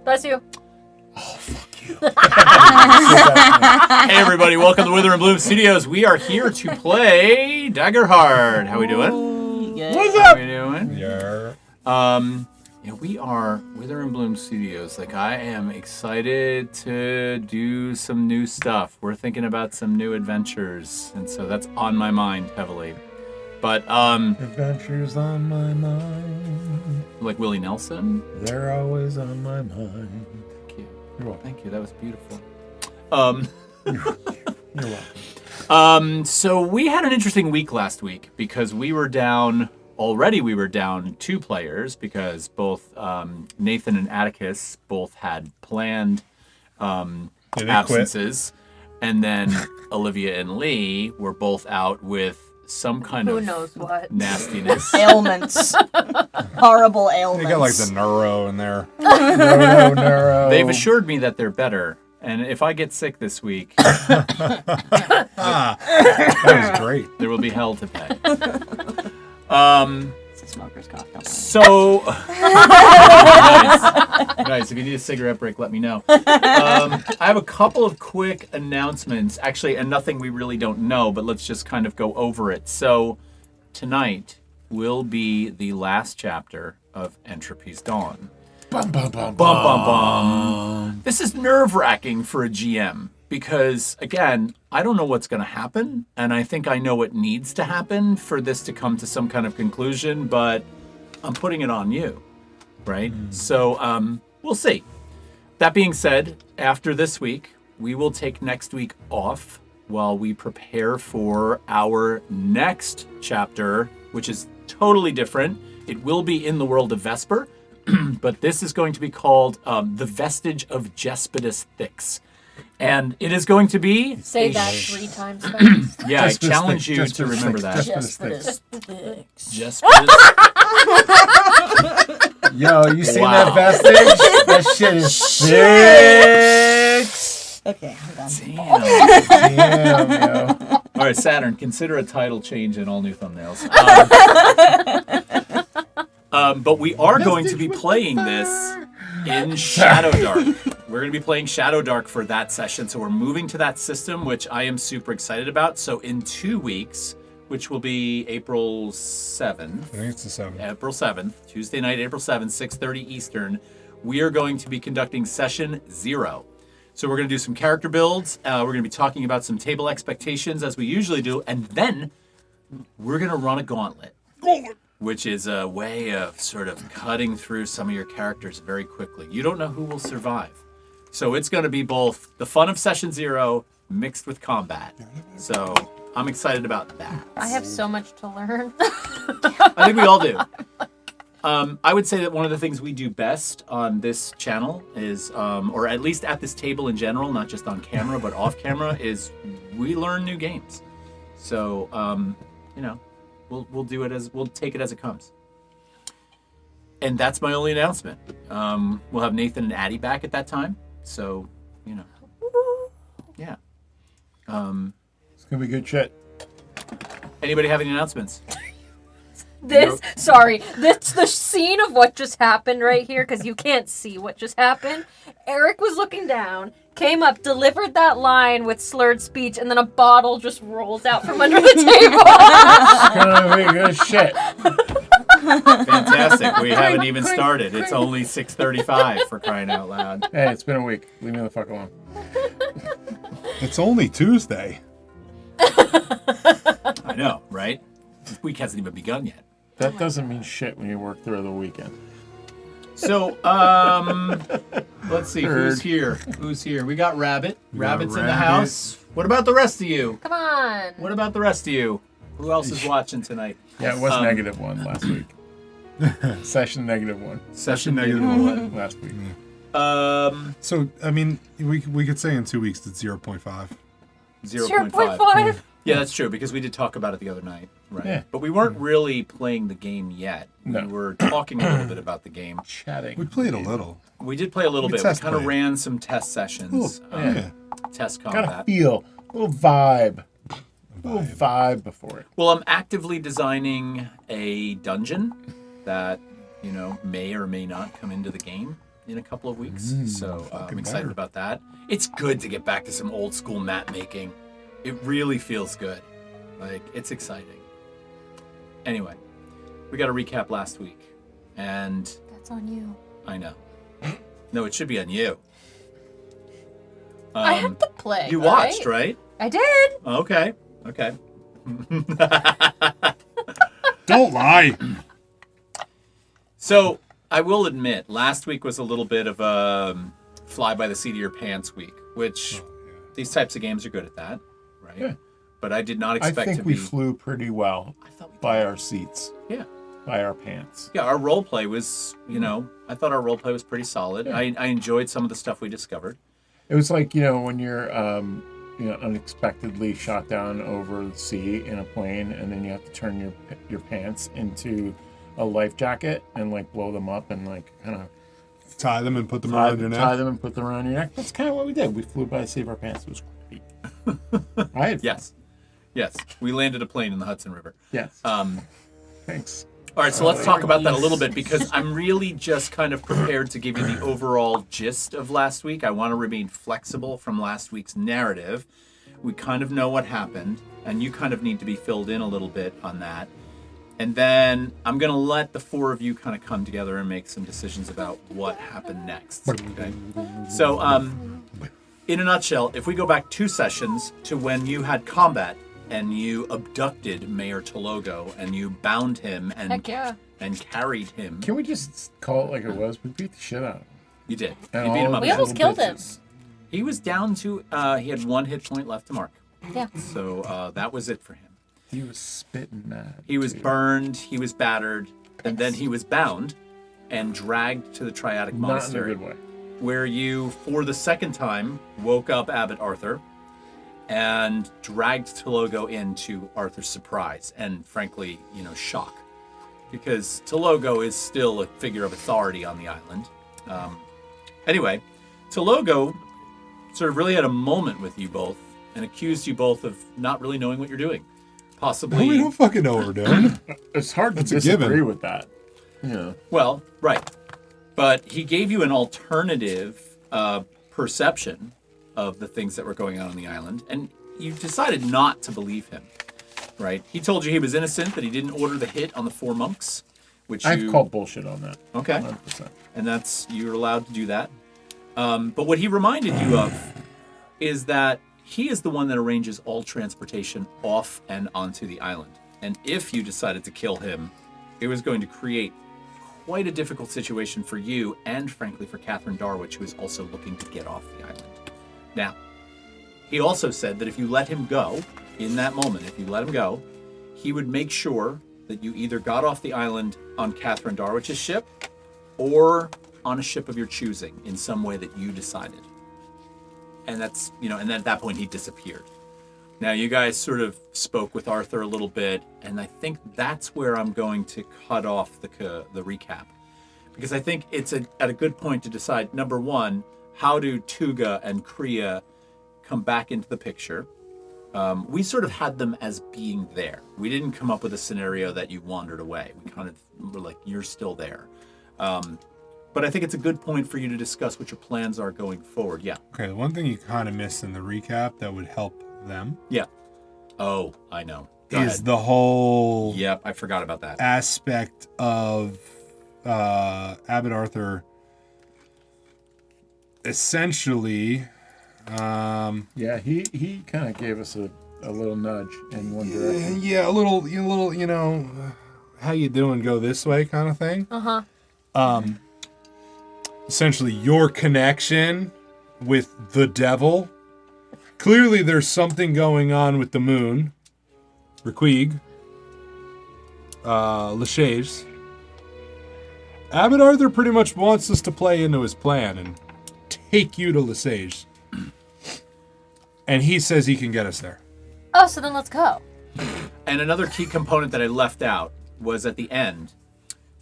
Bless you. Oh, fuck you. Hey everybody, welcome to Wither and Bloom Studios. We are here to play Daggerheart. How we doing? What's How we doing? Yeah. We are Wither and Bloom Studios. Like, I am excited to do some new stuff. We're thinking about some new adventures, and so that's on my mind heavily. But Adventures on my mind. like Willie Nelson. They're always on my mind. Thank you. You're welcome. Thank you. That was beautiful. You're welcome. So we had an interesting week last week because we were down 2 players because both Nathan and Atticus both had planned absences, and then Olivia and Lee were both out with some kind Who of knows what? nastiness. Ailments. Horrible They ailments. got like the neuro in there. Neuro. They've assured me that they're better, and if I get sick this week, That was great. there will be hell to pay. It's a smoker's cough. Don't worry. So nice. If you need a cigarette break, let me know. I have a couple of quick announcements, actually, and nothing we really don't know, but let's just kind of go over it. So tonight will be the last chapter of Entropy's Dawn. Bum, bum, bum, Bum, bum, bum. This is nerve-wracking for a GM because, again, I don't know what's going to happen, and I think I know what needs to happen for this to come to some kind of conclusion, but I'm putting it on you, right? So we'll see. That being said, after this week, we will take next week off while we prepare for our next chapter, which is totally different. It will be in the world of Vesper, but this is going to be called The Vestige of Jespidus Thix. And it is going to be... Say that 3 times fast. Yeah, I Jespidus challenge you Thix, to Jespidus remember Thix, that. Jespidus Thix. Jespidus. Yo, you seen Wow. that vestige? That shit is sick. Okay, I'm done. Damn. Damn, yo. All right, Saturn, consider a title change in all new thumbnails. But we are going to be playing this in Shadowdark. We're going to be playing Shadowdark for that session, so we're moving to that system, which I am super excited about. So in 2 weeks, which will be April 7th, I think it's the 7th. April 7th, Tuesday night, April 7th, 6:30 Eastern, we are going to be conducting Session 0. So we're going to do some character builds. We're going to be talking about some table expectations, as we usually do, and then we're going to run a gauntlet, which is a way of sort of cutting through some of your characters very quickly. You don't know who will survive. So it's going to be both the fun of Session 0 mixed with combat. So I'm excited about that. I have so much to learn. I think we all do. I would say that one of the things we do best on this channel is, or at least at this table in general, not just on camera, but off camera, is we learn new games. So, we'll do it we'll take it as it comes. And that's my only announcement. We'll have Nathan and Addie back at that time. So, yeah. It's gonna be good shit. Anybody have any announcements? The scene of what just happened right here, because you can't see what just happened. Eric was looking down, came up, delivered that line with slurred speech, and then a bottle just rolls out from under the table. It's gonna be good shit. Fantastic. We haven't even started. It's only 6:35 for crying out loud. Hey, it's been a week. Leave me the fuck alone. It's only Tuesday. I know, right? The week hasn't even begun yet. That doesn't mean shit when you work through the weekend. So, let's see. Who's here? Who's here? We got Rabbit. Rabbit's in the Rabbit. house. What about the rest of you? Come on. What about the rest of you? Who else is watching tonight? Yeah, it was -1 last week. Session -1. Session -1. Last week. So, I mean, we could say in 2 weeks it's 0.5. 0.5. 0.5. Yeah, that's true, because we did talk about it the other night. Right. Yeah. But we weren't really playing the game yet. No. We were talking a little bit about the game. Chatting. We played a little. We did play a little We bit. We test kind of played. ran some test sessions. Yeah. Test Got a combat. feel. A little vibe. A little vibe before it. Well, I'm actively designing a dungeon that, may or may not come into the game. in a couple of weeks. So I'm fucking excited better. about that. It's good to get back to some old school map making. It really feels good. Like, it's exciting. Anyway, we got to recap last week. And That's on you. I know. No, it should be on you. I have to play. You watched, right? I did. Okay. Don't lie. So, I will admit, last week was a little bit of a fly by the seat of your pants week, which these types of games are good at that, right? Yeah. But I did not I expect think to we be... flew pretty well I thought we by our seats, Yeah. by our pants. Yeah, our role play was, I thought our role play was pretty solid. Yeah. I enjoyed some of the stuff we discovered. It was like, when you're unexpectedly shot down over the sea in a plane, and then you have to turn your pants into a life jacket and like blow them up and like kind of Tie them and put them around your neck. tie them and put them around your neck. That's kind of what we did. We flew by the seat of our pants. It was great. Right? Yes. We landed a plane in the Hudson River. Yes. All Thanks. right, so let's talk about that a little bit because I'm really just kind of prepared to give you the overall gist of last week. I want to remain flexible from last week's narrative. We kind of know what happened, and you kind of need to be filled in a little bit on that. And then I'm going to let the four of you kind of come together and make some decisions about what happened next. Okay? So, in a nutshell, if we go back 2 sessions to when you had combat and you abducted Mayor Tologo and you bound him and Heck yeah. and carried him. Can we just call it like it was? We beat the shit out of him. You did. And You beat all him of up. We his almost little killed him. bitches. He was down to, he had 1 hit point left to mark. Yeah. So that was it for him. He was spitting mad. He was too. burned, he was battered, and then he was bound and dragged to the Triadic Not in a Monastery, good way. where you, for the second time, woke up Abbot Arthur and dragged Tologo into Arthur's surprise and, frankly, shock. Because Tologo is still a figure of authority on the island. Anyway, Tologo sort of really had a moment with you both and accused you both of not really knowing what you're doing. Possibly. We don't fucking know what we're doing. It's hard to That's a given. disagree with that. Yeah. Well, right. But he gave you an alternative perception of the things that were going on the island, and you decided not to believe him, right? He told you he was innocent, that he didn't order the hit on the 4 monks, which I've called bullshit on that. Okay. 100%. And you're allowed to do that. But what he reminded you of is that he is the one that arranges all transportation off and onto the island. And if you decided to kill him, it was going to create quite a difficult situation for you and, frankly, for Catherine Darwich, who is also looking to get off the island. Now, he also said that if you let him go, in that moment, if you let him go, he would make sure that you either got off the island on Catherine Darwich's ship or on a ship of your choosing in some way that you decided. And that's, and then at that point he disappeared. Now you guys sort of spoke with Arthur a little bit, and I think that's where I'm going to cut off the recap. Because I think it's at a good point to decide, number one, how do Tuga and Kriya come back into the picture? We sort of had them as being there. We didn't come up with a scenario that you wandered away. We kind of were like, you're still there. But I think it's a good point for you to discuss what your plans are going forward. Yeah. Okay, the one thing you kind of missed in the recap that would help them Yeah. Oh, I know. Go is ahead. the whole Yep, I forgot about that. aspect of Abbot Arthur essentially Yeah, he kind of gave us a little nudge in one direction. a little how you doing, go this way kind of thing. Essentially your connection with the devil. Clearly there's something going on with the moon, Requig, Lachage. Abbot Arthur pretty much wants us to play into his plan and take you to Lesage. And he says he can get us there. Oh, so then let's go. And another key component that I left out was at the end,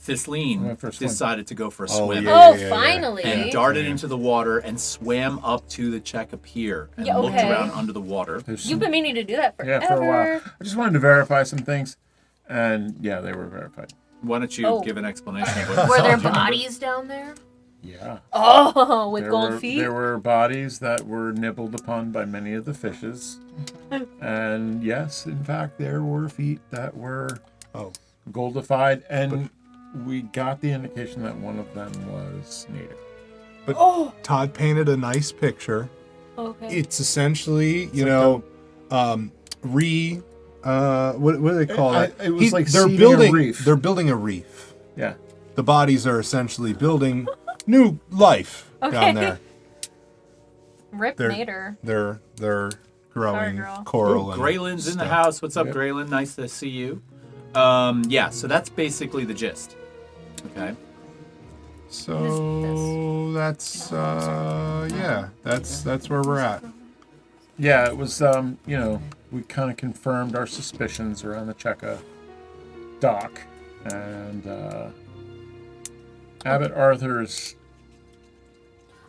Thisleen went for a swim. decided to go for a Oh, swim. yeah. Oh, finally. And darted into the water and swam up to the Checa Pier and Yeah, looked okay. around under the water. There's You've some- been meaning to do that forever. yeah, for a while. I just wanted to verify some things, and yeah, they were verified. Why don't you Oh. give an explanation of what you Were saw? there Do you remember? bodies down there? Yeah. Oh, with There gold were, feet? There were bodies that were nibbled upon by many of the fishes. And yes, in fact, there were feet that were goldified. And we got the indication that one of them was native. But Todd painted a nice picture. Okay. It's essentially, what do they call it? It was like they're seeding a building reef. They're building a reef. Yeah. The bodies are essentially building new life down there. Rip They're Nader. they're growing girl. coral. Ooh, and Graylin's in the stuff. house. What's up, Yep. Graylin? Nice to see you. Yeah, so that's basically the gist. Okay. So that's that's where we're at. Yeah, it was, we kind of confirmed our suspicions around the Cheka dock. And Abbot Arthur's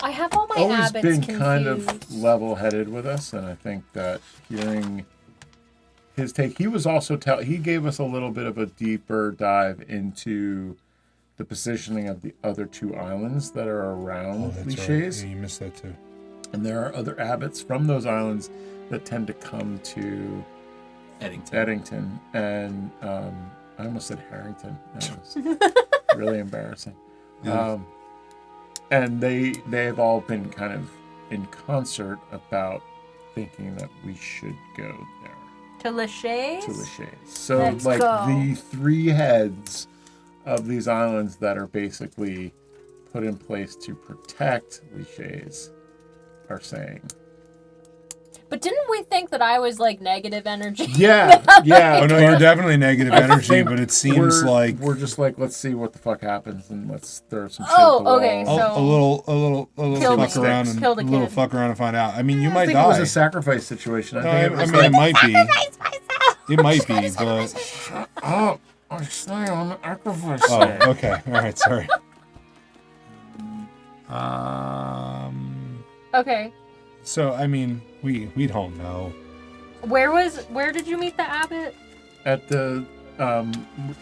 I have all my always abbots been confused. kind of level-headed with us, and I think that hearing his take, he was also he gave us a little bit of a deeper dive into the positioning of the other two islands that are around Lichés. Yeah, you missed that too. And there are other abbots from those islands that tend to come to Eddington. And I almost said Harrington. That was really embarrassing. Yeah. And they've all been kind of in concert about thinking that we should go there. To Lachey's? To Lichés. So Let's like go. the three heads of these islands that are basically put in place to protect Lichés are saying. But didn't we think that I was like negative energy? Yeah. Oh no, you're definitely negative energy, but it seems like we're just like, let's see what the fuck happens and let's throw some shit Oh, at the okay, wall. so- a little Kill fuck me. around and Kill the a little kid. fuck around and find out. I mean, you I might think die. it was a sacrifice situation. No, I think I it was mean, like, it might be. It might be, but oh, I'm saying on the sacrifice. oh, okay, all right, sorry. Okay. So I mean, we don't know. Where did you meet the abbot? At the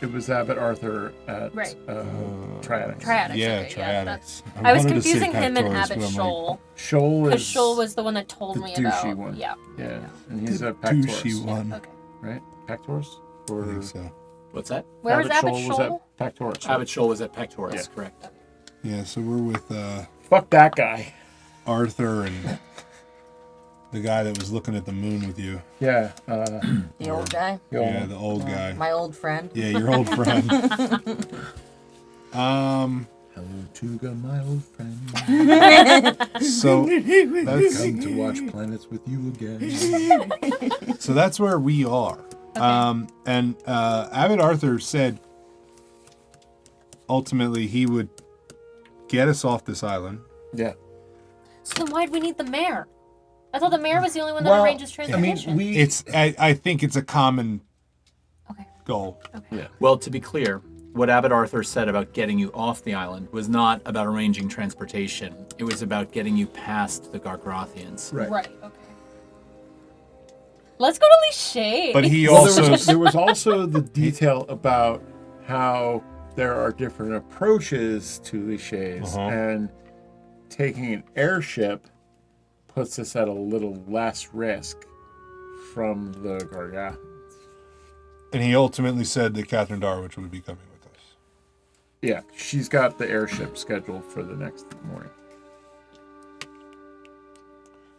it was Abbot Arthur at Right. Triadics. Triadics. Yeah, okay, Triadics. I was wanted to say confusing him and Pactoris, Abbot but I'm like, Shoal. Shoal Because is Shoal was the one that told the me douchey about. one. Yeah. Yeah, and he's a douchey Pactoris, one. Okay. right? Pactoris? I Or think so. What's that? Where was Abbot was Shoal? at Pactoris. Abbot Shoal was at Pectoris, Yeah. correct. Yeah, so we're with Fuck that guy. Arthur and the guy that was looking at the moon with you. Yeah. The old guy. Yeah, the old guy. My old friend. Yeah, your old friend. Hello, Tuga, my old friend. So that's Come to watch planets with you again. so that's where we are. And Abbot Arthur said ultimately he would get us off this island. Yeah. So then why'd we need the mayor? I thought the mayor was the only one that arranges transportation. It's I think it's a common Okay. goal. Yeah. Well, to be clear, what Abbot Arthur said about getting you off the island was not about arranging transportation. It was about getting you past the Gargrothians. Right. Okay. Let's go to Lichey. But he Well, also there was also the detail about how there are different approaches to Lichés, and taking an airship puts us at a little less risk from the Gargathans. and he ultimately said that Catherine Darwich would be coming with us. Yeah, she's got the airship scheduled for the next morning.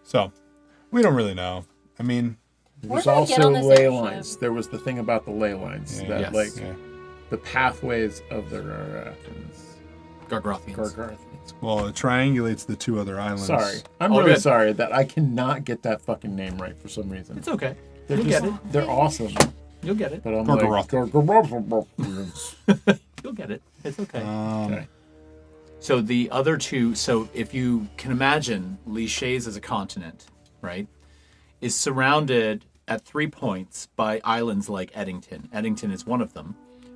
So we don't really know. I mean, Where There's did I get also on this ley airship? lines. There was the thing about the ley lines Yeah. that, Yes. like, yeah. the pathways of the Gargrothians. Gargarthians. Well, it triangulates the two other islands. Sorry, I'm All really good. sorry that I cannot get that fucking name right for some reason. It's okay. They're You'll just- get it. They're awesome, You'll get it. but I'm Gargaroth. like You'll get it. It's okay. Okay. So the other two, so if you can imagine Lichés as a continent, right, is surrounded at 3 points by islands like Eddington. Eddington is one of them.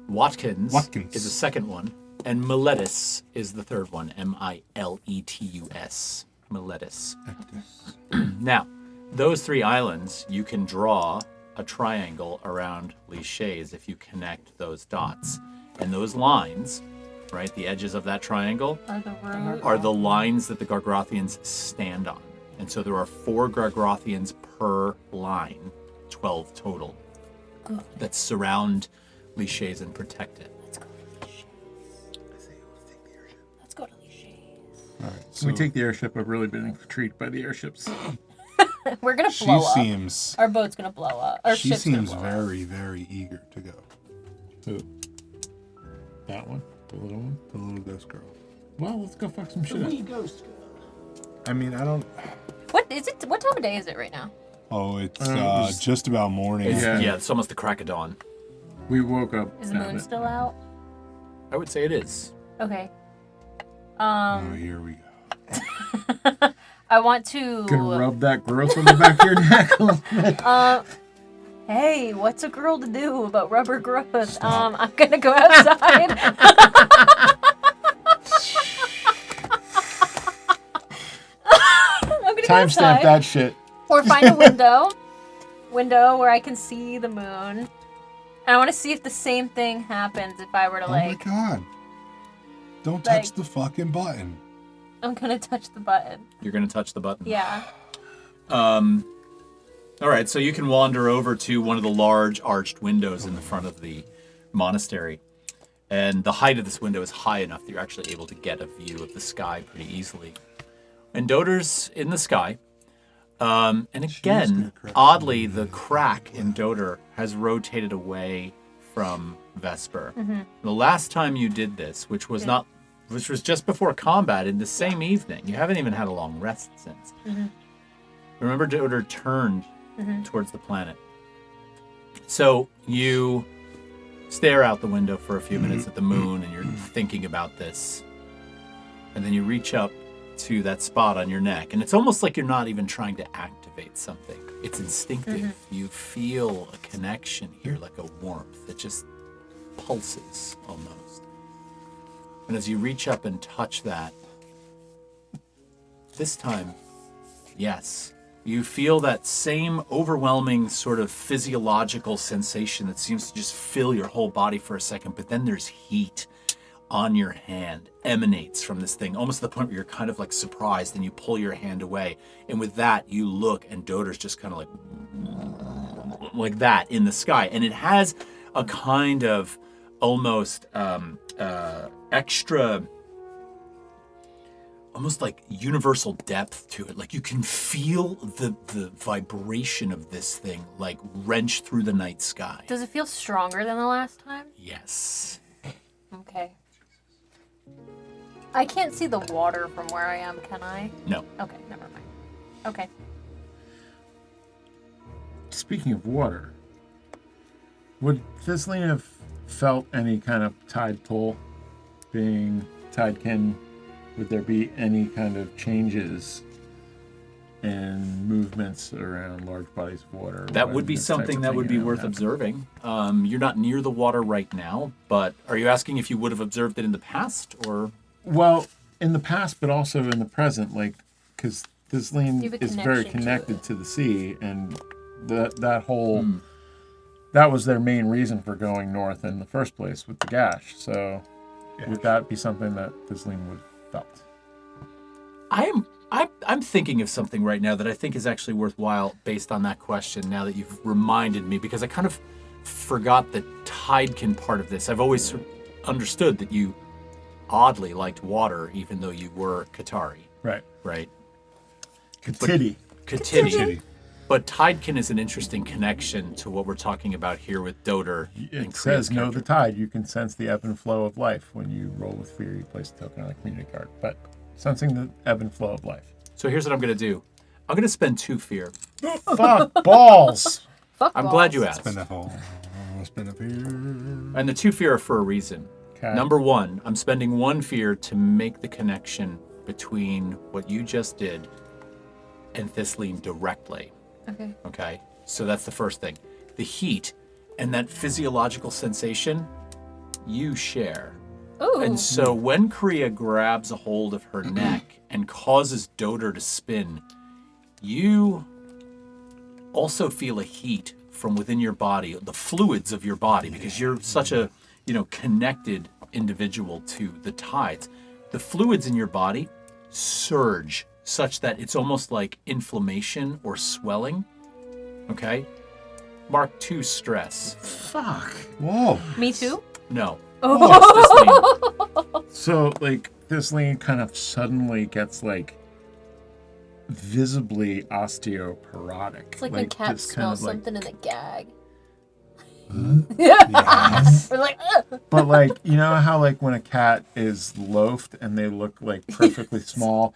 Watkins is the second one. And Miletus is the third one. Miletus. Miletus. Now, those 3 islands, you can draw a triangle around Lichés if you connect those dots. And those lines right? The edges of that triangle Are the root? are the lines that the Gargrothians stand on. And so there are 4 Gargrothians per line, 12 total, that surround Lichés and protect it. Let's go to Lichés. All right, So we take the airship. I've really been intrigued by the airships. We're gonna she blow up. seems Our boat's gonna blow up. Our she ship's gonna seems blow up. very, very eager to go. Who? That one? The little one? The little ghost girl. Well, let's go fuck some shit up. I mean, I don't. What is it? What time of day is it right now? Oh, it's it was- just about morning. Yeah. Yeah, it's almost the crack of dawn. We woke up. Is the moon still out? I would say it is. Okay. Oh, here we go. I want to. Gonna rub that growth on the back of your neck. Hey, what's a girl to do about rubber growth? I'm gonna go outside. I'm gonna go Timestamp outside. that shit. Or find a window where I can see the moon. And I want to see if the same thing happens if I were to Oh my like. god. Don't like- touch the fucking button. I'm gonna touch the button. You're going to touch the button. Yeah. All right, so you can wander over to one of the large arched windows in the front of the monastery. And the height of this window is high enough that you're actually able to get a view of the sky pretty easily. And Doter's in the sky. And again, gonna crack oddly, the crack in Doter has rotated away from Vesper. The last time you did this, which was just before combat in the same evening, you haven't even had a long rest since. Remember, Doter turned towards the planet. So you stare out the window for a few minutes at the moon and you're thinking about this. And then you reach up to that spot on your neck. And it's almost like you're not even trying to activate something. It's instinctive. You feel a connection here, like a warmth that just pulses almost. And as you reach up and touch that, this time, yes, you feel that same overwhelming sort of physiological sensation that seems to just fill your whole body for a second, but then there's heat on your hand, emanates from this thing, almost to the point where you're kind of like surprised, and you pull your hand away. And with that, you look, and Doter's just kind of like that in the sky. And it has a kind of almost extra, almost like universal depth to it. Like you can feel the vibration of this thing like wrench through the night sky. Does it feel stronger than the last time? Yes. Okay. I can't see the water from where I am, can I? No. Okay, never mind. Okay. Speaking of water, would Thistling have felt any kind of tide pull? Being tidekin, would there be any kind of changes in movements around large bodies of water? That would be This type something of that thing would be happen? worth observing. You're not near the water right now, but are you asking if you would have observed it in the past, or? Well, in the past, but also in the present, like, because Thistling You have a is very connection to connected it. to the sea, and that whole that was their main reason for going north in the first place with the gash. So, would that be something that Thistling would have felt? I'm thinking of something right now that I think is actually worthwhile based on that question. Now that you've reminded me, because I kind of forgot the tidekin part of this. I've always understood that you oddly liked water, even though you were Qatari, Right. right? Katiti. Katiti. But tidekin is an interesting connection to what we're talking about here with Doter. It and says, Kriya's know character. the tide. You can sense the ebb and flow of life. When you roll with fear, you place a token on a community card. But sensing the ebb and flow of life. So here's what I'm going to do. I'm going to spend 2 fear. Fuck balls. Fuck I'm glad you balls. asked. Spin up all. Spin up here. And the 2 fear are for a reason. Okay. Number 1, I'm spending 1 fear to make the connection between what you just did and Thistling directly. Okay. Okay? So that's the first thing. The heat and that physiological sensation, you share. Ooh. And so when Kriya grabs a hold of her neck and causes Doter to spin, you also feel a heat from within your body, the fluids of your body, because you're such a, connected individual to the tides. The fluids in your body surge such that it's almost like inflammation or swelling. Okay? Mark 2 stress. Fuck. Whoa. Me too? No. Oh. Just this So, like, this lane kind of suddenly gets, like, visibly osteoporotic. It's like when cats just smell kind of, like- something and they gag. Yes. We're like, ugh. But, like, you know how, like, when a cat is loafed and they look, like, perfectly small,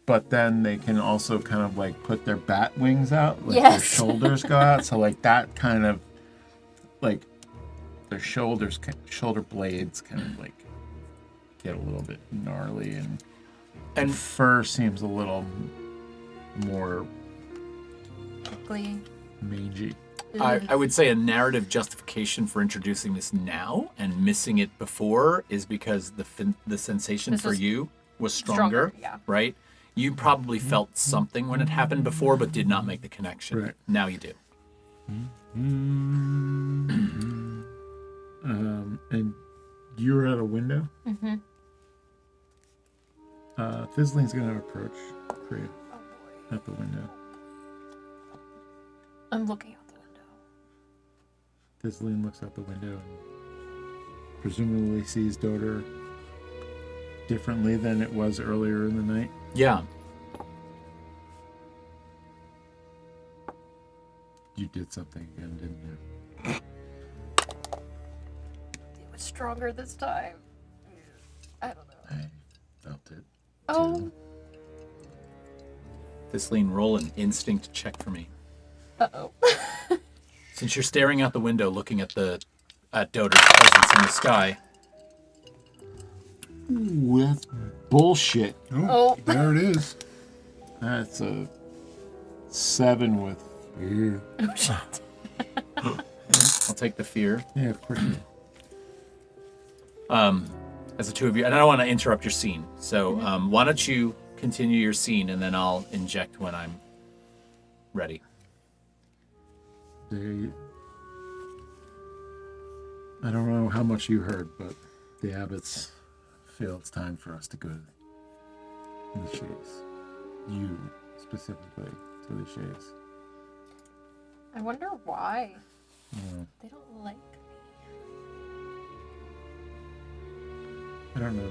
but then they can also kind of, like, put their bat wings out? Like, their Yes. shoulders go out. So, like, that kind of, like, their shoulder blades kind of, like, get a little bit gnarly, and fur seems a little more Ugly. mangy. I would say a narrative justification for introducing this now and missing it before is because the sensation This for was you was stronger, stronger, yeah. right? You probably felt something when it happened before, but did not make the connection. Right. Now you do. And you were at a window? Mm-hmm. Fizzling's gonna approach Priya at the window. I'm looking out the window. Fizzling looks out the window and presumably sees Doter differently than it was earlier in the night. Yeah. You did something again, didn't you? It was stronger this time. I don't know. I felt it. Oh. This lean, roll an instinct check for me. Uh-oh. Since you're staring out the window looking at Doter's presence in the sky, With bullshit. Oh. There it is. That's a 7 with fear. Oh, shit. I'll take the fear. Yeah, of course. As the two of you, and I don't want to interrupt your scene, so why don't you continue your scene and then I'll inject when I'm ready. I don't know how much you heard, but the abbots feel it's time for us to go to the Shades. You specifically to the Shades. I wonder why. Yeah. They don't like me. I don't know.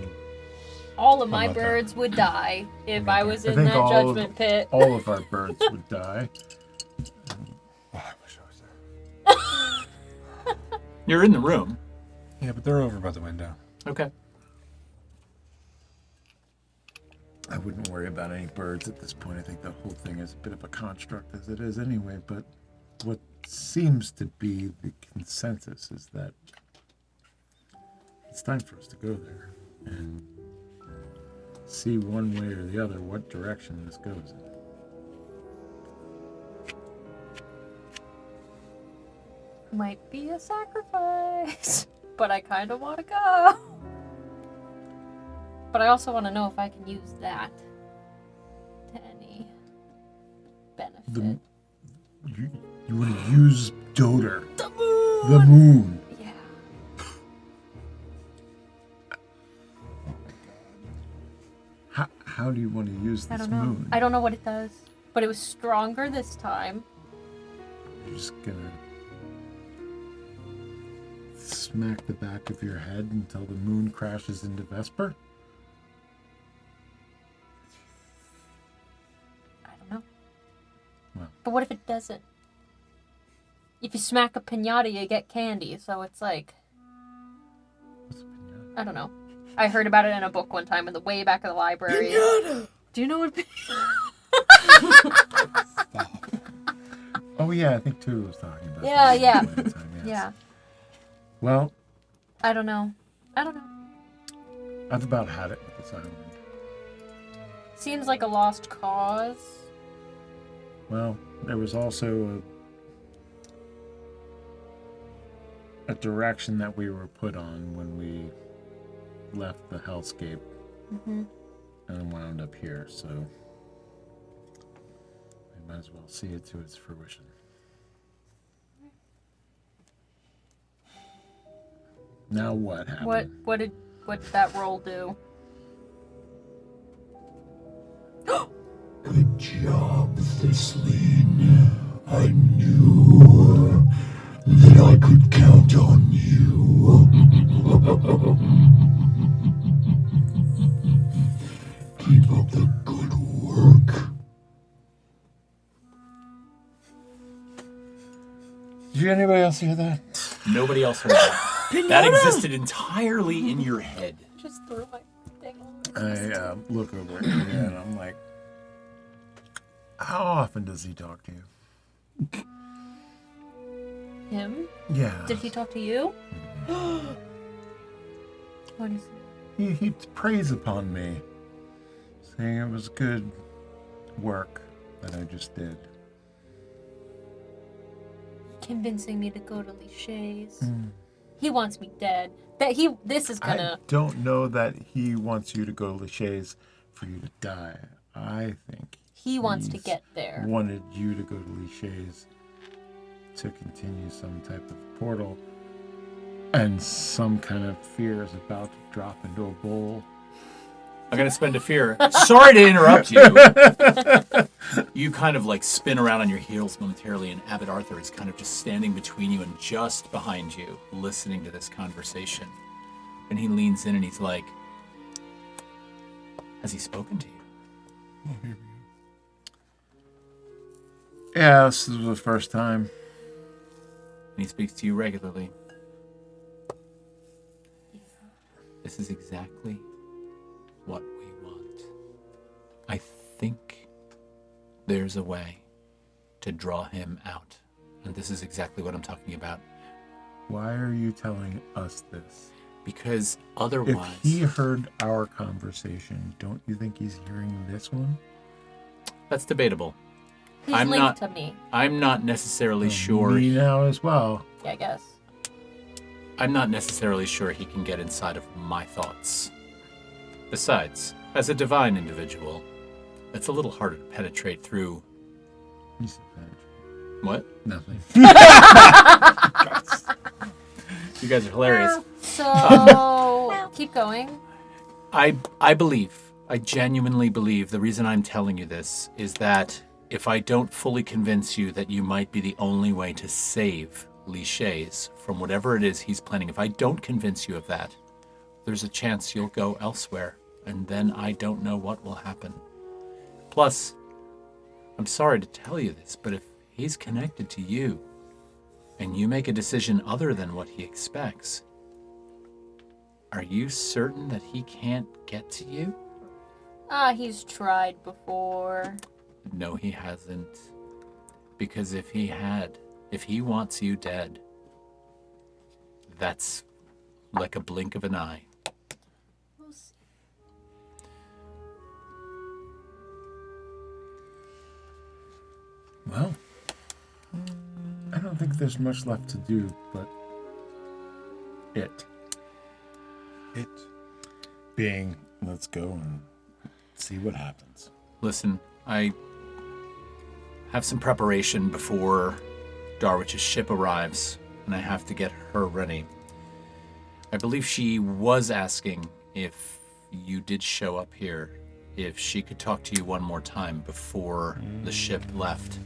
All of How my about that? birds would die if I was I in think that judgment pit. all of our birds would die. Oh, I wish I was there. You're in the room. Yeah, but they're over by the window. Okay. I wouldn't worry about any birds at this point. I think the whole thing is a bit of a construct as it is anyway, but what seems to be the consensus is that it's time for us to go there and see one way or the other what direction this goes in. Might be a sacrifice, but I kind of want to go. But I also want to know if I can use that to any benefit. You want to use Doter, The moon! the moon. Yeah. How do you want to use I this don't know. moon? I don't know what it does, but it was stronger this time. You're just gonna smack the back of your head until the moon crashes into Vesper? I don't know. Well. But what if it doesn't? If you smack a pinata, you get candy, so it's like, What's a pinata? I don't know. I heard about it in a book one time in the way back of the library. Pinata! Do you know what Oh yeah, I think Tutu was talking about Yeah, that yeah. at the time, yes. Yeah. Well, I don't know. I've about had it with this island. Seems like a lost cause. Well, there was also a direction that we were put on when we left the hellscape Mm-hmm. and wound up here, so we might as well see it to its fruition. Now what happened? What did that roll do? Good job, Thistleen. I knew that I could count on you. Keep up the good work. Did anybody else hear that? Nobody else heard that. That existed entirely in your head. Just threw my thing over. I look over it and I'm like, how often does he talk to you? Him? Yeah. Did he talk to you? What is it? He heaped praise upon me, saying it was good work that I just did. Convincing me to go to Lichay's. He wants me dead. This is I gonna. don't know that he wants you to go to Lachey's for you to die. I think He wants to he's get there. wanted you to go to Lachey's to continue some type of portal, and some kind of fear is about to drop into a bowl. I'm going to spend a fear. Sorry to interrupt you. You kind of like spin around on your heels momentarily, and Abbot Arthur is kind of just standing between you and just behind you, listening to this conversation. And he leans in and he's like, has he spoken to you? Yeah, this is the first time. And he speaks to you regularly. This is exactly what we want. I think there's a way to draw him out. And this is exactly what I'm talking about. Why are you telling us this? Because If otherwise... he heard our conversation, don't you think he's hearing this one? That's debatable. He's I'm linked not- to me. I'm not necessarily sure... Me now as well. Yeah, I guess. I'm not necessarily sure he can get inside of my thoughts. Besides, as a divine individual, it's a little harder to penetrate through... He's a bitch. What? Nothing. You guys are hilarious. So, keep going. I believe, I genuinely believe the reason I'm telling you this is that if I don't fully convince you that you might be the only way to save Lichay's from whatever it is he's planning, if I don't convince you of that, there's a chance you'll go elsewhere, and then I don't know what will happen. Plus, I'm sorry to tell you this, but if he's connected to you, and you make a decision other than what he expects, are you certain that he can't get to you? He's tried before. No, he hasn't. Because if he had, if he wants you dead, that's like a blink of an eye. We'll see. Well, I don't think there's much left to do, but it being, let's go and see what happens. Listen, I have some preparation before Darwich's ship arrives, and I have to get her ready. I believe she was asking if you did show up here, if she could talk to you one more time before the ship left.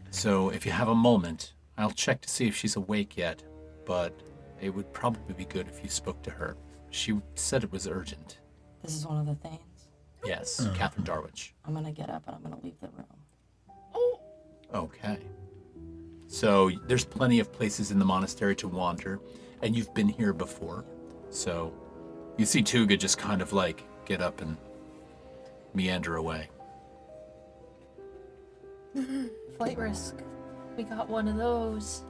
So if you have a moment, I'll check to see if she's awake yet, but it would probably be good if you spoke to her. She said it was urgent. This is one of the things. Yes, Catherine Darwich. I'm gonna get up and I'm gonna leave the room. Okay. So there's plenty of places in the monastery to wander, and you've been here before. So you see Tuga just kind of like get up and meander away. Flight risk. We got one of those.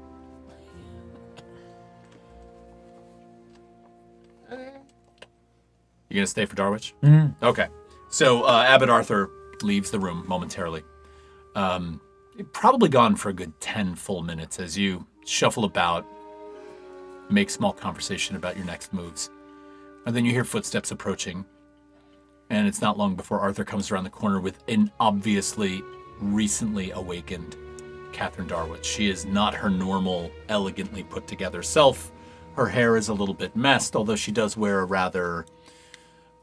You gonna stay for Darwich? Mm-hmm. Okay. So Abbot Arthur leaves the room momentarily. Probably gone for a good 10 full minutes as you shuffle about, make small conversation about your next moves. And then you hear footsteps approaching. And it's not long before Arthur comes around the corner with an obviously recently awakened Catherine Darwich. She is not her normal, elegantly put together self. Her hair is a little bit messed, although she does wear a rather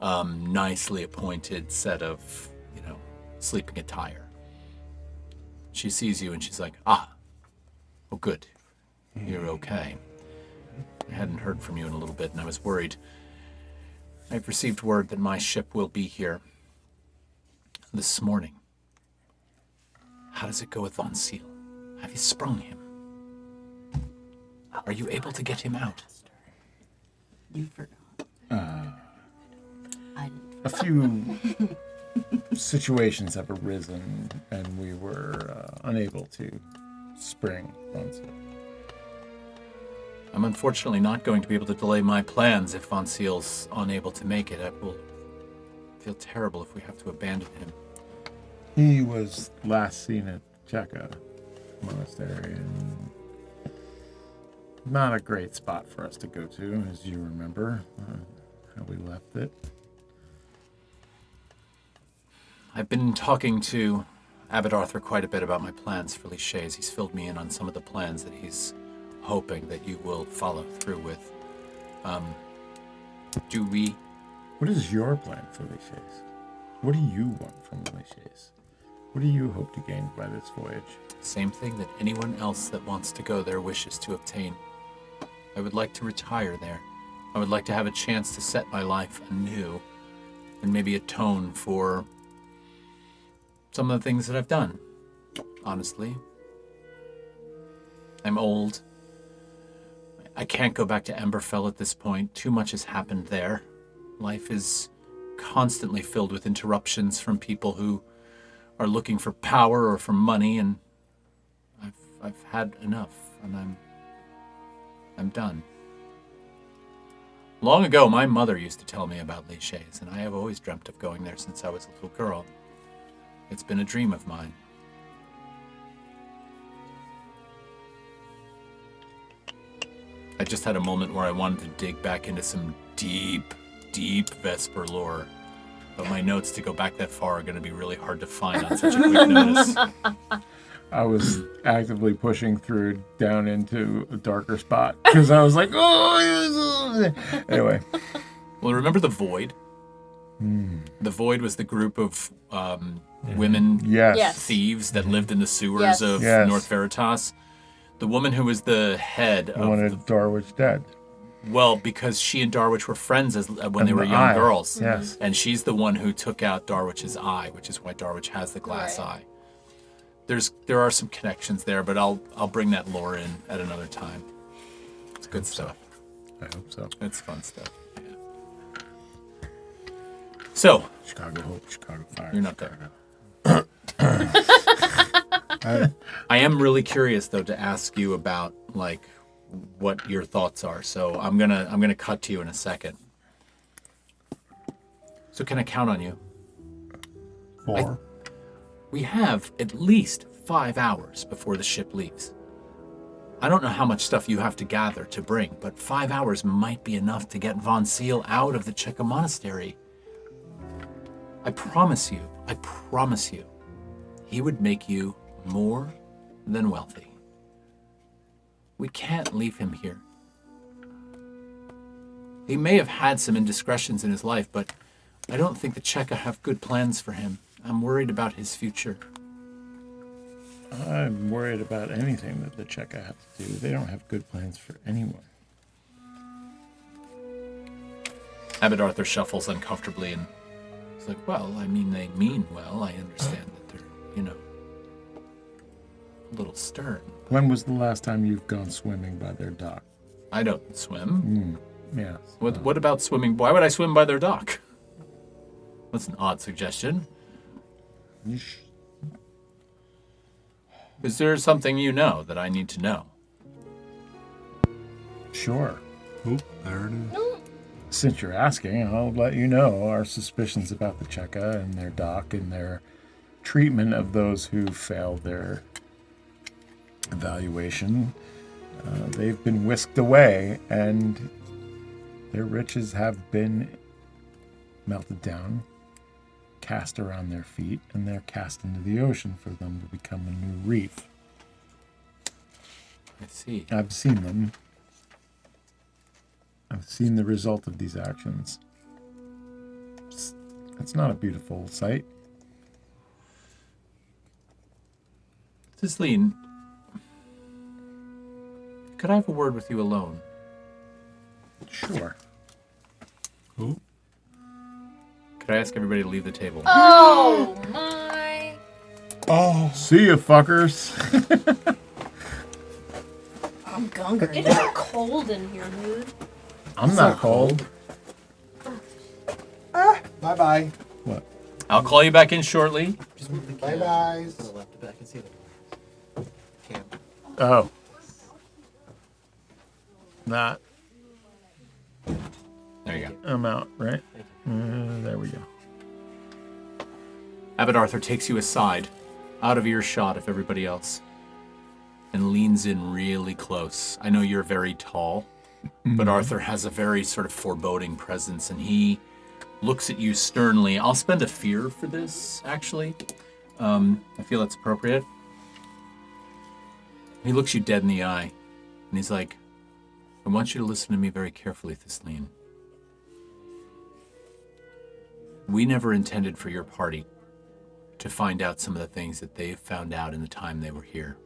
nicely appointed set of, sleeping attire. She sees you and she's like, oh, good. You're okay. I hadn't heard from you in a little bit and I was worried. I've received word that my ship will be here this morning. How does it go with Von Seal? Have you sprung him? Are you able to get him out? You forgot. I didn't. A few situations have arisen, and we were unable to spring Von Seal. I'm unfortunately not going to be able to delay my plans if Von Seal's unable to make it. I will feel terrible if we have to abandon him. He was last seen at Cheka Monastery, and not a great spot for us to go to, as you remember, how we left it. I've been talking to Abbot Arthur quite a bit about my plans for Lichés. He's filled me in on some of the plans that he's hoping that you will follow through with. What is your plan for Lichés? What do you want from Lichés? What do you hope to gain by this voyage? Same thing that anyone else that wants to go there wishes to obtain. I would like to retire there. I would like to have a chance to set my life anew and maybe atone for some of the things that I've done. Honestly, I'm old. I can't go back to Emberfell at this point. Too much has happened there. Life is constantly filled with interruptions from people who are looking for power or for money, and I've had enough, and I'm done. Long ago, my mother used to tell me about Lichés, and I have always dreamt of going there since I was a little girl. It's been a dream of mine. I just had a moment where I wanted to dig back into some deep Vesper lore. But my notes to go back that far are going to be really hard to find on such a quick notice. I was actively pushing through down into a darker spot because I was like, oh. Anyway. Well, remember the Void? The Void was the group of women Yes. thieves that lived in the sewers Yes. of Yes. North Veritas. The woman who was the head I of wanted Darwich dead. well, because she and Darwich were friends when they And were the young eye. girls. Yes. And she's the one who took out Darwich's eye, which is why Darwich has the glass Right. eye. There are some connections there, but I'll bring that lore in at another time. It's good stuff. I hope so. It's fun stuff. Yeah. So, Chicago Hope, Chicago Fire. You're not Chicago. I am really curious though to ask you about like what your thoughts are. So I'm gonna cut to you in a second. So can I count on you? 4. We have at least 5 hours before the ship leaves. I don't know how much stuff you have to gather to bring, but 5 hours might be enough to get Von Seal out of the Cheka Monastery. I promise you, he would make you more than wealthy. We can't leave him here. He may have had some indiscretions in his life, but I don't think the Cheka have good plans for him. I'm worried about his future. I'm worried about anything that the Cheka have to do. They don't have good plans for anyone. Abbot Arthur shuffles uncomfortably and he's like, well, I mean, they mean well. I understand that they're, a little stern. When was the last time you've gone swimming by their dock? I don't swim. Yes. What about swimming? Why would I swim by their dock? That's an odd suggestion. Is there something you know that I need to know? Sure. Oh, there it is. Since you're asking, I'll let you know our suspicions about the Cheka and their dock and their treatment of those who failed their evaluation. They've been whisked away, and their riches have been melted down, cast around their feet, and they're cast into the ocean for them to become a new reef. I see. I've seen them. I've seen the result of these actions. It's not a beautiful sight. Tisleen, could I have a word with you alone? Sure. Who? Could I ask everybody to leave the table? Oh my! Oh. See ya, fuckers. I'm hungry. It is cold in here, dude. I'm not cold. Bye-bye. What? I'll call you back in shortly. Just move the bye-byes. To the left of it, I can see the camp. Oh. Not. There you go. I'm out, right? There we go. Abbot Arthur takes you aside, out of earshot of everybody else, and leans in really close. I know you're very tall, but Arthur has a very sort of foreboding presence, and he looks at you sternly. I'll spend a fear for this, actually. I feel that's appropriate. He looks you dead in the eye, and he's like, I want you to listen to me very carefully, Tisleen. We never intended for your party to find out some of the things that they found out in the time they were here.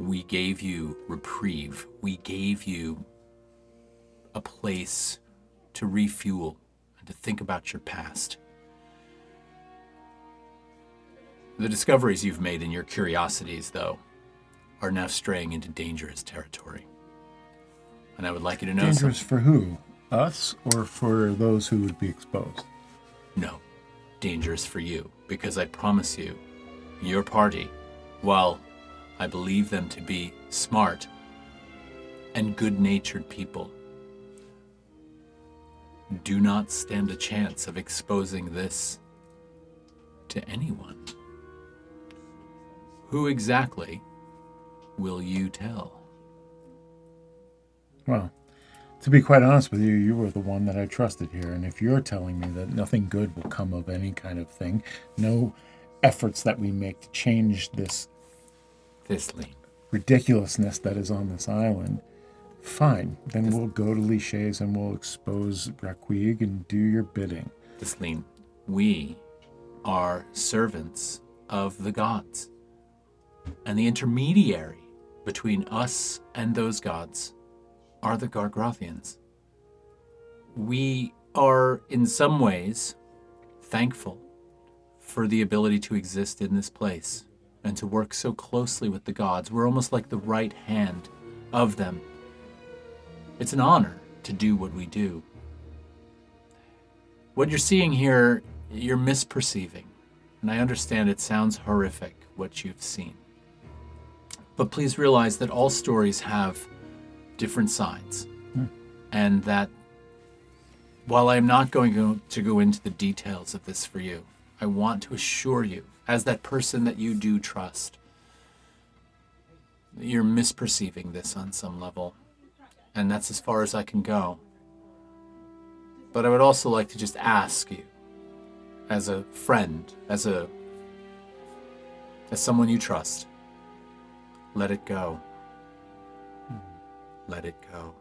We gave you reprieve. We gave you a place to refuel and to think about your past. The discoveries you've made in your curiosities, though, are now straying into dangerous territory. And I would like you to know Dangerous for who? Us or for those who would be exposed? No, dangerous for you, because I promise you, your party, while I believe them to be smart and good-natured people, do not stand a chance of exposing this to anyone. Who exactly will you tell? Well, to be quite honest with you, you were the one that I trusted here. And if you're telling me that nothing good will come of any kind of thing, no efforts that we make to change this Tisleen. ridiculousness that is on this island, fine. Then we'll go to Lichés and we'll expose Raquig and do your bidding. Tisleen, we are servants of the gods. And the intermediary between us and those gods are the Gargrothians. We are, in some ways, thankful for the ability to exist in this place and to work so closely with the gods. We're almost like the right hand of them. It's an honor to do what we do. What you're seeing here, you're misperceiving. And I understand it sounds horrific, what you've seen. But please realize that all stories have different sides. And that while I'm not going to go into the details of this for you, I want to assure you, as that person that you do trust, that you're misperceiving this on some level. And that's as far as I can go. But I would also like to just ask you, as a friend, as someone you trust, let it go. Let it go.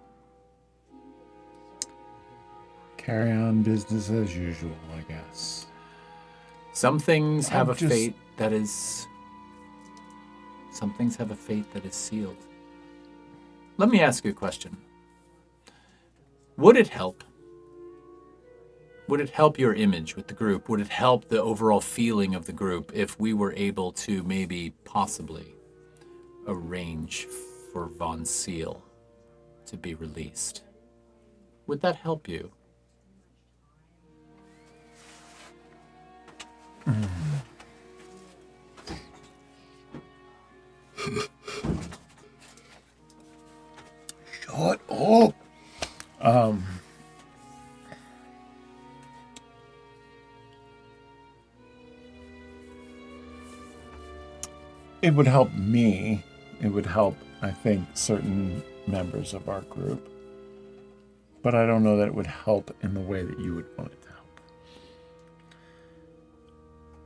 Carry on business as usual, I guess. Some things have I'm a just- fate that is... Some things have a fate that is sealed. Let me ask you a question. Would it help? Would it help your image with the group? Would it help the overall feeling of the group if we were able to maybe, possibly, arrange for Von Seal to be released? Would that help you? Shut up. It would help me. It would help, I think, certain members of our group. But I don't know that it would help in the way that you would want it to help.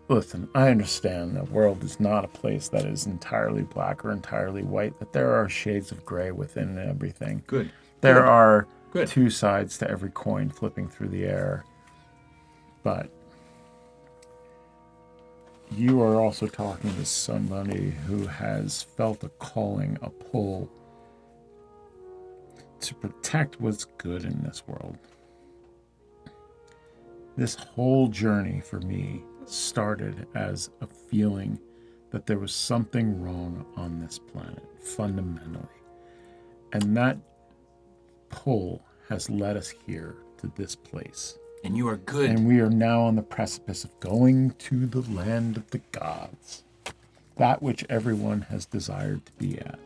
Listen, I understand the world is not a place that is entirely black or entirely white, that there are shades of gray within everything. Good. There are Good. two sides to every coin flipping through the air. But you are also talking to somebody who has felt a calling, a pull to protect what's good in this world. This whole journey for me started as a feeling that there was something wrong on this planet, fundamentally. And that pull has led us here to this place. And you are good. And we are now on the precipice of going to the land of the gods, that which everyone has desired to be at.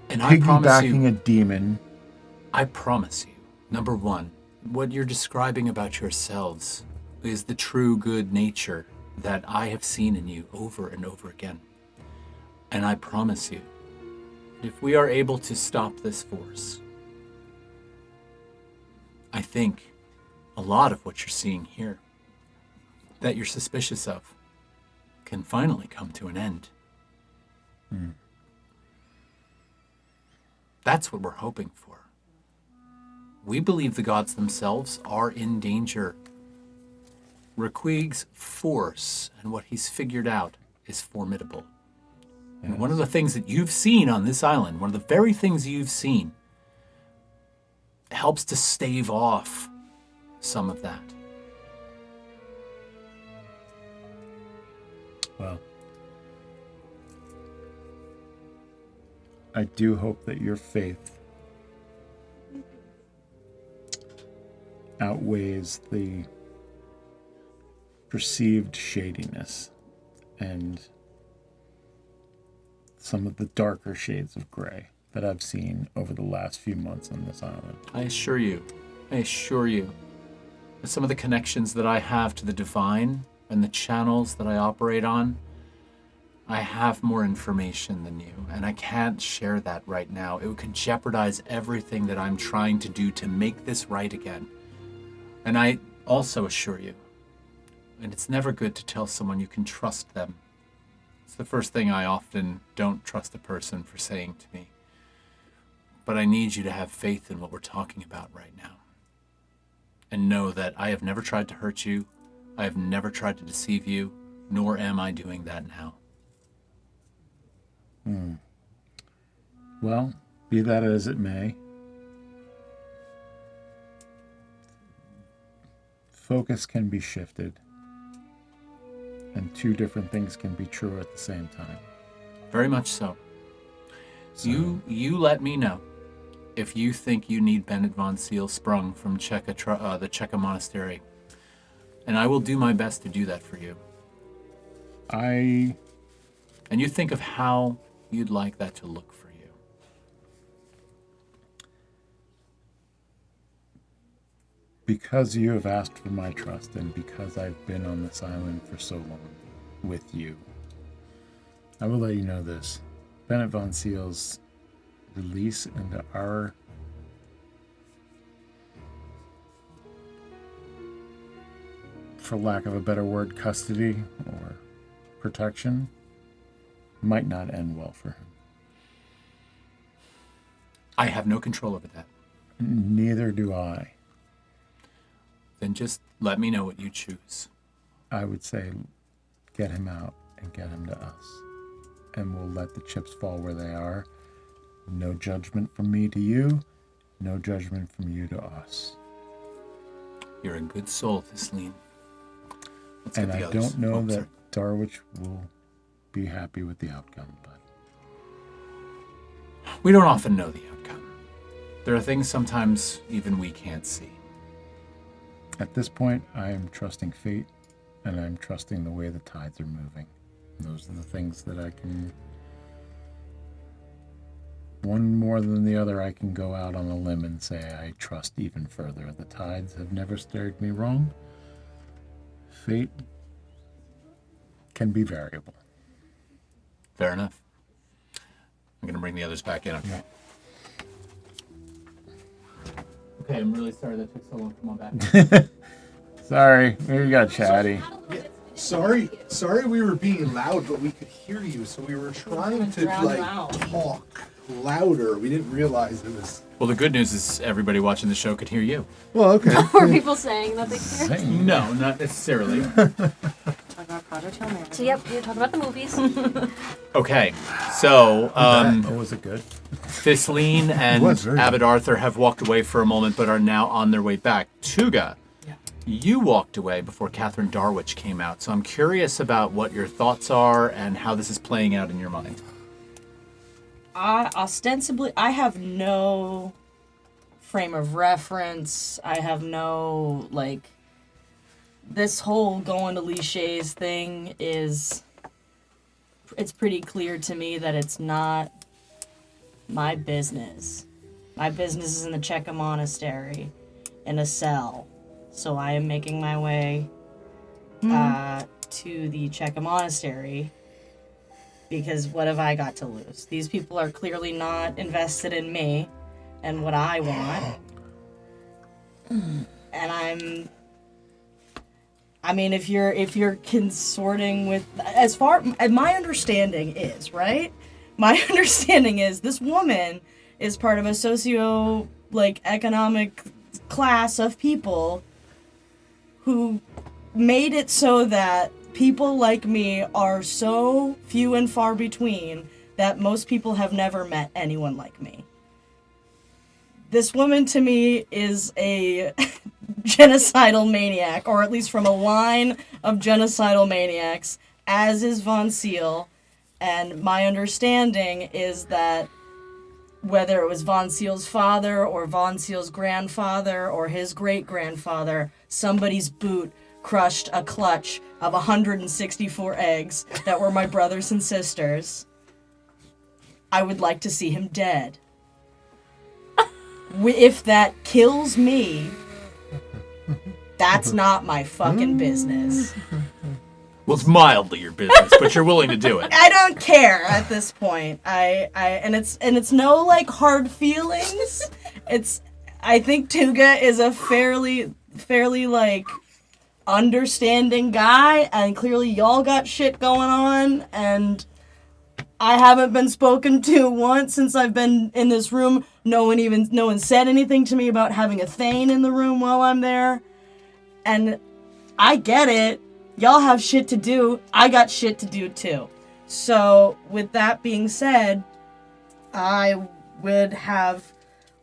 And I promise you, Piggybacking a demon. I promise you, number one, what you're describing about yourselves is the true good nature that I have seen in you over and over again. And I promise you, if we are able to stop this force, I think a lot of what you're seeing here, that you're suspicious of, can finally come to an end. That's what we're hoping for. We believe the gods themselves are in danger. Raquig's force and what he's figured out is formidable. And one of the things that you've seen on this island, one of the very things you've seen, helps to stave off some of that. Well, I do hope that your faith outweighs the perceived shadiness and some of the darker shades of gray that I've seen over the last few months on this island. I assure you, that some of the connections that I have to the divine and the channels that I operate on, I have more information than you, and I can't share that right now. It could jeopardize everything that I'm trying to do to make this right again. And I also assure you, and it's never good to tell someone you can trust them. It's the first thing I often don't trust a person for saying to me. But I need you to have faith in what we're talking about right now. And know that I have never tried to hurt you. I have never tried to deceive you, nor am I doing that now. Well, be that as it may, focus can be shifted, and two different things can be true at the same time. Very much so. You let me know if you think you need Bennett von Seal sprung from the Cheka Monastery. And I will do my best to do that for you. And you think of how you'd like that to look for you. Because you have asked for my trust, and because I've been on this island for so long with you, I will let you know this. Bennett von Seal's release into our for lack of a better word, custody or protection might not end well for him. I have no control over that. Neither do I. Then just let me know what you choose. I would say get him out and get him to us. And we'll let the chips fall where they are. No judgment from me to you. No judgment from you to us. You're a good soul, Thistleen. And I don't know that Darwich will be happy with the outcome, but we don't often know the outcome. There are things sometimes even we can't see. At this point, I am trusting fate, and I'm trusting the way the tides are moving. Those are the things that I can, one more than the other, I can go out on a limb and say I trust even further. The tides have never steered me wrong. Fate can be variable. Fair enough. I'm going to bring the others back in, okay? Okay, I'm really sorry that took so long to come on back. Sorry, we got chatty. Yeah, sorry we were being loud, but we could hear you, so we were trying to drown you like out. talk louder. We didn't realize it was. Well, the good news is everybody watching the show could hear you. Well, okay. Were people saying that they care? No, not necessarily. Talk about Project Hail Mary. So yep, we were talking about the movies. Okay, so was it good? Thisleen and was very Abbot Arthur have walked away for a moment, but are now on their way back. Tuga, you walked away before Catherine Darwich came out, so I'm curious about what your thoughts are and how this is playing out in your mind. Ostensibly, I have no frame of reference. I have no, like, this whole going to Lichay's thing is, it's pretty clear to me that it's not my business. My business is in the Cheka Monastery, in a cell. So I am making my way to the Cheka Monastery, because what have I got to lose? These people are clearly not invested in me and what I want. And I mean, if you're consorting with, as far as my understanding is, right? My understanding is this woman is part of a economic class of people who made it so that people like me are so few and far between that most people have never met anyone like me. This woman, to me, is a genocidal maniac, or at least from a line of genocidal maniacs, as is Von Seal. And my understanding is that whether it was Von Seal's father or Von Seal's grandfather or his great-grandfather, somebody's boot crushed a clutch of 164 eggs that were my brothers and sisters. I would like to see him dead. If that kills me, that's not my fucking business. Well, it's mildly your business, but you're willing to do it. I don't care at this point. And it's no like hard feelings. I think Tuga is a fairly like understanding guy, and clearly y'all got shit going on, and I haven't been spoken to once since I've been in this room. No one said anything to me about having a Thane in the room while I'm there. And I get it. Y'all have shit to do. I got shit to do too. So with that being said, I would have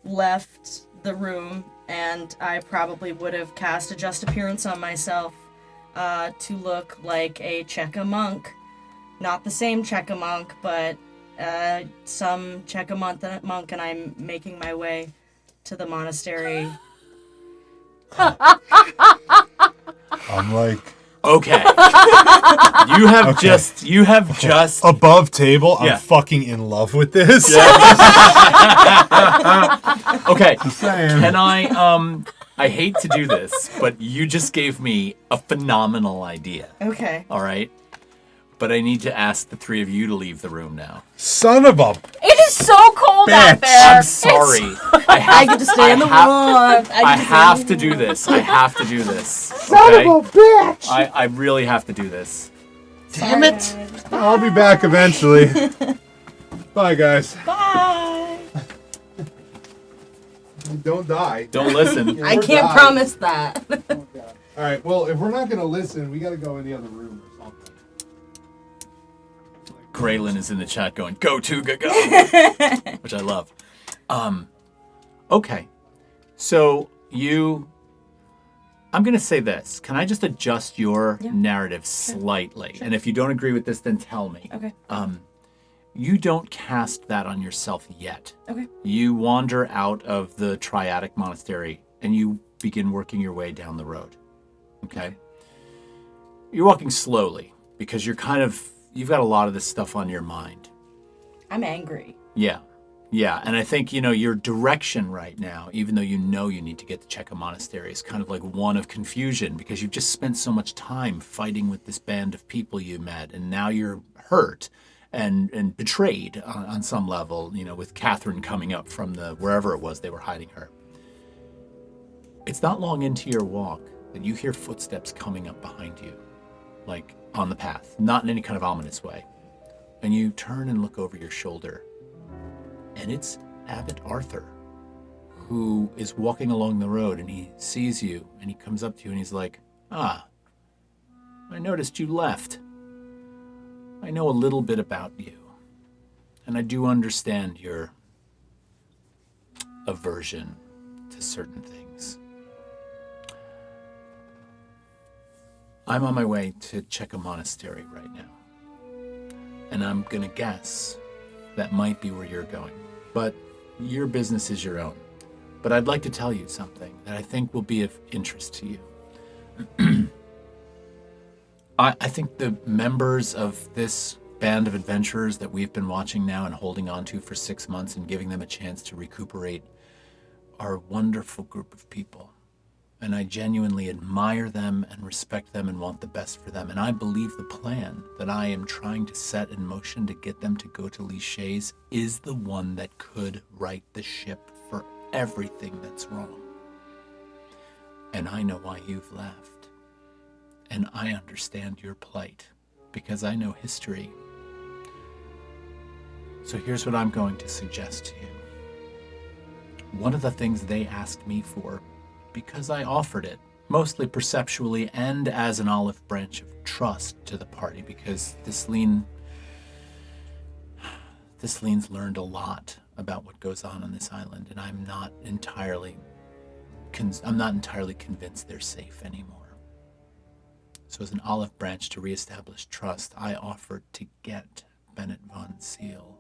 left the room, and I probably would have cast a just appearance on myself to look like a Cheka monk. Not the same Cheka monk, but some Cheka monk, and I'm making my way to the monastery. I'm like, Okay. You have just above table. Yeah. I'm fucking in love with this. Okay. saying. Can I hate to do this, but you just gave me a phenomenal idea. Okay. All right? But I need to ask the three of you to leave the room now. Son of a. It is so cold out Bitch. there. I'm sorry. I get to stay in the room. I have to do this. I have to do this. Son Okay? of a bitch! I really have to do this. Damn it! I'll be back eventually. Bye, guys. Bye. Don't die. Don't listen. I Or can't die. promise that. All right. Well, if we're not gonna listen, we gotta go in the other room or something. Graylin is in the chat going, go Tuga, go! Which I love. Okay. So I'm going to say this. Can I just adjust your narrative slightly? Sure. And if you don't agree with this, then tell me. Okay. You don't cast that on yourself yet. Okay. You wander out of the Triadic Monastery and you begin working your way down the road. Okay? You're walking slowly because you've got a lot of this stuff on your mind. I'm angry. Yeah. Yeah. And I think, your direction right now, even though you need to get to Cheka Monastery, is kind of like one of confusion because you've just spent so much time fighting with this band of people you met, and now you're hurt and betrayed on some level, with Catherine coming up from wherever it was they were hiding her. It's not long into your walk that you hear footsteps coming up behind you, like on the path, not in any kind of ominous way. And you turn and look over your shoulder, and and it's Abbot Arthur, who is walking along the road, and he sees you, and he comes up to you, and he's like, "Ah, I noticed you left. I know a little bit about you, and I do understand your aversion to certain things. I'm on my way to check a monastery right now, and I'm gonna guess that might be where you're going, but your business is your own. But I'd like to tell you something that I think will be of interest to you. I think the members of this band of adventurers that we've been watching now and holding on to for 6 months and giving them a chance to recuperate are a wonderful group of people. And I genuinely admire them and respect them and want the best for them. And I believe the plan that I am trying to set in motion to get them to go to Lichés is the one that could right the ship for everything that's wrong. And I know why you've left. And I understand your plight because I know history. So here's what I'm going to suggest to you. One of the things they asked me for, because I offered it, mostly perceptually and as an olive branch of trust to the party, because this Lean's learned a lot about what goes on this island, and I'm not entirely convinced they're safe anymore. So as an olive branch to reestablish trust, I offered to get Bennett von Seal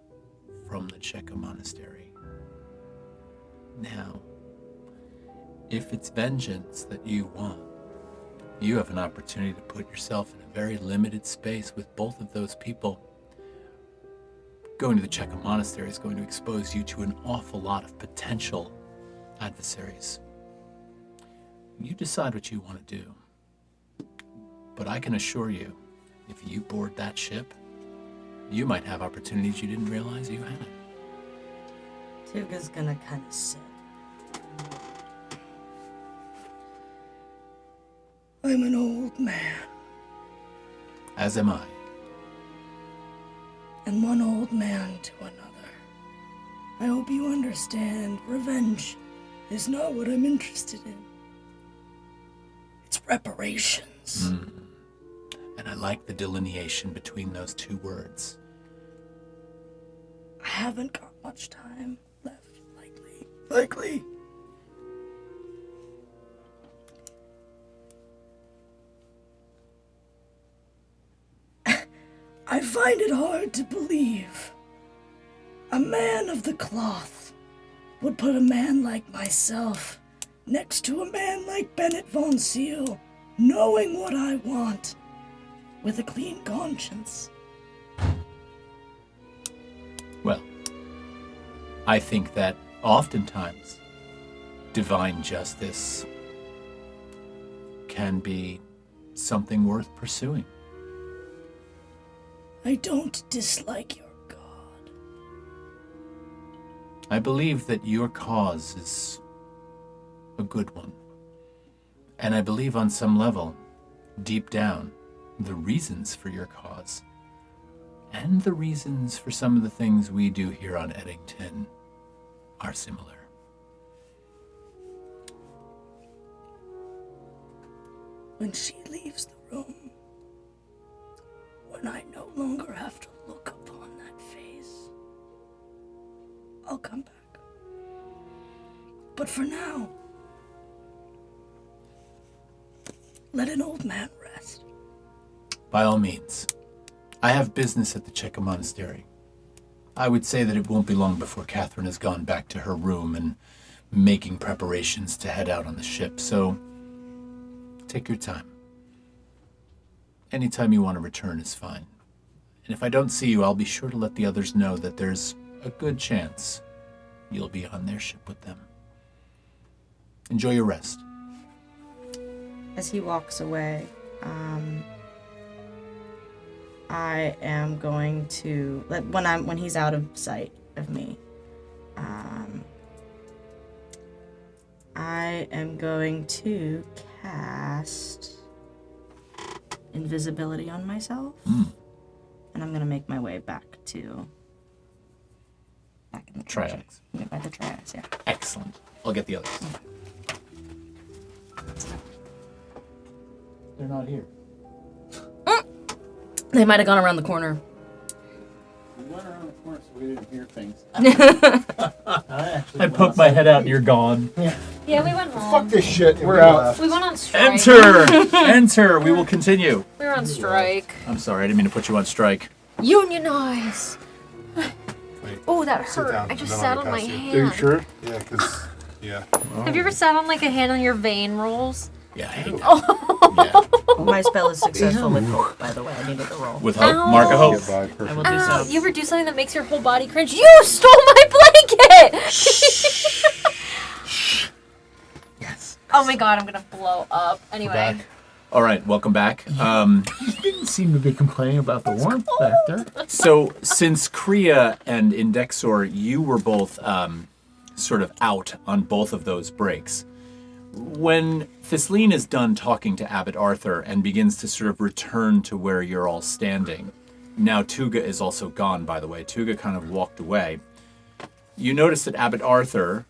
from the Cheka Monastery. Now, if it's vengeance that you want, you have an opportunity to put yourself in a very limited space with both of those people. Going to the Cheka Monastery is going to expose you to an awful lot of potential adversaries. You decide what you want to do. But I can assure you, if you board that ship, you might have opportunities you didn't realize you had. Tuga's gonna kind of sit. I'm an old man. As am I. And one old man to another. I hope you understand, revenge is not what I'm interested in. It's reparations. And I like the delineation between those two words. I haven't got much time left, likely. I find it hard to believe a man of the cloth would put a man like myself next to a man like Bennett von Seal, knowing what I want, with a clean conscience. Well, I think that oftentimes divine justice can be something worth pursuing. I don't dislike your god. I believe that your cause is a good one. And I believe on some level, deep down, the reasons for your cause and the reasons for some of the things we do here on Eddington are similar. When she leaves the room, when I no longer have to look upon that face, I'll come back. But for now, let an old man rest. By all means. I have business at the Cheka Monastery. I would say that it won't be long before Catherine has gone back to her room and making preparations to head out on the ship, so take your time. Anytime you want to return is fine. And if I don't see you, I'll be sure to let the others know that there's a good chance you'll be on their ship with them. Enjoy your rest. As he walks away, I am going to when he's out of sight of me, I am going to cast invisibility on myself, and I'm gonna make my way back to Triads. By the triads, yeah. Excellent. I'll get the others. They're not here. They might have gone around the corner. We went around the corner so we didn't hear things. I poke my head out and you're gone. Yeah, we went home. Fuck this shit. We're out. We went on strike. Enter! Enter! We will continue. We were on strike. I'm sorry, I didn't mean to put you on strike. Unionize. Wait, Oh, that sit hurt. down, I just then sat I'll on my pass you. hand. Are you sure? Yeah, because, yeah. Have you ever sat on like a hand on your vein rolls? Yeah, I hate that. My spell is successful with hope, by the way. I needed the roll. With hope, Ow. mark a hope. Get by I perfect. will do Ow, so. you ever do something that makes your whole body cringe? You stole my blanket! Yes. Oh my god, I'm gonna blow up. Anyway. Back. All right, welcome back. You didn't seem to be complaining about the warmth back there. So, since Kriya and Indexor, you were both sort of out on both of those breaks. When Thisleen is done talking to Abbot Arthur and begins to sort of return to where you're all standing, now Tuga is also gone, by the way. Tuga kind of walked away. You notice that Abbot Arthur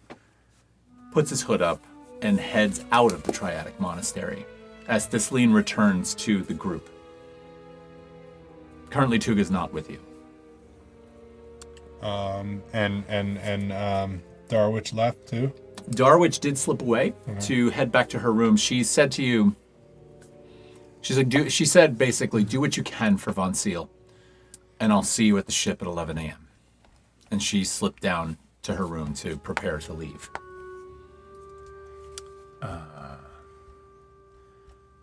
puts his hood up and heads out of the Triadic Monastery as Thisleen returns to the group. Currently, Tuga's not with you. And Darwich left too. Darwich did slip away to head back to her room. She said to you, she's like, she said basically, do what you can for Von Seal, and I'll see you at the ship at 11 a.m. And she slipped down to her room to prepare to leave.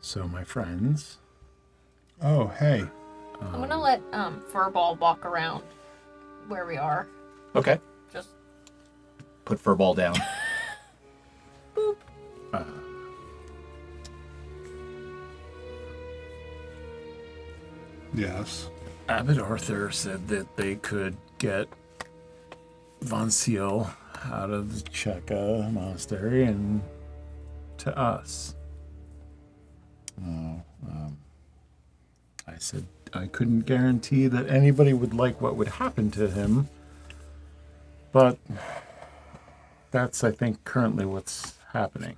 So, my friends, Oh, hey. I'm gonna let Furball walk around where we are. Okay. Just Put Furball down. Yes. Abbot Arthur said that they could get Von Seal out of the Cheka monastery and to us. I said I couldn't guarantee that anybody would like what would happen to him, but that's, I think, currently what's happening.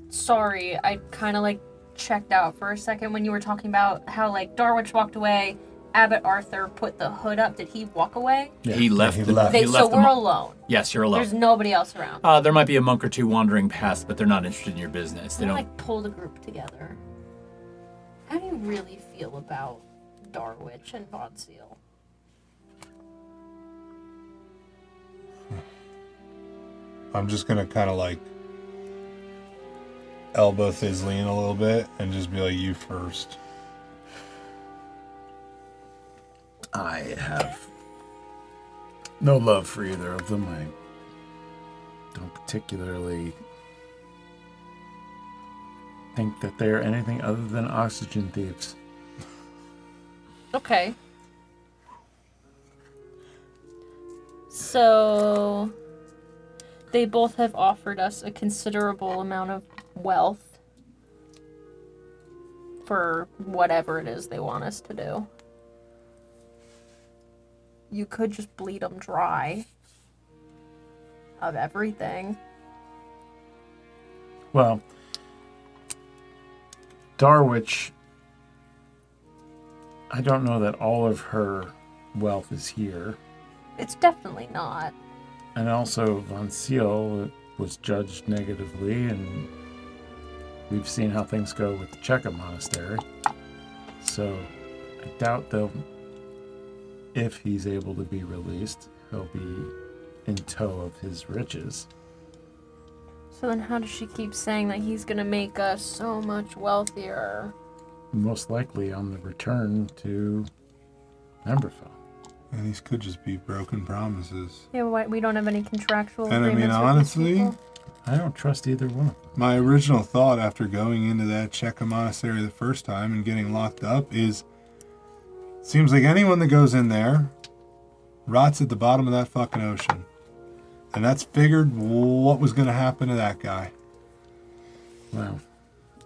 sorry, I kind of like checked out for a second when you were talking about how like Darwich walked away, Abbot Arthur put the hood up. Did he walk away? Yeah. He left. he the, left. he So left the we're mon- alone. Yes, you're alone. There's nobody else around. There might be a monk or two wandering past, but they're not interested in your business. They They don't. like pull the group together. How do you really feel about Darwich and Von Seal? I'm just gonna kind of like elbow Thizleen a little bit and just be like, you first. I have no love for either of them. I don't particularly think that they're anything other than oxygen thieves. Okay. So they both have offered us a considerable amount of wealth for whatever it is they want us to do. You could just bleed them dry of everything. Well, Darwich, I don't know that all of her wealth is here. It's definitely not. And also, Von Seal was judged negatively, and we've seen how things go with the Cheka Monastery. So, I doubt they'll, if he's able to be released, he'll be in tow of his riches. So then how does she keep saying that he's gonna make us so much wealthier? Most likely on the return to Emberfell. And these could just be broken promises. Yeah, but we don't have any contractual And I mean, agreements with honestly, these people. I don't trust either one of them. my original thought after going into that Cheka monastery the first time and getting locked up is, seems like anyone that goes in there rots at the bottom of that fucking ocean. And that's figured what was going to happen to that guy. Well,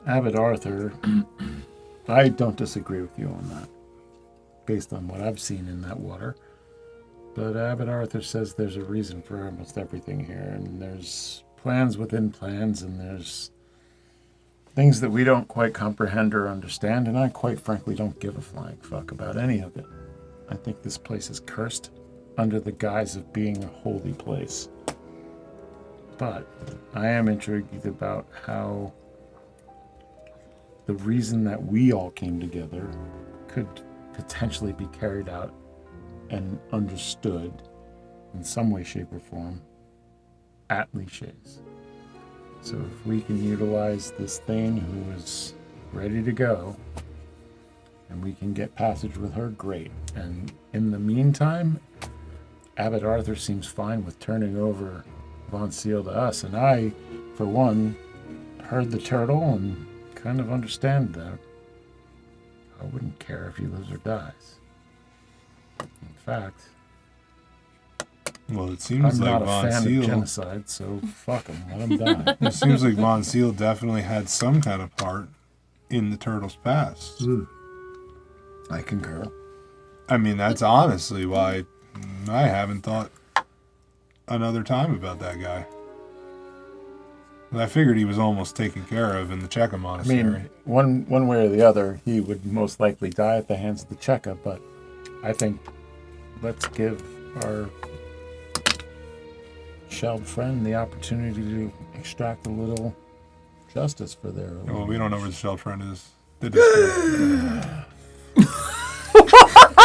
Abbot Arthur, I don't disagree with you on that. based on what I've seen in that water. But Abbot Arthur says there's a reason for almost everything here, and there's plans within plans, and there's things that we don't quite comprehend or understand, and I quite frankly don't give a flying fuck about any of it. I think this place is cursed under the guise of being a holy place. But I am intrigued about how the reason that we all came together could potentially be carried out and understood in some way, shape, or form at Lichay's. So if we can utilize this thing who is ready to go, and we can get passage with her, great. And in the meantime, Abbot Arthur seems fine with turning over Von Seal to us. And I, for one, heard the turtle and kind of understand that. I wouldn't care if he lives or dies. In fact, Well, it seems I'm like not a Von fan Seal. of genocide, so fuck him, let him die. It seems like Von Seal definitely had some kind of part in the turtle's past. I concur. I mean, that's honestly why I haven't thought another time about that guy. And I figured he was almost taken care of in the Cheka I monastery. mean, one way or the other, he would most likely die at the hands of the Cheka, but I think let's give our shelled friend the opportunity to extract a little justice for their... Well, we don't know where the shell friend is. They disappeared.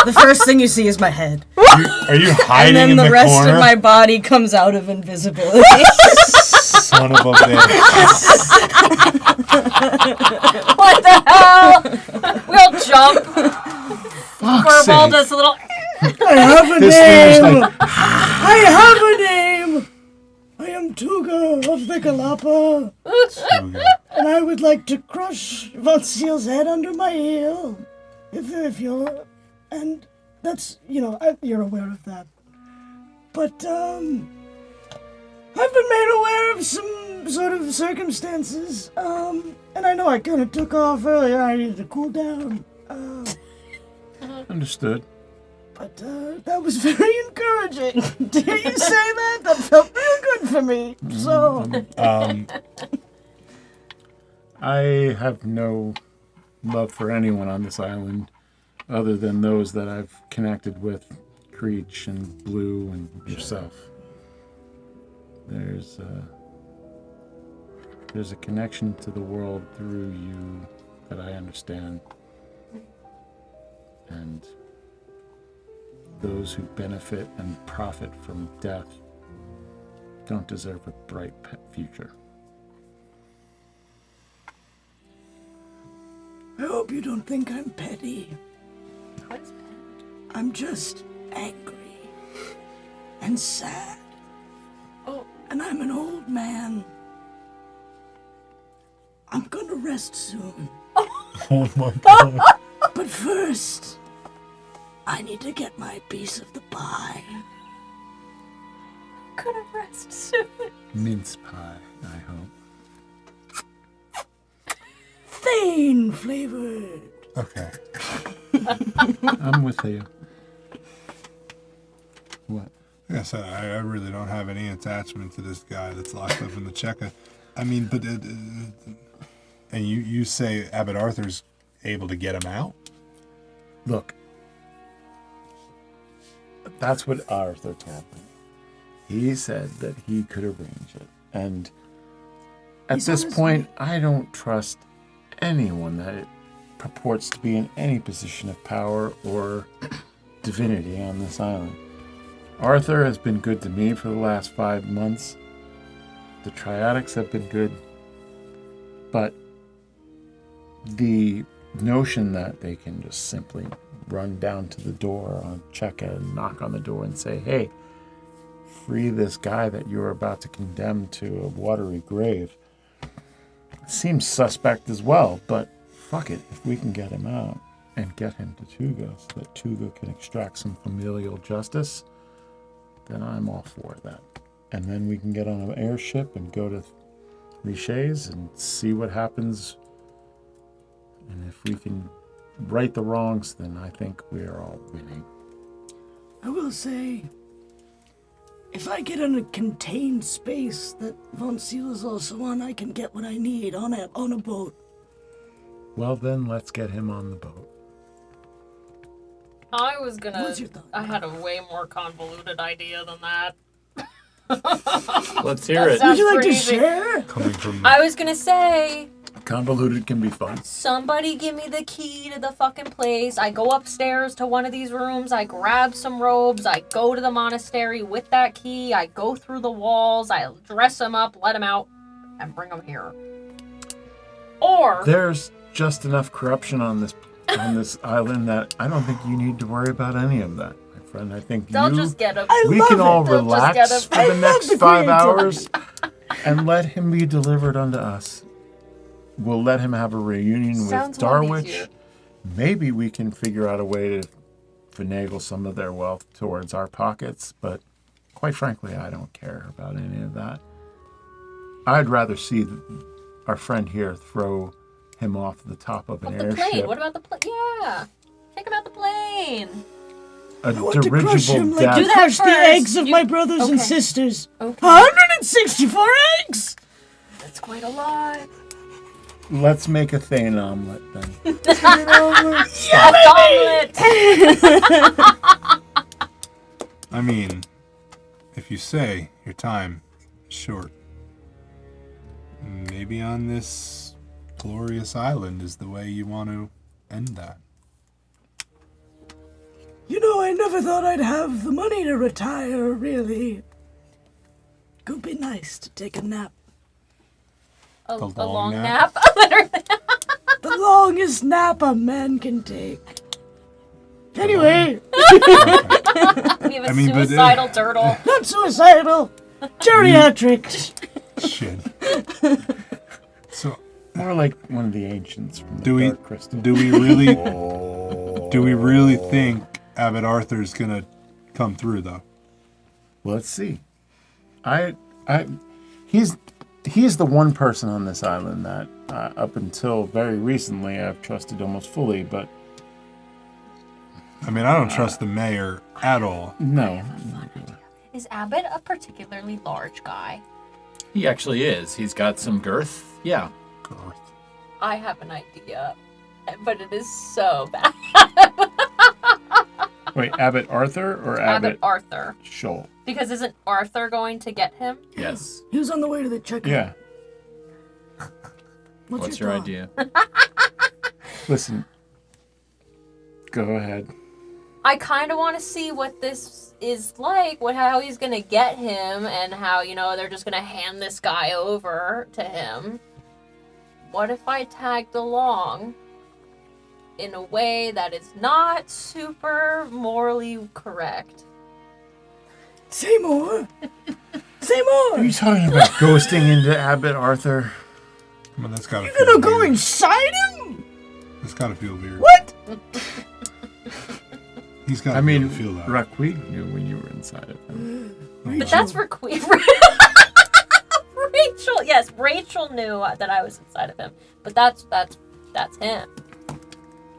The first thing you see is my head. Are you hiding And then in the rest corner? of my body comes out of invisibility. Son of a bitch. What the hell? We'll jump. Furball does a little. I have a This thing is name! like, I have a name! I am Tuga of the Galapa, so good. and I would like to crush Von Seal's head under my heel. If you're... And that's, you're aware of that. But, I've been made aware of some sort of circumstances, and I know I kind of took off earlier. I needed to cool down. Understood. But that was very encouraging. To hear you say that, that felt real good for me. So, I have no love for anyone on this island other than those that I've connected with, Creech and Blue and yourself. There's a connection to the world through you that I understand. And those who benefit and profit from death don't deserve a bright future. I hope you don't think I'm petty. What's bad? I'm just angry and sad. Oh. And I'm an old man. I'm gonna rest soon. Oh my god. But first, I need to get my piece of the pie. Gonna rest soon. Mince pie, I hope. Thane flavored. Okay. I'm with you. What? Like I said, I really don't have any attachment to this guy that's locked up in the Cheka. I mean, but... and you say Abbot Arthur's able to get him out? Look, that's what Arthur told me. He said that he could arrange it. And at He's this on his point, I don't trust anyone that it purports to be in any position of power or divinity on this island. Arthur has been good to me for the last 5 months. The Triadics have been good. But the notion that they can just simply run down to the door on Cheka and knock on the door and say, hey, free this guy that you're about to condemn to a watery grave, seems suspect as well. But fuck it, if we can get him out and get him to Tuga so that Tuga can extract some familial justice, then I'm all for that. And then we can get on an airship and go to Richet's and see what happens. And if we can right the wrongs, then I think we are all winning. I will say, if I get in a contained space that Von Seal is also on, I can get what I need on a boat. Well, then let's get him on the boat. I was gonna. What's your thought? I had a way more convoluted idea than that. Let's hear it. Sounds Would you like to pretty- share? Coming from I was gonna say, Convoluted can be fun. somebody give me the key to the fucking place. I go upstairs to one of these rooms. I grab some robes. I go to the monastery with that key. I go through the walls. I dress them up, let them out, and bring them here. Or There's just enough corruption on this island that I don't think you need to worry about any of that, my friend. I think they'll just get a. we love can it. all They'll just get relax a- for I the love next the 5 creativity. hours and let him be delivered unto us. We'll let him have a reunion Sounds with a lot Darwich. easier. Maybe we can figure out a way to finagle some of their wealth towards our pockets, but quite frankly, I don't care about any of that. I'd rather see our friend here throw him off the top of an Of the airship. plane. What about the plane? Yeah. Take him out the plane. A I want to crush him dirigible like death. you Do that crush the first. eggs of You- my brothers and okay. sisters. Okay. 164 eggs! That's quite a lot. Let's make a Thane omelet then. Omelet! I mean, if you say your time is short, maybe on this glorious island is the way you want to end that. You know, I never thought I'd have the money to retire, really. Could be nice to take a nap. A The long long nap. The longest nap a man can take. Anyway, We have a I mean, but, suicidal turtle. not suicidal. Geriatric. Shit. So, More like one of the ancients from the do we Dark Crystal. do we really think Abbot Arthur's gonna come through though? Let's see. He's the one person on this island that up until very recently I've trusted almost fully, but I mean, I don't trust the mayor at all. no. Is Abbott a particularly large guy? He actually is. He's got some girth. Yeah. I have an idea, but it is so bad. Wait, Abbot Arthur or Abbott Abbot Arthur. Shoal? Because isn't Arthur going to get him? Yes. He was on the way to the checkout. Yeah. What's your thought? idea? Listen. Go ahead. I kind of want to see what this is like, how he's going to get him, and how, they're just going to hand this guy over to him. What if I tagged along in a way that is not super morally correct? Say more. Say more. Are you talking about ghosting into Abbot Arthur? Come on, that's gotta You're feel gonna go weird. inside him? That's gotta feel weird. What? He's gotta I mean, feel that. Raquig knew when you were inside of him. But that's for Queen. Rachel, yes, Rachel knew that I was inside of him. But that's him.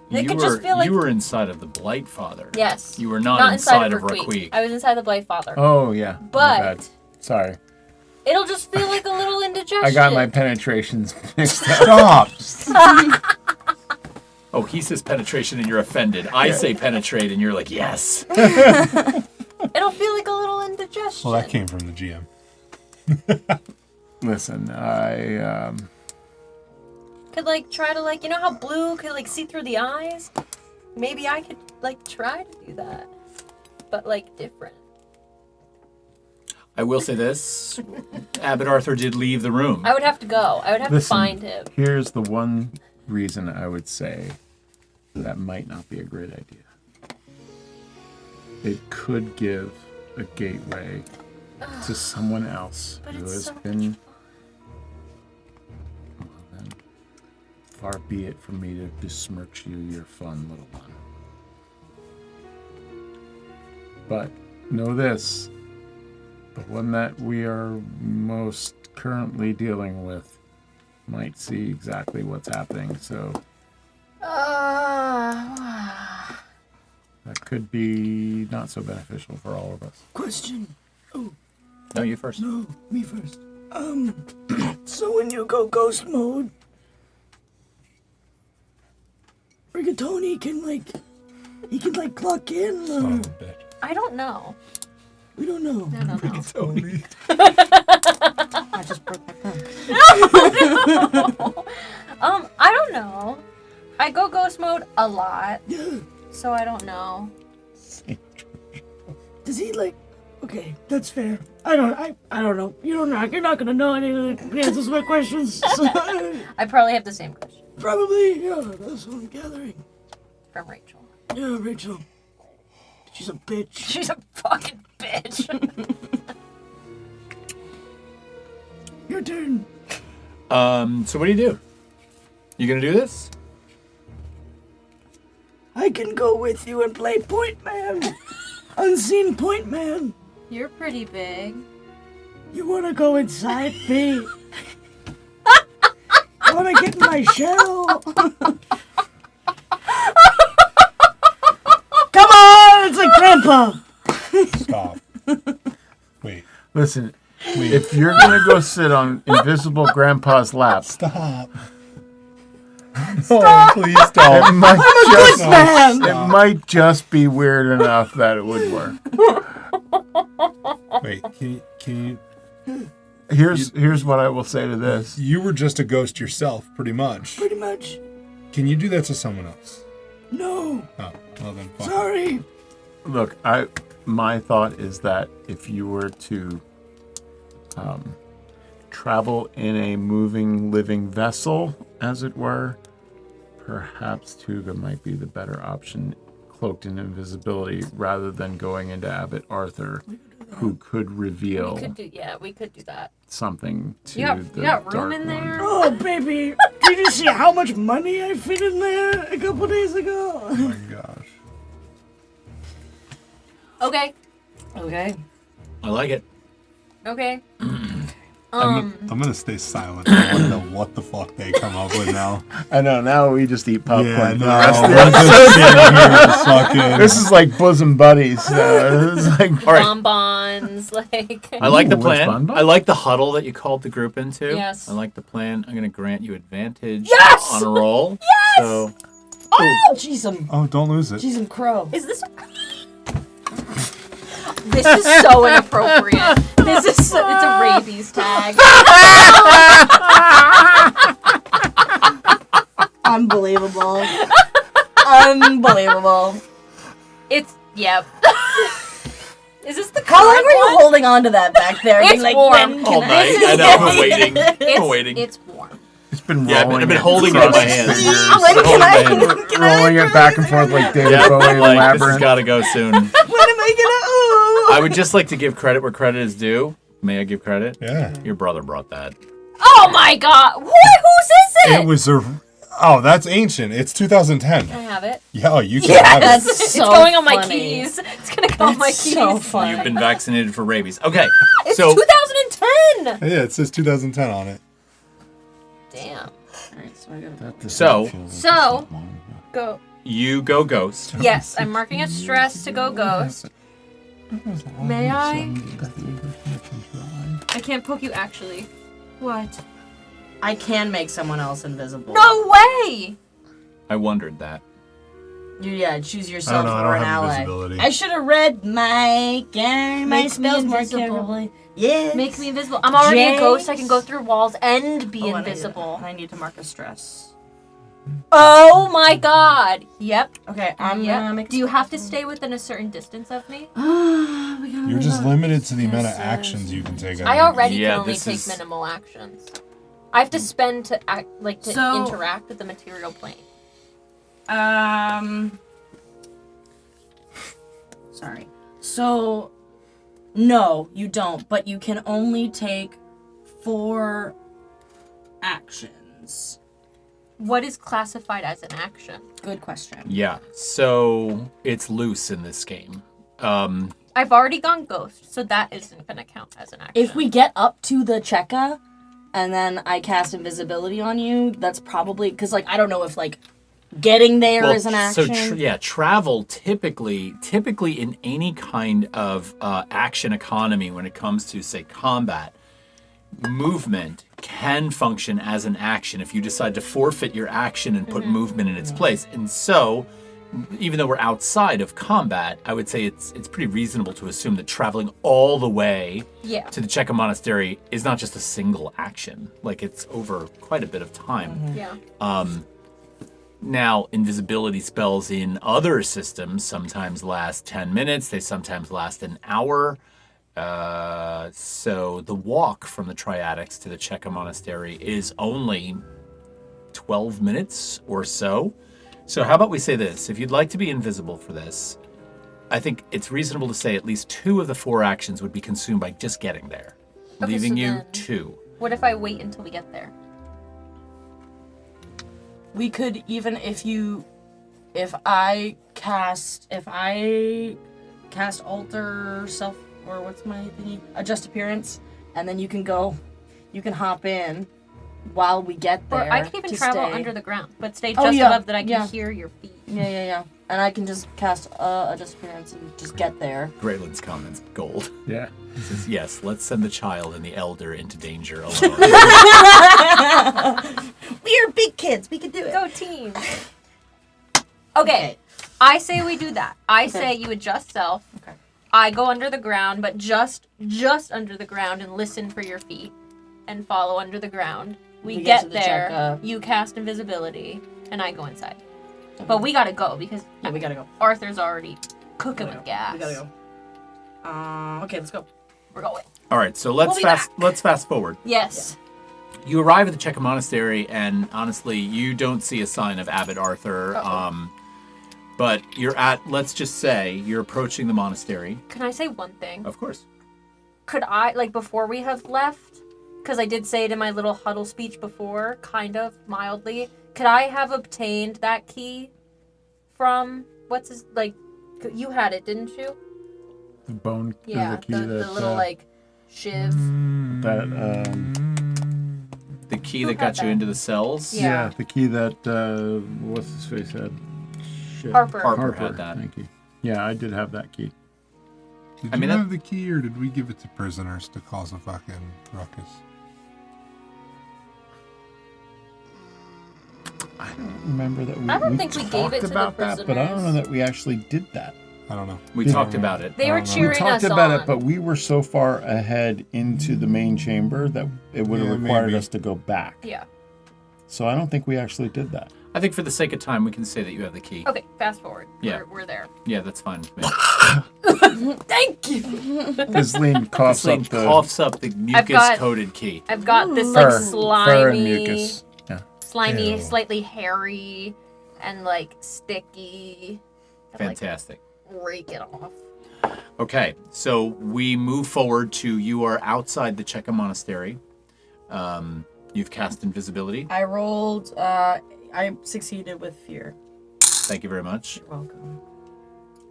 It You could were, just feel like you were inside of the Blight Father. yes. You were not inside of Raquig. Raquig. I was inside the Blade Father. Oh, yeah. My But- bad. Sorry. It'll just feel like a little indigestion. I got my penetrations mixed up. Stop! Oh, he says penetration and you're offended. I say penetrate and you're like, yes. It'll feel like a little indigestion. Well, that came from the GM. Listen, I Could try to how blue could see through the eyes? Maybe I could try to do that. But different. I will say this. Abbot Arthur did leave the room. I would have to go. I would have Listen, to find him. Here's the one reason I would say that might not be a great idea. It could give a gateway to someone else But who it's has so much been. Well, then, far be it from me to besmirch you, your fun little one. But know this. The one that we are most currently dealing with might see exactly what's happening, so could be not so beneficial for all of us. Question. No, you first. No, me first. So when you go ghost mode, Rigatoni can clock in, Son or of a bitch. I don't know. we don't know. I don't know. Tony. I just broke my pen. I don't know. I go ghost mode a lot, Yeah. so I don't know. Does he like? Okay, that's fair. I don't know. You're not gonna know any of the answers to my questions. So, I probably have the same question probably, yeah. That's what I'm gathering. from Rachel. Yeah, Rachel. She's a bitch. She's a fucking bitch. Your turn. So what do? You gonna do this? I can go with you and play Point Man. Unseen Point Man. You're pretty big. You wanna go inside me? I wanna get in my shell. Come on, it's like Grandpa. Stop. Wait. Listen, if you're gonna go sit on invisible Grandpa's lap, Stop. No, please don't. it might just man. it might just be weird enough that it would work. Wait, can you? Here's what I will say to this. You were just a ghost yourself, pretty much. Pretty much. Can you do that to someone else? No. Oh, well then. Fine. Sorry. Look, my thought is that if you were to travel in a moving, living vessel, as it were, perhaps Tuga might be the better option, cloaked in invisibility, rather than going into Abbot Arthur, who could reveal We could do that. something to You the got room Dark in One. there? Oh, baby. Did you see how much money I fit in there a couple days ago? Oh my gosh. Okay. Okay. I like it. Okay. I'm gonna stay silent. I want to know what the fuck they come up with now. I know, now we just eat popcorn. Yeah, for no. the rest of the We're just sitting here just fucking. This is like bosom buddies. This is like All right. Bonbons, like. I like the Ooh, plan. what's fun? I like the huddle that you called the group into. Yes. I like the plan. I'm going to grant you advantage Yes! on a roll. Yes! So, Oh, jeez, Oh, don't lose it. I'm crow. Is this? This is so inappropriate. It's a rabies tag. Unbelievable. Unbelievable. Yep. Is this the How long current were you one? holding on to that back there? It's Being warm. when all can night. I know. I've been waiting. I've been waiting. It's warm. it's been Yeah, rolling. I've been it holding it in across my his hands. fingers, When can I? Rolling Can I? rolling it back and forth like David Yeah, Bowie in like, this has Labyrinth. got to go soon. When am I gonna? I would just like to give credit where credit is due. May I give credit? Yeah. Your brother brought that. Oh my god! Whose is it? It was a. Oh, that's ancient. It's 2010. Can I have it? Yeah, you can have it. That's It's so going on my funny. keys. It's gonna go on my That's keys. so funny. You've been vaccinated for rabies. Okay, It's so 2010. Yeah, it says 2010 on it. Damn. Alright, so I gotta. So go. you go ghost. Yes, I'm marking a stress to go ghost. May I? I can't poke you actually. What? I can make someone else invisible. No way! I wondered that. Yeah, choose yourself I or don't an have ally. invisibility. I should have read my my Make me spells more invisible. carefully. Yes. Make me invisible. I'm already a ghost. I James. can go through walls and be Oh, and I need to- invisible. and I need to mark a stress. Oh my god. Yep. Okay, I'm Yep. gonna make. Do you have to stay within a certain distance of me? You're just limited to the amount of actions you can take. I already Yeah, can only this take is- minimal actions. I have to spend to act to So- interact with the material plane. Sorry. So, no, you don't. But you can only take 4 actions. What is classified as an action? Good question. Yeah, so it's loose in this game. I've already gone ghost, so that isn't gonna count as an action. If we get up to the Cheka, and then I cast invisibility on you, that's probably because, like, I don't know if, like, Getting there Well, is an action. So travel typically in any kind of action economy when it comes to, say, combat, movement can function as an action if you decide to forfeit your action and put movement in its place. And so, even though we're outside of combat, I would say it's pretty reasonable to assume that traveling all the way to the Cheka Monastery is not just a single action. Like, it's over quite a bit of time. Yeah. Now, invisibility spells in other systems sometimes last 10 minutes. They sometimes last an hour. So the walk from the Triadics to the Cheka Monastery is only 12 minutes or so. So how about we say this? If you'd like to be invisible for this, I think it's reasonable to say at least 2 of the 4 actions would be consumed by just getting there, Okay, leaving so you then- 2. What if I wait until we get there? We could even if I cast alter self, or what's my thingy? Adjust appearance, and then you can hop in while we get there. Or I can even to travel stay. under the ground, but stay Oh, just yeah, above that I can yeah. hear your feet. Yeah. And I can just cast adjust appearance and just get there. Grayland's comments, gold. Yeah. He says, yes, let's send the child and the elder into danger alone. We are big kids. We can do it. Go team. Okay. I say we do that. I say you adjust self. Okay. I go under the ground, but just under the ground and listen for your feet and follow under the ground. We We get get to the there. Cheka. You cast invisibility, and I go inside. But we gotta go because Yeah, we gotta go. Arthur's already cooking with gas. We gotta go. Okay, let's go. We're going. All right, so let's We'll be let's fast forward. Yes. You arrive at the Cheka Monastery, and honestly, you don't see a sign of Abbot Arthur. But you're let's just say, you're approaching the monastery. Can I say one thing? Of course. Could I, like, before we have left, because I did say it in my little huddle speech before, kind of, mildly, could I have obtained that key from, you had it, didn't you? The bone Yeah, the key the that little, shiv. The key Who that had got you that? into the cells. Yeah. the key that what's his face had. Shit. Harper. Harper had that. Thank you. Yeah, I did have that key. Did I you mean, have the key, or did we give it to prisoners to cause a fucking ruckus? I don't remember that we. I don't we think we talked gave it to the about that, but I don't know prisoners. that we actually did that. I don't know. We Yeah. talked about it. They were We cheering talked us about on. it, but we were so far ahead into the main chamber that it would have Yeah, required maybe. us to go back. Yeah. So I don't think we actually did that. I think for the sake of time, we can say that you have the key. Okay, fast forward. Yeah. We're there. Yeah, that's fine with me. Thank you. Ghislaine coughs Ghislaine up the coughs up the mucus-coated key. I've got this, fur, fur slimy, and mucus. Yeah. slimy, Ew. slightly hairy, and, sticky. And, Fantastic. rake it off. Okay, so we move forward to you are outside the Cheka Monastery. You've cast invisibility. I rolled. I succeeded with fear. Thank you very much. You're welcome.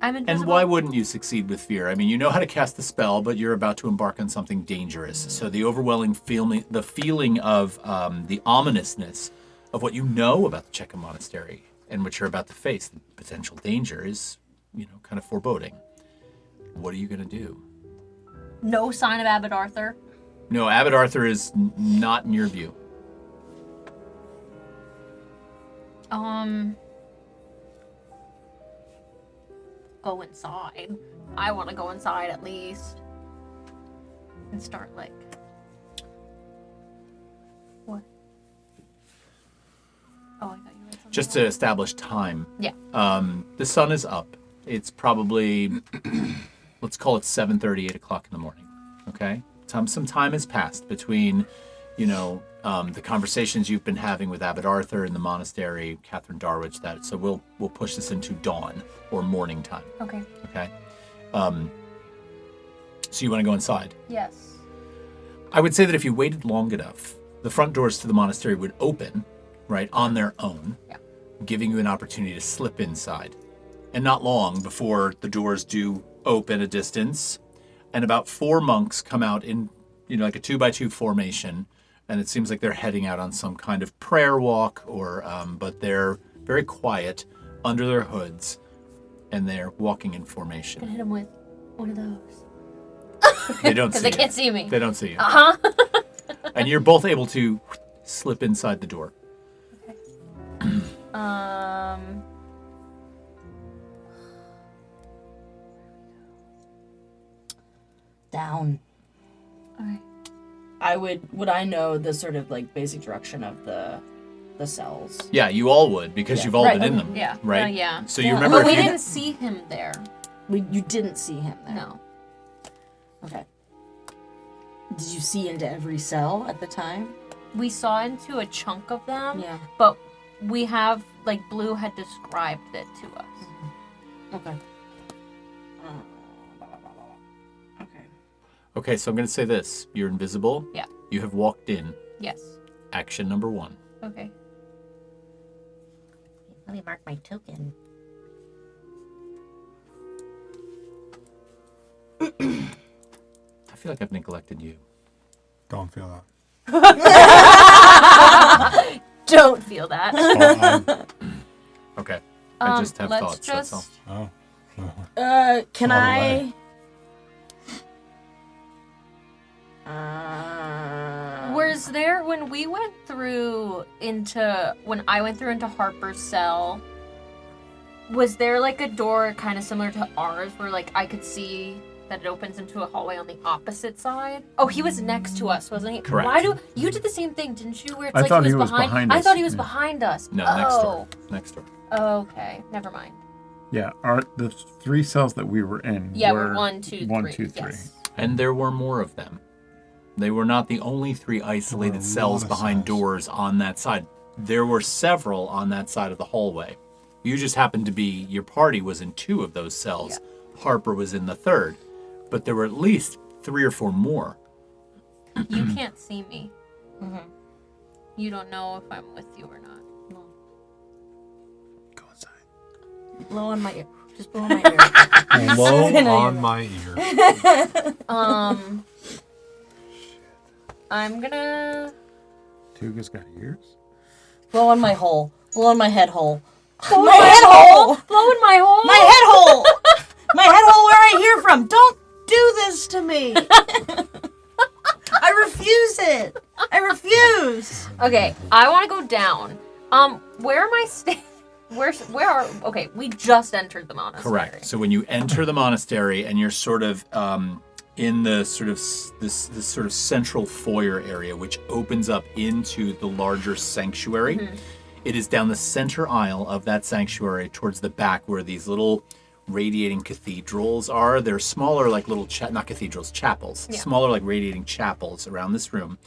I'm invisible. And why wouldn't you succeed with fear? I mean, you know how to cast the spell, but you're about to embark on something dangerous. So the overwhelming feeling, the feeling of the ominousness of what you know about the Cheka Monastery and what you're about to face, the potential danger is, kind of foreboding. What are you going to do? No sign of Abbot Arthur. No, Abbot Arthur is not in your view. Go inside. I want to go inside at least. And start What? Oh, I thought you read something. Just to establish time. Yeah. The sun is up. It's probably, let's call it 7:30, 8 o'clock in the morning. Okay? Some time has passed between, the conversations you've been having with Abbot Arthur in the monastery, Catherine Darwich. So we'll push this into dawn or morning time. Okay. Okay? So you want to go inside? Yes. I would say that if you waited long enough, the front doors to the monastery would open, right, on their own, Yeah. giving you an opportunity to slip inside. And not long before the doors do open a distance, and about 4 monks come out in, like a 2x2 formation, and it seems like they're heading out on some kind of prayer walk, or but they're very quiet, under their hoods, and they're walking in formation. I'm gonna hit him with one of those. They don't see Because they you. can't see me. They don't see you. Uh-huh. And you're both able to slip inside the door. Down. Alright. Would I know the sort of like basic direction of the cells? Yeah, you all would because Yeah. you've all Right. been in them. Yeah. Right? Yeah. So you Yeah. remember But we if you- didn't see him there. You didn't see him there. No. Okay. Did you see into every cell at the time? We saw into a chunk of them. Yeah. But we have, like, Blue had described it to us. Okay. Okay. Okay, so I'm going to say this. You're invisible. Yeah. You have walked in. Yes. Action number 1. Okay. Let me mark my token. I feel like I've neglected you. Don't feel that. Don't feel that. Okay. I just have let's thoughts, that's all. Oh. Can All the I? way. Was there when we went through into when I went through into Harper's cell? Was there like a door kind of similar to ours where like I could see that it opens into a hallway on the opposite side? Oh, he was next to us, wasn't he? Correct. Why do you did the same thing, didn't you? Where it's I like thought he was behind. I us. thought he was Yeah. behind us. No, oh. next door. Next door. Okay, never mind. Yeah, the 3 cells that we were in. Yeah, were we're 1, 2, 3. 1, 2, 3. Yes. And there were more of them. They were not the only 3 isolated a cells lot of behind cells. doors on that side. There were several on that side of the hallway. You just happened to be, your party was in 2 of those cells. Harper was in the 3rd. But there were at least 3 or 4 more. You can't see me. You don't know if I'm with you or not. Go inside. Blow on my ear. Just blow on my ear. Blow I know on you're my ear. I'm gonna Tuga's got ears? Blow on my hole. Blow on my head hole. blow My head hole. Blow in my hole. My head hole. My head hole where I hear from. Don't do this to me. I refuse it. I refuse. Okay, I want to go down. Where am I staying? Where are? Okay, we just entered the monastery. Correct. So when you enter the monastery and you're sort of in the sort of this sort of central foyer area, which opens up into the larger sanctuary, it is down the center aisle of that sanctuary towards the back where these little radiating cathedrals are. They're smaller, like little not cathedrals, chapels. Yeah. Smaller, like radiating chapels around this room.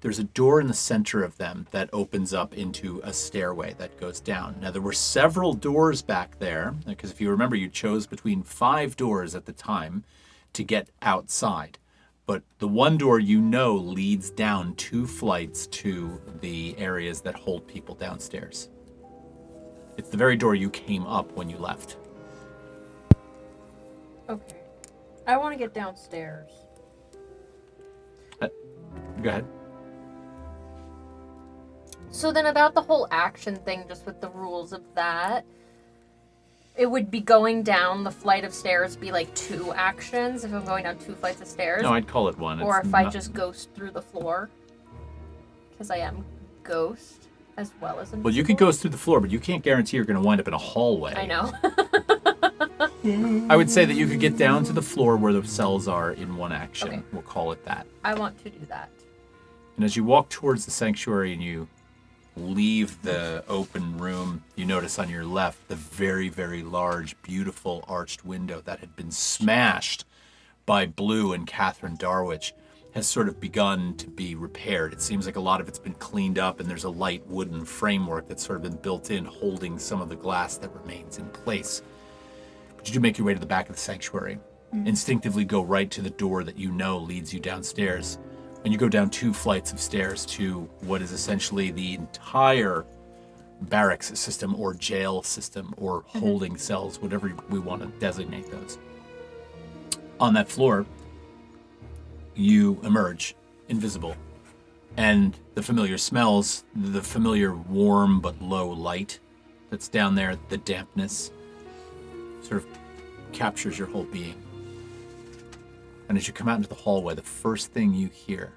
There's a door in the center of them that opens up into a stairway that goes down. Now, there were several doors back there, because if you remember, you chose between 5 doors at the time to get outside. But the one door you know leads down 2 flights to the areas that hold people downstairs. It's the very door you came up when you left. Okay. I want to get downstairs. Go ahead. So then about the whole action thing, just with the rules of that, it would be going down the flight of stairs be like 2 actions if I'm going down 2 flights of stairs. No, I'd call it one. or It's if I not- just ghost through the floor. Because I am ghost as well as invisible. Well, you could ghost through the floor, but you can't guarantee you're going to wind up in a hallway. I know. I would say that you could get down to the floor where the cells are in 1 action. Okay. We'll call it that. I want to do that. And as you walk towards the sanctuary and you leave the open room, you notice on your left the very, very large, beautiful arched window that had been smashed by Blue and Catherine Darwich has sort of begun to be repaired. It seems like a lot of it's been cleaned up and there's a light wooden framework that's sort of been built in, holding some of the glass that remains in place. But you do make your way to the back of the sanctuary. Instinctively go right to the door that you know leads you downstairs. And you go down 2 flights of stairs to what is essentially the entire barracks system or jail system or holding cells, whatever we want to designate those. On that floor, you emerge invisible. And the familiar smells, the familiar warm but low light that's down there, the dampness, sort of captures your whole being. And as you come out into the hallway, the first thing you hear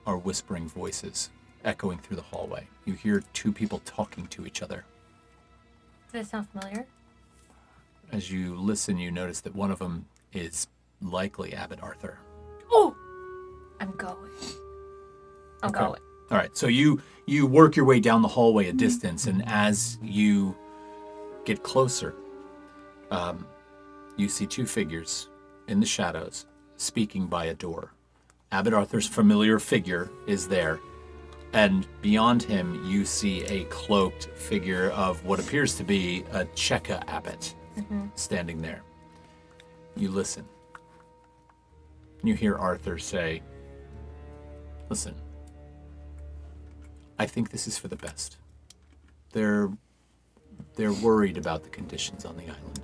are whispering voices echoing through the hallway. You hear two people talking to each other. Does it sound familiar? As you listen, you notice that one of them is likely Abbot Arthur. Oh! I'm going. I'm going. All right, so you work your way down the hallway a distance, and as you get closer, you see two figures in the shadows speaking by a door. Abbot Arthur's familiar figure is there, and beyond him you see a cloaked figure of what appears to be a Cheka abbot standing there. You listen. You hear Arthur say, "Listen, I think this is for the best. They're worried about the conditions on the island.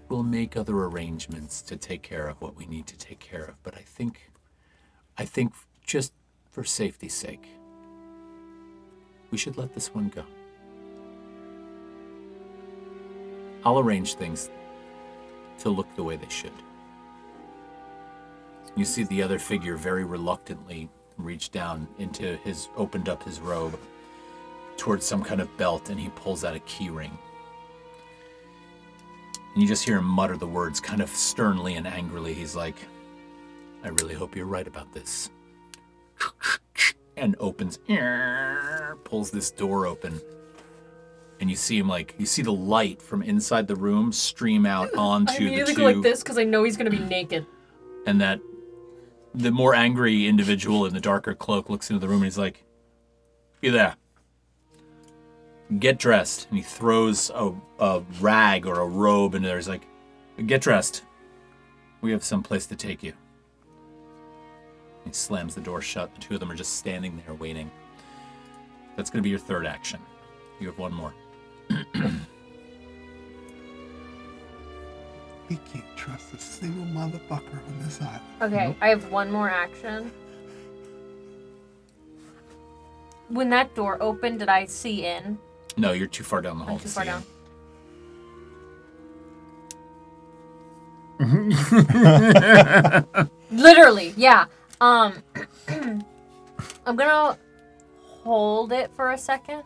We'll make other arrangements to take care of what we need to take care of, but I think just for safety's sake, we should let this one go. I'll arrange things to look the way they should." You see the other figure very reluctantly reach down into opened up his robe towards some kind of belt, and he pulls out a key ring. And you just hear him mutter the words kind of sternly and angrily. He's like, "I really hope you're right about this." And pulls this door open. And you see him you see the light from inside the room stream out onto I the immediately two. go like this because I know he's going to be naked. And that the more angry individual in the darker cloak looks into the room and he's like, "You there. Get dressed." And he throws a rag or a robe into there. He's like, "Get dressed. We have some place to take you." He slams the door shut. The two of them are just standing there waiting. That's going to be your third action. You have one more. We can't trust a single motherfucker on this island. Okay, I have one more action. When that door opened, did I see in? No, you're too far down the hall. I'm too far down. Literally, yeah. I'm gonna hold it for a second.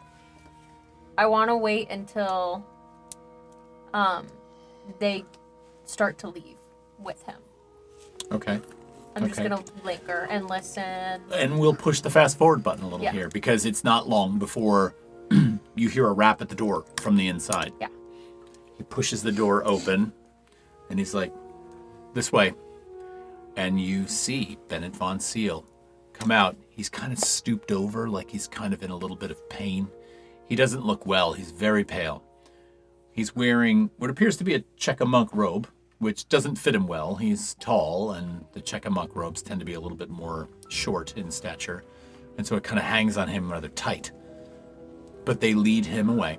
I want to wait until they start to leave with him. Okay. I'm just gonna linger and listen. And we'll push the fast forward button a little Yeah. here because it's not long before you hear a rap at the door from the inside. Yeah. He pushes the door open and he's like, "This way." And you see Bennett Von Seal come out. He's kind of stooped over, like he's kind of in a little bit of pain. He doesn't look well. He's very pale. He's wearing what appears to be a Cheka monk robe, which doesn't fit him well. He's tall, and the Cheka monk robes tend to be a little bit more short in stature. And so it kind of hangs on him rather tight. But they lead him away.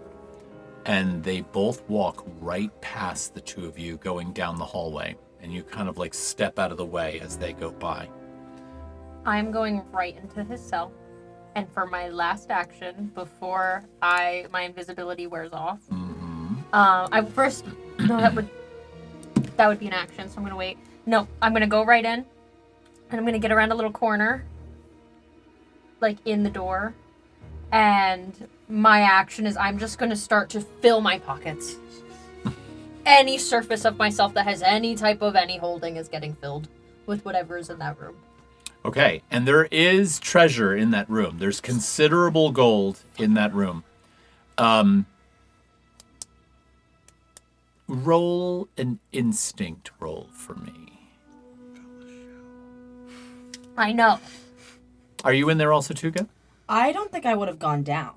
And they both walk right past the two of you going down the hallway. And you kind of step out of the way as they go by. I'm going right into his cell. And for my last action, before my invisibility wears off, I first, no, that would be an action, so I'm going to wait. No, I'm going to go right in, and I'm going to get around a little corner, in the door, and my action is I'm just going to start to fill my pockets. Any surface of myself that has any type of any holding is getting filled with whatever is in that room. Okay, and there is treasure in that room. There's considerable gold in that room. Roll an instinct roll for me. I know. Are you in there also, Tuga? I don't think I would have gone down.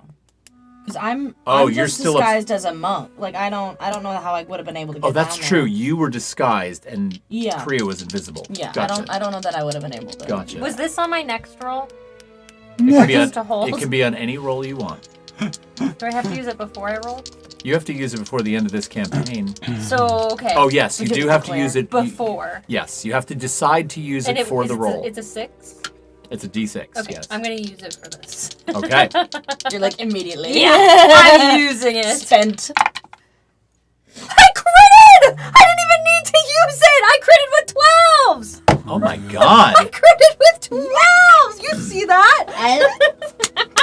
Because I'm you're just still disguised as a monk. I don't know how I would have been able to get Oh, that's down true. there. You were disguised, and Yeah. Kriya was invisible. Yeah, Gotcha. I don't know that I would have been able to. Gotcha. Was this on my next roll? It can be Just to hold? It can be on any roll you want. Do I have to use it before I roll? You have to use it before the end of this campaign. So, okay. Oh, yes, you do have to use it before. Yes, you have to decide to use And it for the roll. It's a 6? It's a D6, Okay, yes. I'm gonna use it for this. Okay. You're like immediately. Yeah, I'm using it. Spent. I critted! I didn't even need to use it! I critted with 12s! Oh my god. I critted with 12s! You see that?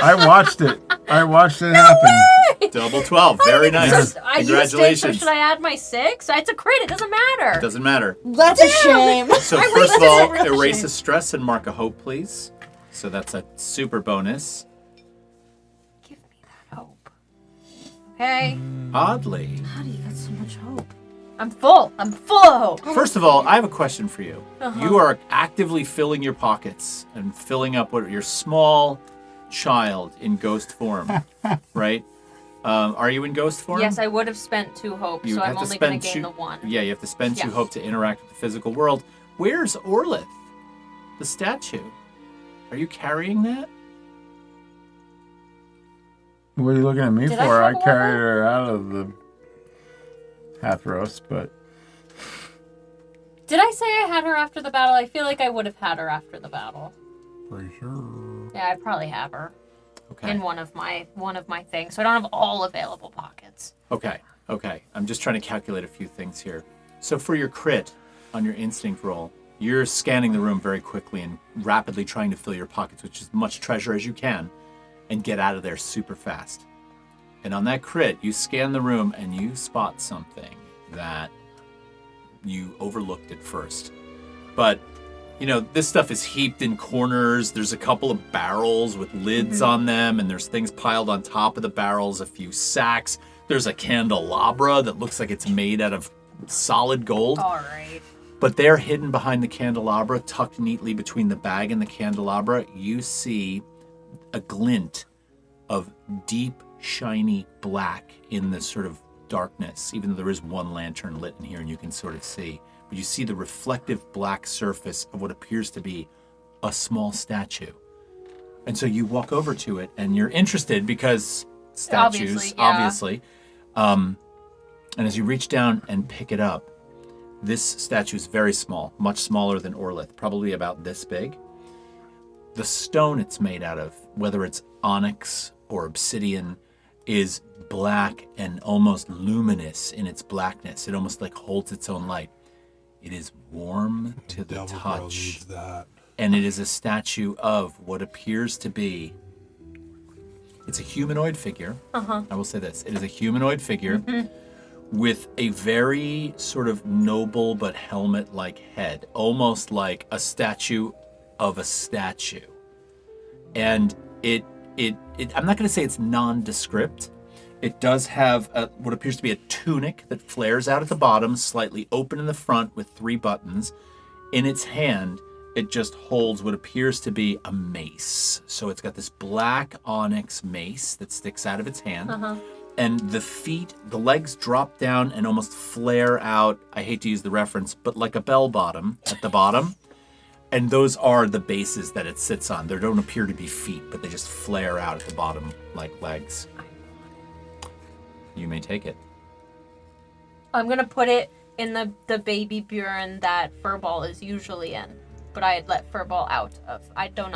I watched it. I watched it happen. Double 12. Very nice. I used it, so Congratulations. should I add my 6? It's a crit, it doesn't matter. Doesn't matter. That's a shame. So I first of wasted all, it. erase a stress and mark a hope, please. So that's a super bonus. Give me that hope. Okay? Oddly. How do you got so much hope? I'm full. I'm full of hope. First of all, I have a question for you. Uh-huh. You are actively filling your pockets and filling up what your small child in ghost form, right? Are you in ghost form? Yes, I would have spent 2 hope, You so have I'm to only going spend to gain two- the 1. Yeah, you have to spend 2 Yeah. hope to interact with the physical world. Where's Orlith, the statue? Are you carrying that? What are you looking at me Did I for? I have a carried weapon? her out of the half roast, but Did I say I had her after the battle? I feel like I would have had her after the battle. Pretty sure. Yeah, I probably have her Okay. in one of my things, so I don't have all available pockets. Okay. I'm just trying to calculate a few things here. So for your crit on your instinct roll, you're scanning the room very quickly and rapidly trying to fill your pockets with as much treasure as you can and get out of there super fast. And on that crit, you scan the room and you spot something that you overlooked at first. But, you know, this stuff is heaped in corners. There's a couple of barrels with lids on them, and there's things piled on top of the barrels, a few sacks. There's a candelabra that looks like it's made out of solid gold. All right. But there, hidden behind the candelabra, tucked neatly between the bag and the candelabra, you see a glint of deep, shiny black in this sort of darkness, even though there is one lantern lit in here and you can sort of see. But you see the reflective black surface of what appears to be a small statue. And so you walk over to it and you're interested because statues, obviously. And as you reach down and pick it up, this statue is very small, much smaller than Orlith, probably about this big. The stone it's made out of, whether it's onyx or obsidian, is black and almost luminous in its blackness. It almost like holds its own light. It is warm to the Devil Girl touch. needs that. And it is a statue of what appears to be, it's a humanoid figure. I will say this. It is a humanoid figure with a very sort of noble but helmet-like head, almost like a statue of a statue. And I'm not going to say it's nondescript. It does have what appears to be a tunic that flares out at the bottom, slightly open in the front with 3 buttons. In its hand, it just holds what appears to be a mace. So it's got this black onyx mace that sticks out of its hand. And the legs drop down and almost flare out. I hate to use the reference, but like a bell bottom at the bottom. And those are the bases that it sits on. There don't appear to be feet, but they just flare out at the bottom like legs. You may take it. I'm gonna put it in the baby Buren that Furball is usually in, but I had let Furball out of. I don't.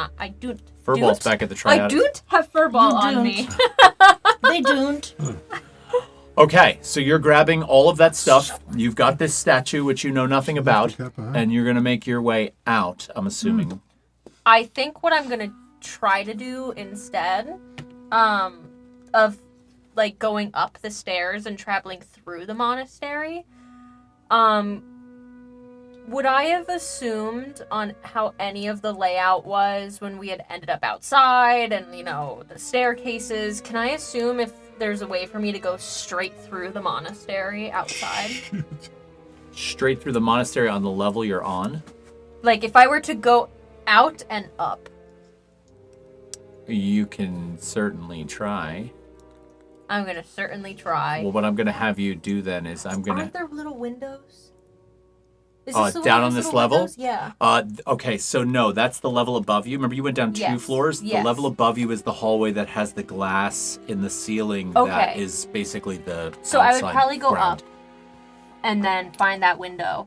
Furball's back at the tryout. I don't have Furball You on don't. me. They don't. Okay, so you're grabbing all of that stuff. You've got this statue, which you know nothing about, and you're going to make your way out, I'm assuming. I think what I'm gonna try to do instead, of like going up the stairs and traveling through the monastery, would I have assumed on how any of the layout was when we had ended up outside and, you know, the staircases? Can I assume if there's a way for me to go straight through the monastery outside? Straight through the monastery on the level you're on. Like, if I were to go out and up. You can certainly try. I'm gonna certainly try. Well, what I'm going to have you do then is I'm going Aren't to... there little windows? Is Oh, this the one down with on those this little level? windows? Yeah. Okay, so no, that's the level above you. Remember you went down 2 Yes, floors? yes. The level above you is the hallway that has the glass in the ceiling that Okay. is basically the So I would outside probably go ground. up and then find that window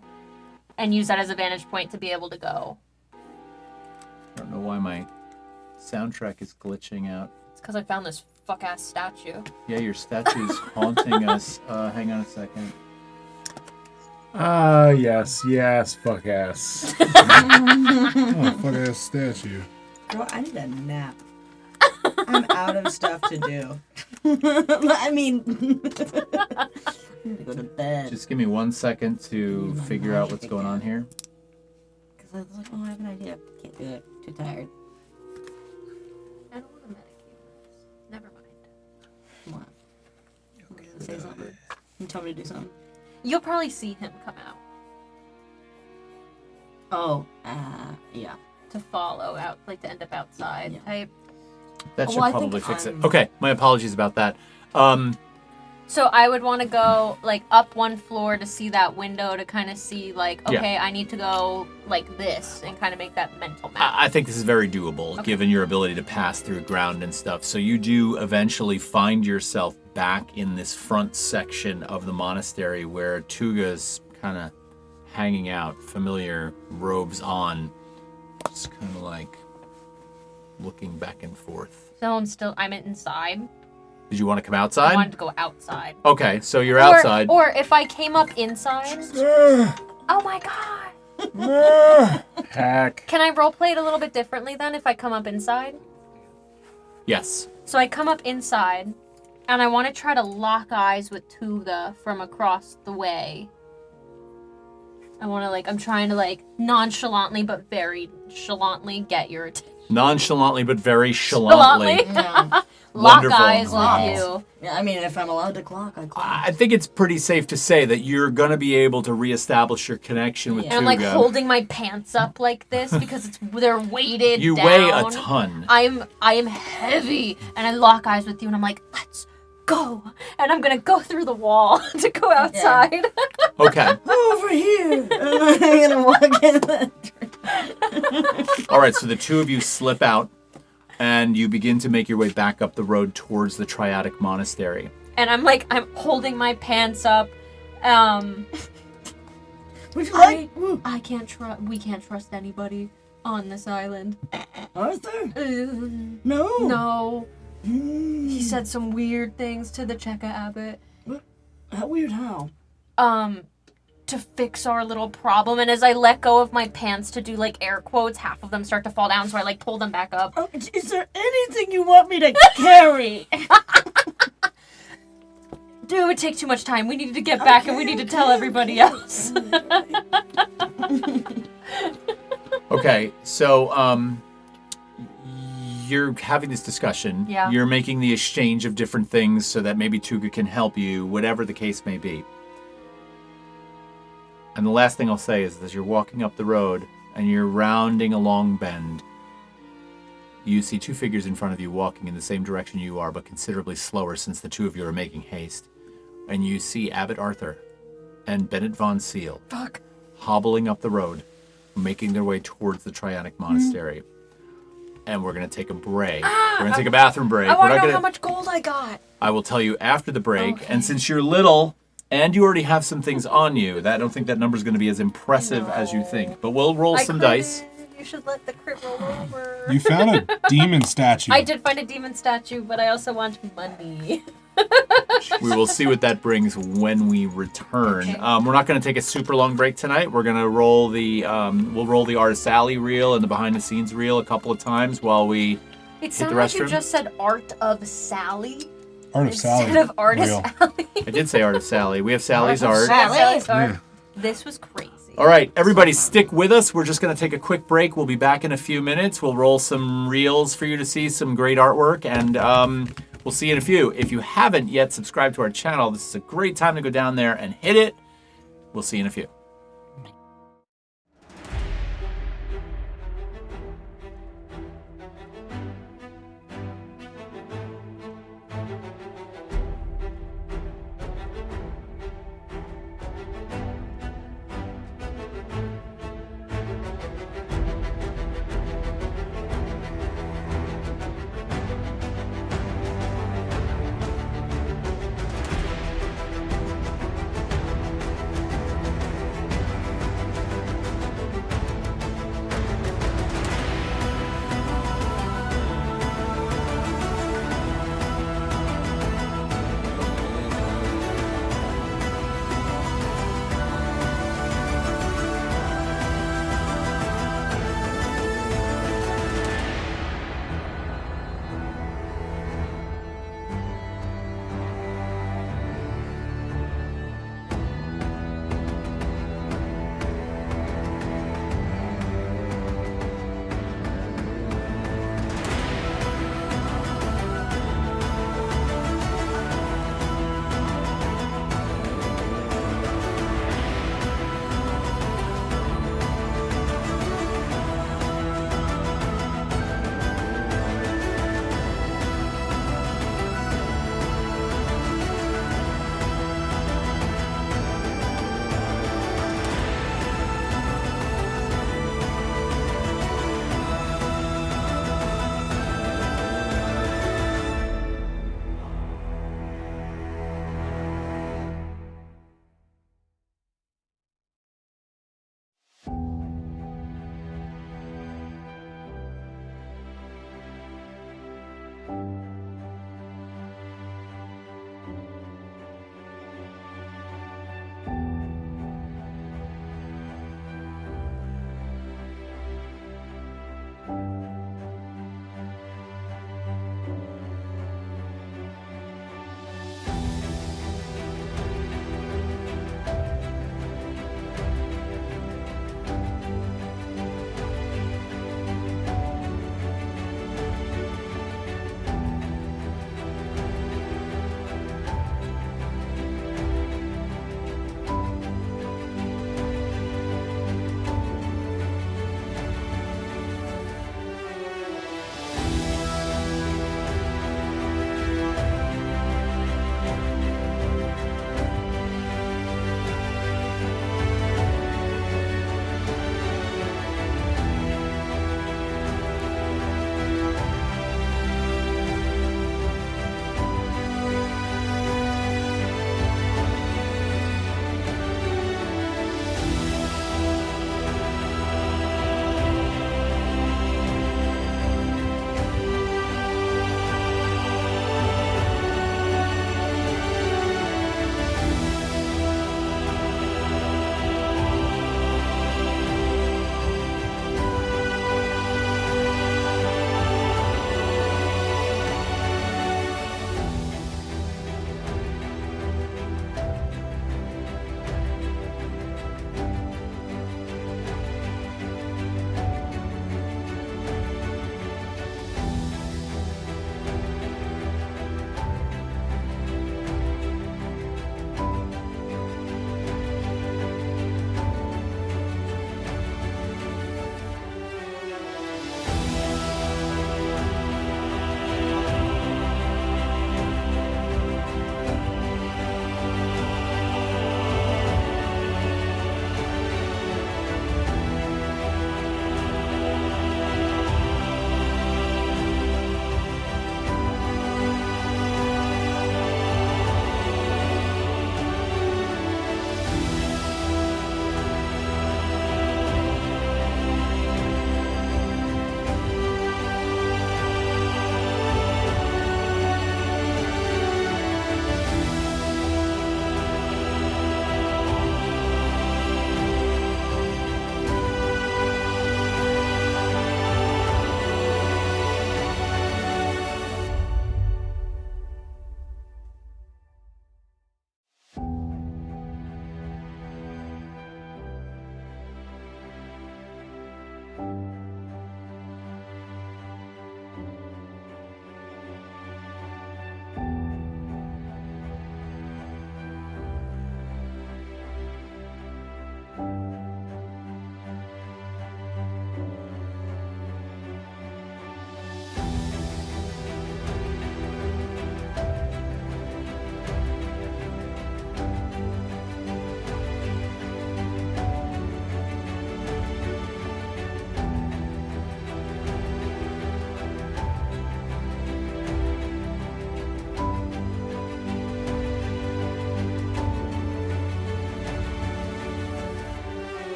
and use that as a vantage point to be able to go. don't know why my soundtrack is glitching out. It's because I found this fuck-ass statue. Yeah, your statue's haunting us. Hang on a second. Yes, fuck ass. Oh, fuck ass statue. Girl, I need a nap. I'm out of stuff to do. I mean, I need to go to bed. Just give me 1 second to figure out what's going on here. Because I was like, oh, I have an idea. Can't do it. Too tired. I don't want to medicate. Never mind. What? You gonna say something? You tell me to do something? You'll probably see him come out Oh, yeah. to follow out, like to end up outside Yeah. type. That should Well, I think probably fix it. I'm- Okay, my apologies about that. So I would want to go like up one floor to see that window to kind of see like, Yeah. okay, I need to go like this and kind of make that mental map. I think this is very doable, given your ability to pass through ground and stuff. So you do eventually find yourself back in this front section of the monastery where Tuga's kind of hanging out, familiar robes on, just kind of like looking back and forth. So I'm inside. Did you want to come I outside? wanted to go outside. Okay, so you're outside. Or if I came up inside. Oh my god. Heck. Can I roleplay it a little bit differently then if I come up inside? Yes. So I come up inside, and I want to try to lock eyes with Tuga from across the way. I'm trying to nonchalantly but very chalantly get your attention. Nonchalantly, but very chalantly. Yeah. Lock Wonderful. eyes Wow. with you. Yeah, I mean, if I'm allowed to clock, I clock. I think it's pretty safe to say that you're going to be able to reestablish your connection with And Tuga. I'm like holding my pants up like this because they're weighted You down. weigh a ton. I am heavy, and I lock eyes with you, and I'm like, let's go. And I'm gonna go through the wall to go outside. Okay. Over here. I'm gonna walk in the All right, so the two of you slip out, and you begin to make your way back up the road towards the Triadic Monastery. And I'm holding my pants up. Would you like I can't trust. We can't trust anybody on this island. Arthur? Uh, No. no. Mm. He said some weird things to the Cheka Abbot. How weird? How? To fix our little problem. And as I let go of my pants to do air quotes, half of them start to fall down, so I pull them back up. Oh, is there anything you want me to carry? Dude, it would take too much time. We needed to get back and we need to tell everybody else. Okay, so you're having this discussion. Yeah. You're making the exchange of different things so that maybe Tuga can help you, whatever the case may be. And the last thing I'll say is, as you're walking up the road and you're rounding a long bend, you see two figures in front of you walking in the same direction you are, but considerably slower since the two of you are making haste. And you see Abbot Arthur and Bennett von Seal hobbling up the road, making their way towards the Triadic Monastery. And we're going to take a break. We're going to take a bathroom break. I We're want to not know gonna... how much gold I got. I will tell you after the break. And since you're little and you already have some things on you, I don't think that number's going to be as impressive as you think. But we'll roll some dice. You should let the crit roll over. You found a demon statue. I did find a demon statue, but I also want money. We will see what that brings when we return. Okay. We're not going to take a super long break tonight. We're going to roll the we'll roll the Art of Sally reel and the behind the scenes reel a couple of times while we It hit the sounded like you restroom. just said Art of Sally Art of Sally. instead of Artist Real. Alley. I did say Art of Sally. We have Sally's art. Sally's art. Yeah. This was crazy. All right, everybody stick with us. We're just going to take a quick break. We'll be back in a few minutes. We'll roll some reels for you to see, some great artwork, and we'll see you in a few. If you haven't yet subscribed to our channel, this is a great time to go down there and hit it. We'll see you in a few.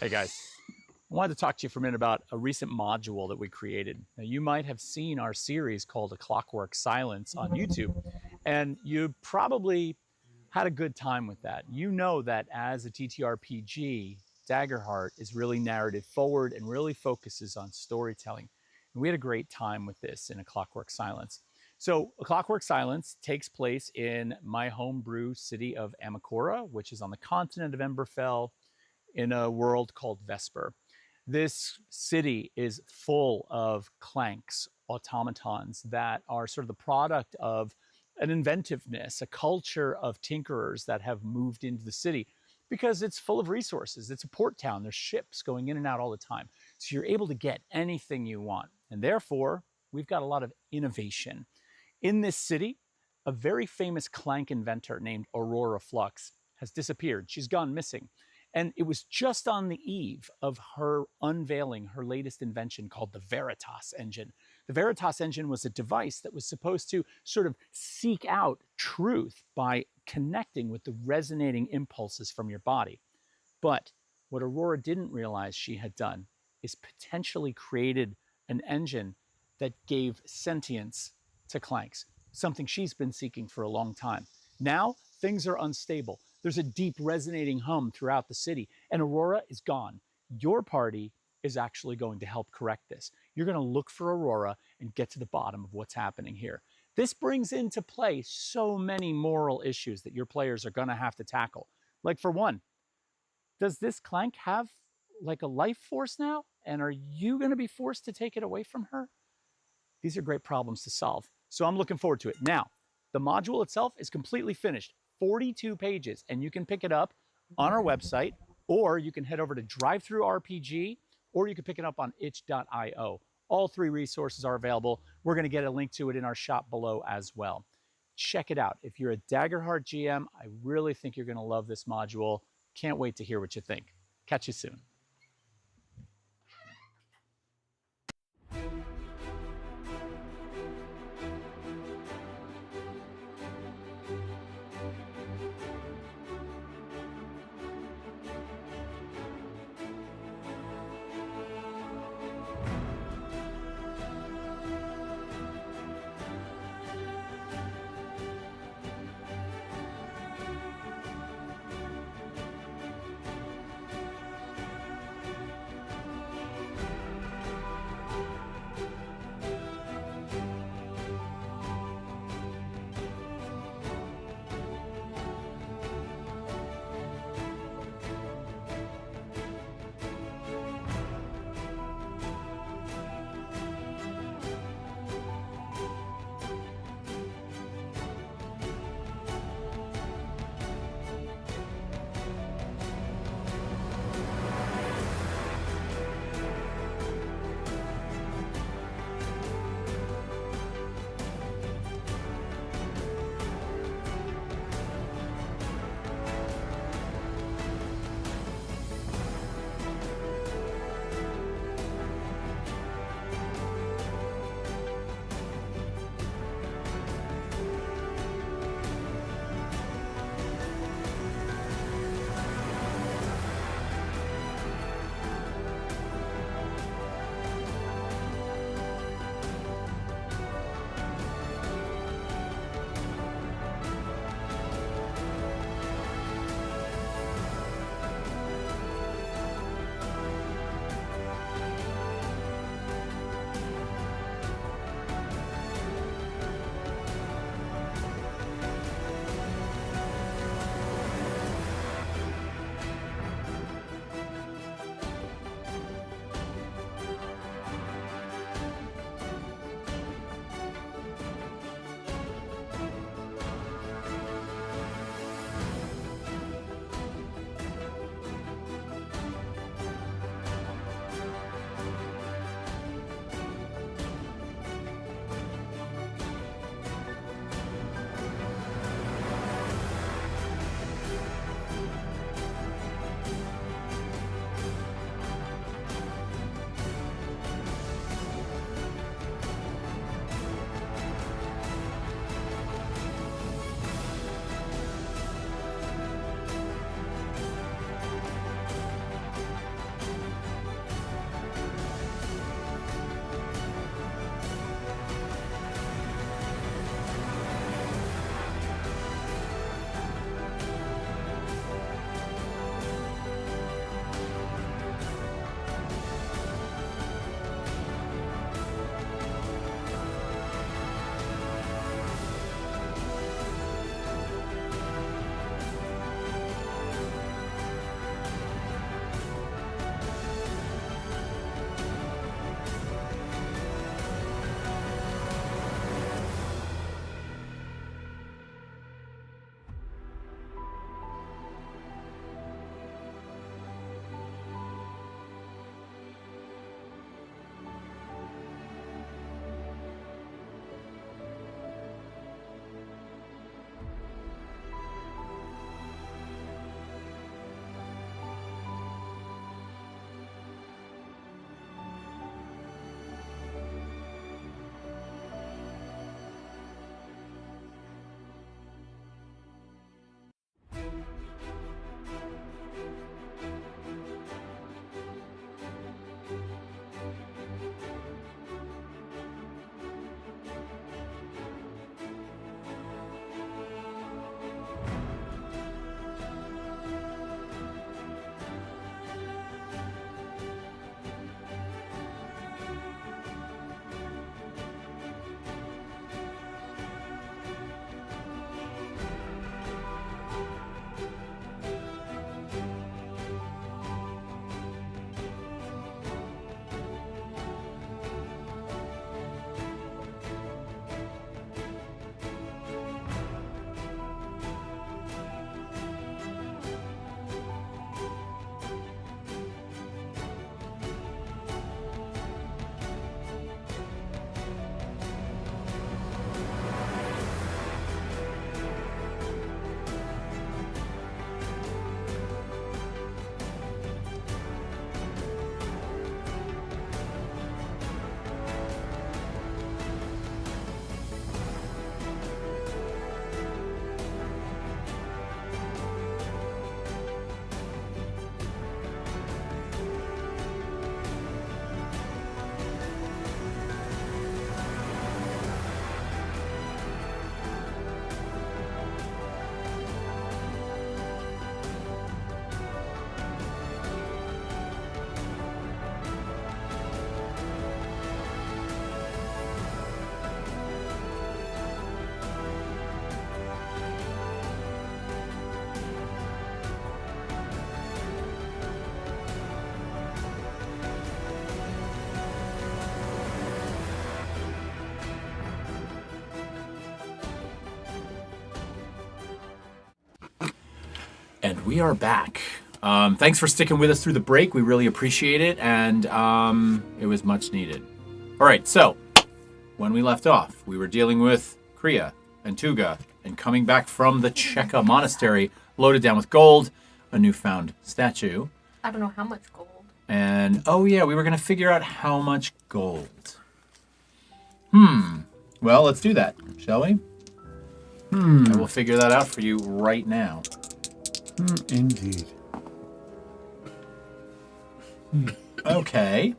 Hey guys, I wanted to talk to you for a minute about a recent module that we created. Now, you might have seen our series called A Clockwork Silence on YouTube, and you probably had a good time with that. You know that as a ttrpg, Daggerheart is really narrative forward and really focuses on storytelling. And we had a great time with this in A Clockwork Silence. So A Clockwork Silence takes place in my homebrew city of Amakora, which is on the continent of Emberfell, in a world called Vesper. This city is full of clanks, automatons that are sort of the product of an inventiveness, a culture of tinkerers that have moved into the city because it's full of resources. It's a port town. There's ships going in and out all the time. So you're able to get anything you want. And therefore, we've got a lot of innovation. In this city, a very famous clank inventor named Aurora Flux has disappeared. She's gone missing. And it was just on the eve of her unveiling her latest invention called the Veritas engine. The Veritas engine was a device that was supposed to sort of seek out truth by connecting with the resonating impulses from your body. But what Aurora didn't realize she had done is potentially created an engine that gave sentience to clanks, something she's been seeking for a long time. Now, things are unstable. There's a deep resonating hum throughout the city, and Aurora is gone. Your party is actually going to help correct this. You're going to look for Aurora and get to the bottom of what's happening here. This brings into play so many moral issues that your players are going to have to tackle. Like, for one, does this clank have like a life force now? And are you going to be forced to take it away from her? These are great problems to solve. So I'm looking forward to it. Now, the module itself is completely finished. 42 pages, and you can pick it up on our website, or you can head over to DriveThruRPG, or you can pick it up on itch.io. All three resources are available. We're going to get a link to it in our shop below as well. Check it out. If you're a Daggerheart GM, I really think you're going to love this module. Can't wait to hear what you think. Catch you soon. And we are back. Thanks for sticking with us through the break. We really appreciate it, and it was much needed. All right, so when we left off, we were dealing with Kriya and Tuga, and coming back from the Cheka Monastery, loaded down with gold, a newfound statue. I don't know how much gold. And, oh yeah, we were going to figure out how much gold. Well, let's do that, shall we? And we'll figure that out for you right now. Indeed. Okay.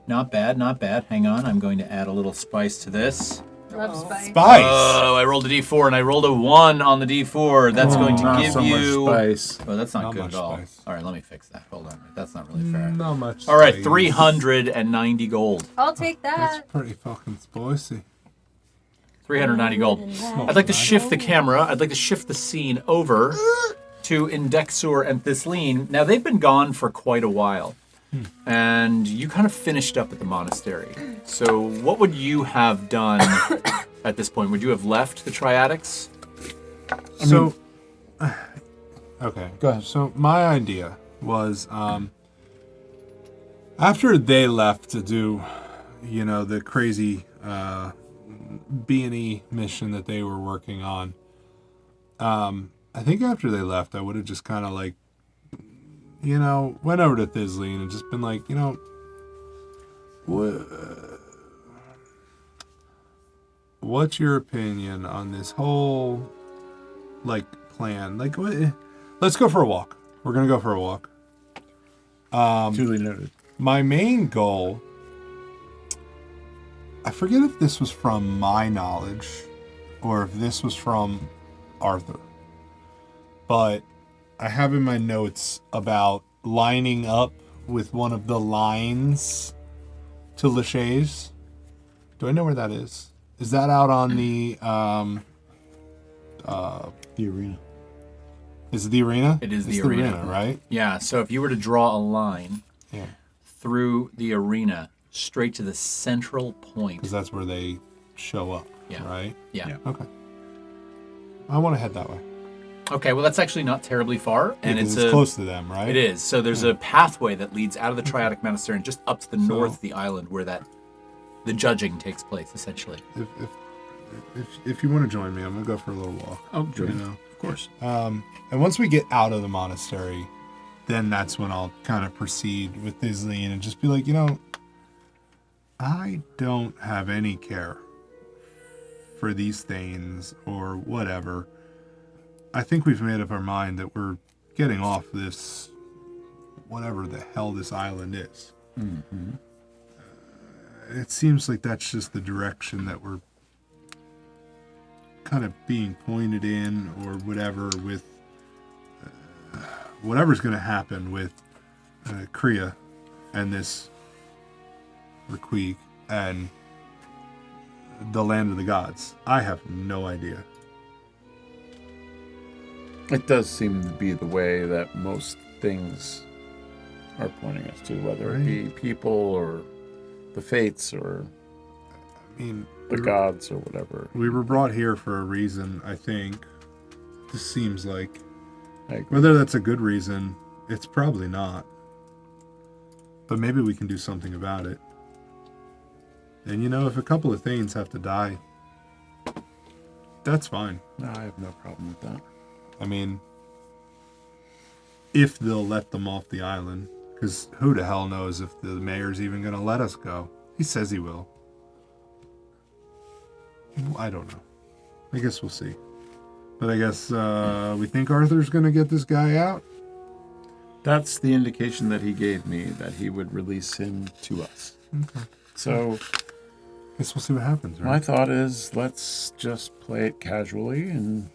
Not bad. Hang on, I'm going to add a little spice to this. Love spice. Spice. Oh, I rolled a d4 and I rolled a 1 on the d4. That's going to Not give so you... much spice. Oh, that's not Not good much at all. spice. All right, let me fix that. Hold on. That's not really fair. Not much. All right, spice. 390 gold. I'll take That's that. pretty fucking spicy. 390 gold. I'd like to shift the camera. I'd like to shift the scene over to Indexor and Thisleen. Now, they've been gone for quite a while. And you kind of finished up at the monastery. So what would you have done at this point? Would you have left the Triadics? So, okay, go ahead. So my idea was, after they left to do, the crazy B&E mission that they were working on, I think after they left, I would have just kind of like, went over to Thisleen and just been like, what's your opinion on this whole, plan? Let's go for a walk. We're going to go for a walk. Duly noted. My main goal, I forget if this was from my knowledge or if this was from Arthur, but I have in my notes about lining up with one of the lines to Lachey's. Do I know where that is? Is that out on the arena? Is it the arena? It is It's the arena. right? Yeah, so if you were to draw a line Yeah. through the arena straight to the central point. Because that's where they show up, Yeah. right? Yeah. Okay. I want to head that way. Okay, well, that's actually not terribly far. And Yeah, 'cause it's close to them, right? It is. So there's a pathway that leads out of the Triadic Monastery and just up to the north of the island where the judging takes place, essentially. If you want to join me, I'm going to go for a little walk. I'll join. Of course. And once we get out of the monastery, then that's when I'll kind of proceed with Thisleen and just be like, I don't have any care for these things or whatever. I think we've made up our mind that we're getting off this, whatever the hell this island is. Mm-hmm. It seems like that's just the direction that we're kind of being pointed in or whatever with whatever's going to happen with Kriya and this Requeek and the land of the gods. I have no idea. It does seem to be the way that most things are pointing us to, whether it be people or the fates or the gods or whatever. We were brought here for a reason, I think. This seems like. Whether that's a good reason, it's probably not. But maybe we can do something about it. And if a couple of Thanes have to die, that's fine. No, I have no problem with that. If they'll let them off the island. Because who the hell knows if the mayor's even going to let us go. He says he will. I don't know. I guess we'll see. But I guess we think Arthur's going to get this guy out. That's the indication that he gave me, that he would release him to us. Okay. So, guess we'll see what happens, right? My thought is, let's just play it casually. And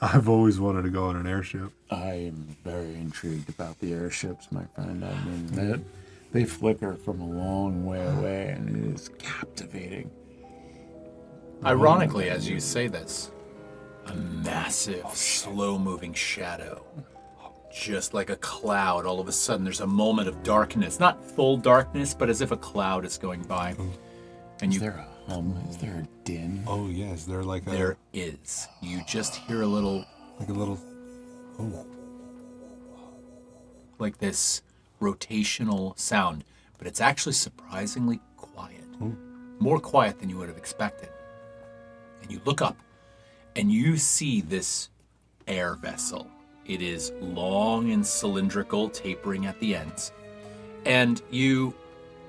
I've always wanted to go on an airship. I am very intrigued about the airships, my friend. They flicker from a long way away, and it is captivating. Ironically, as you say this, a massive, slow-moving shadow, just like a cloud, all of a sudden there's a moment of darkness. Not full darkness, but as if a cloud is going by. And Is there a hum? Is there a din? Oh, yes. There is. You just hear a little... Like a little... like this rotational sound, but it's actually surprisingly quiet. More quiet than you would have expected. And you look up and you see this air vessel. It is long and cylindrical, tapering at the ends. And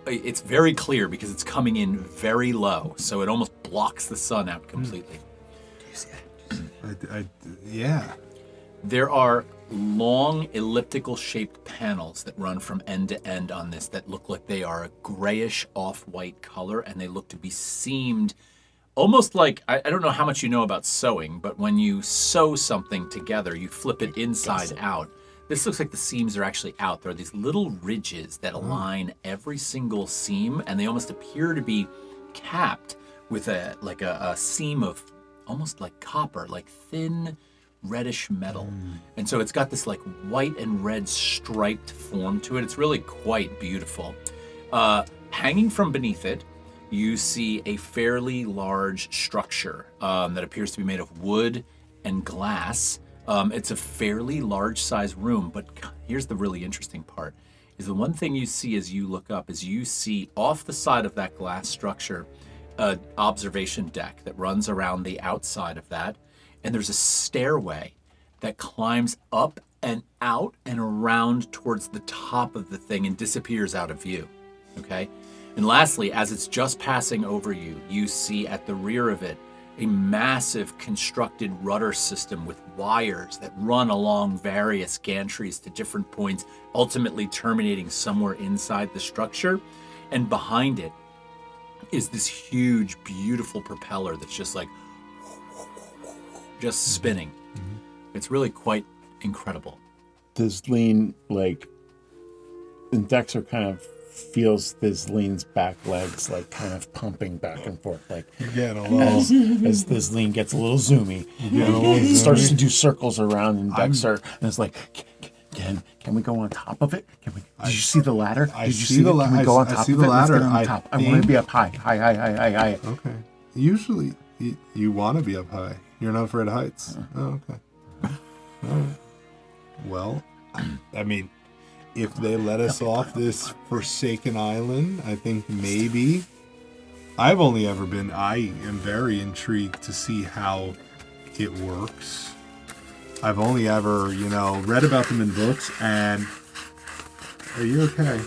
it's very clear because it's coming in very low, so it almost blocks the sun out completely. Do you see that? Yeah. There are long elliptical-shaped panels that run from end to end on this that look like they are a grayish off-white color, and they look to be seamed almost like, I don't know how much you know about sewing, but when you sew something together, you flip it inside out. This looks like the seams are actually out. There are these little ridges that align every single seam, and they almost appear to be capped with a seam of almost like copper, like thin reddish metal. And so it's got this like white and red striped form to it. It's really quite beautiful. Hanging from beneath it, you see a fairly large structure that appears to be made of wood and glass. It's a fairly large size room, but here's the really interesting part, is the one thing you see as you look up is you see off the side of that glass structure an observation deck that runs around the outside of that, and there's a stairway that climbs up and out and around towards the top of the thing and disappears out of view, okay? And lastly, as it's just passing over you, you see at the rear of it a massive constructed rudder system with wires that run along various gantries to different points, ultimately terminating somewhere inside the structure. And behind it is this huge, beautiful propeller that's just like, just spinning. It's really quite incredible. Does Lean, like, and Dexter kind of feels this Lean's back legs like kind of pumping back and forth, like as this Lean gets a little zoomy, he starts to do circles around in Dexter, and it's like, can we go on top of it? Did you see the ladder? Did you see the ladder? Can we go on top of it? Let's get on top. I want to be up high. High. Okay. Usually, you want to be up high. You're not afraid of heights. Oh, okay. All right. Well, I mean, if they let us off this forsaken island, I think maybe. I am very intrigued to see how it works. I've only ever, read about them in books, and are you okay? I'm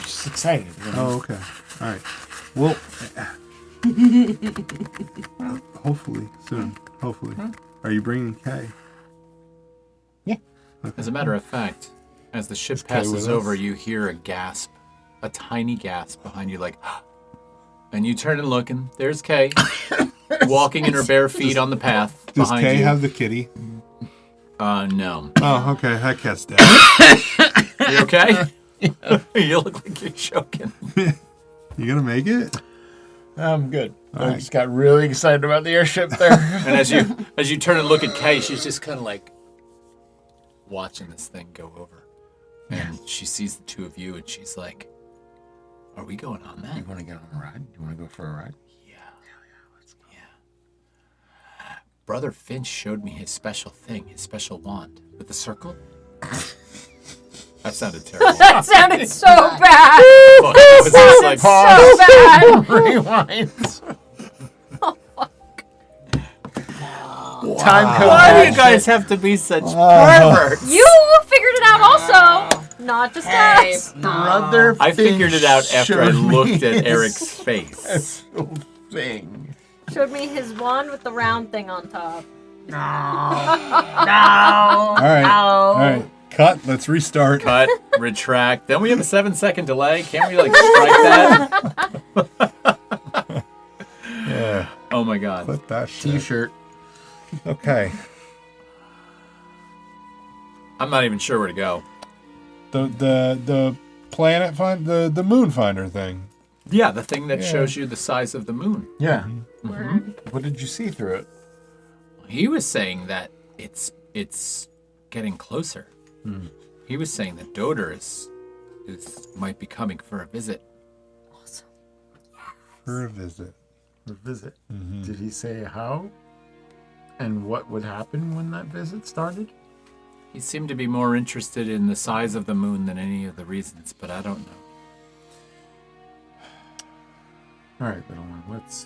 just excited. Oh, okay. All right. Well, hopefully soon. Hopefully. Are you bringing Kay? Yeah. Okay. As a matter of fact, as the ship passes over, you hear a gasp, a tiny gasp behind you, like, and you turn and look, and there's Kay, walking in her bare feet on the path behind you. Does Kay have the kitty? No. Oh, okay. That cat's dead. You okay? You look like you're choking. You gonna make it? I'm good. I just got really excited about the airship there. And as you turn and look at Kay, she's just kind of like watching this thing go over. And she sees the two of you, and she's like, are we going on that? You want to get on a ride? You want to go for a ride? Yeah. Let's go. Yeah. Brother Finch showed me his special thing, his special wand with the circle. That sounded terrible. That sounded so bad. Fuck, I was just like, so bad. Rewind. Oh, fuck. Time code. why do you guys have to be such perverts? You figured it out also. Not just us. Brother I figured it out after I showed me looked at his Eric's face. special thing. Showed me his wand with the round thing on top. No. All right. Cut. Let's restart. Cut, retract. Then we have a 7-second delay. Can't we like strike that? Yeah. Oh my god. Put that shit. T-shirt. Okay. I'm not even sure where to go. The planet the moon finder thing. Yeah, the thing that shows you the size of the moon. Yeah. Word. What did you see through it? He was saying that it's getting closer. He was saying that Doder is might be coming for a visit. Awesome. For a visit. Did he say how? And what would happen when that visit started? You seem to be more interested in the size of the moon than any of the reasons, but I don't know. All right, little one, let's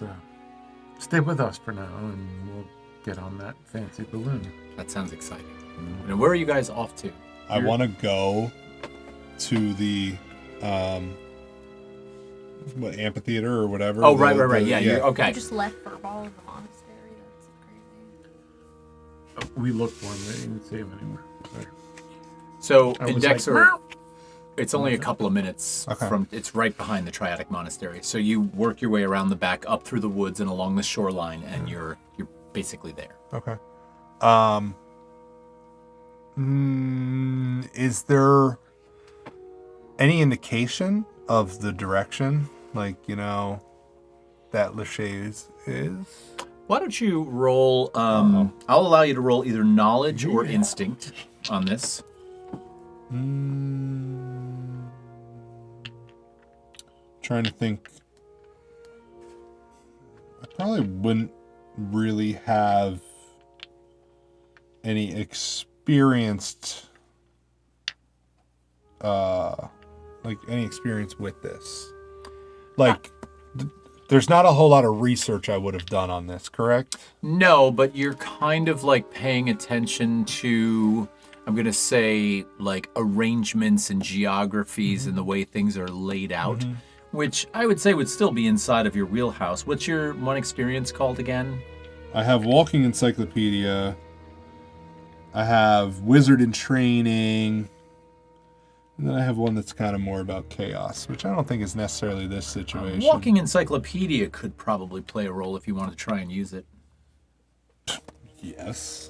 stay with us for now, and we'll get on that fancy balloon. That sounds exciting. And where are you guys off to? I want to go to the amphitheater or whatever. Oh, right. Yeah, you're okay. You just left Furball in the monastery. That's crazy. We looked for him, they didn't see him anywhere. Sorry. So I in was Dexter, it's only a couple of minutes Okay. from. It's right behind the Triadic Monastery. So you work your way around the back, up through the woods and along the shoreline, and you're basically there. Okay. Is there any indication of the direction, like, that Lachey's is? Why don't you roll? I'll allow you to roll either knowledge or instinct on this. Trying to think. I probably wouldn't really have any experienced, any experience with this. There's not a whole lot of research I would have done on this, correct? No, but you're kind of like paying attention to, I'm going to say, like arrangements and geographies and the way things are laid out, which I would say would still be inside of your wheelhouse. What's your one experience called again? I have Walking Encyclopedia. I have Wizard in Training. And then I have one that's kind of more about chaos, which I don't think is necessarily this situation. Walking Encyclopedia could probably play a role if you want to try and use it. Yes,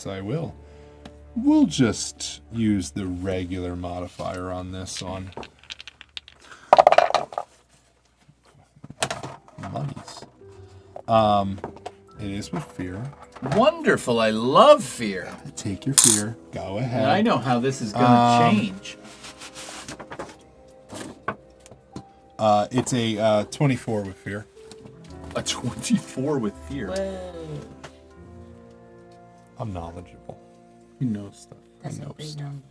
I will. We'll just use the regular modifier on this one. Monies. It is with fear. Wonderful. I love fear. Take your fear. Go ahead. And I know how this is going to change. It's a 24 with fear. A 24 with fear. I'm knowledgeable. He knows stuff. That's a big number.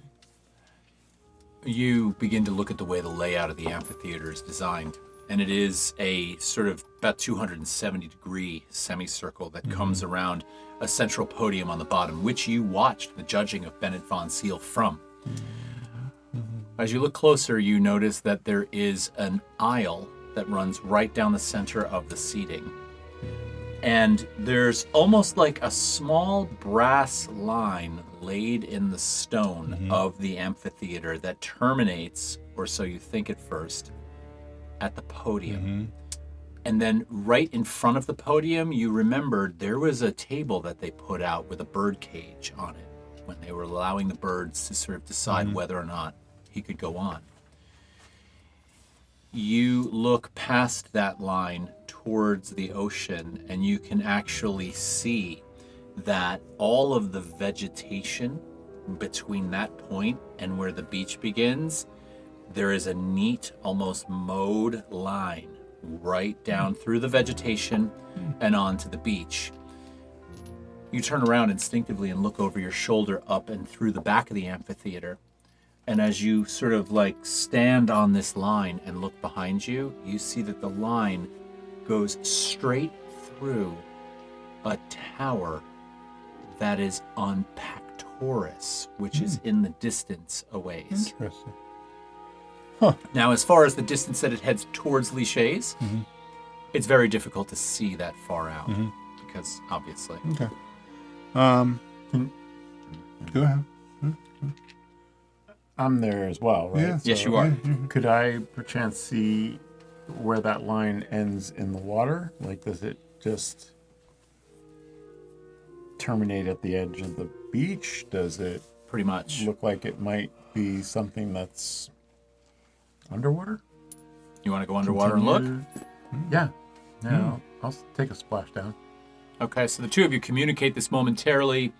You begin to look at the way the layout of the amphitheater is designed, and it is a sort of about 270-degree semicircle that comes around a central podium on the bottom, which you watched the judging of Bennett von Seal from. As you look closer, you notice that there is an aisle that runs right down the center of the seating. And there's almost like a small brass line laid in the stone of the amphitheater that terminates, or so you think at first, at the podium. And then right in front of the podium, you remembered there was a table that they put out with a bird cage on it when they were allowing the birds to sort of decide whether or not he could go on. You look past that line towards the ocean, and you can actually see that all of the vegetation between that point and where the beach begins, there is a neat, almost mowed line right down through the vegetation and onto the beach. You turn around instinctively and look over your shoulder up and through the back of the amphitheater. And as you sort of like stand on this line and look behind you, you see that the line goes straight through a tower that is on Pactoris, which is in the distance a ways. Interesting. Now, as far as the distance that it heads towards Lachey's, it's very difficult to see that far out because, obviously. Okay. Go ahead. I'm there as well, right? Yeah. Yes, you are. Could I perchance see where that line ends in the water? Like, does it just terminate at the edge of the beach? Does it Pretty much. look like it might be something that's underwater? You want to go underwater and look? Yeah. Yeah, I'll take a splashdown. Okay, so the two of you communicate this momentarily.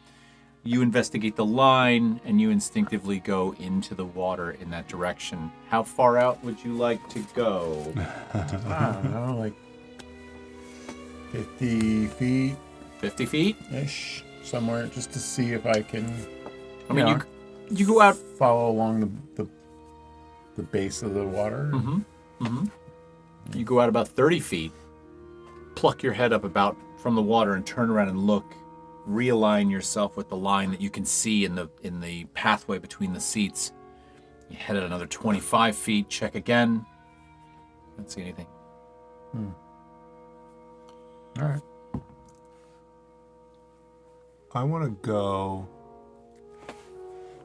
You investigate the line, and you instinctively go into the water in that direction. How far out would you like to go? I don't know, like 50 feet 50 feet? ish, somewhere, just to see if I can I mean, you go out. Follow along the base of the water. You go out about 30 feet, pluck your head up about from the water, and turn around and look. Realign yourself with the line that you can see in the pathway between the seats. You head at another 25 feet. Check again. Don't see anything. All right. I want to go.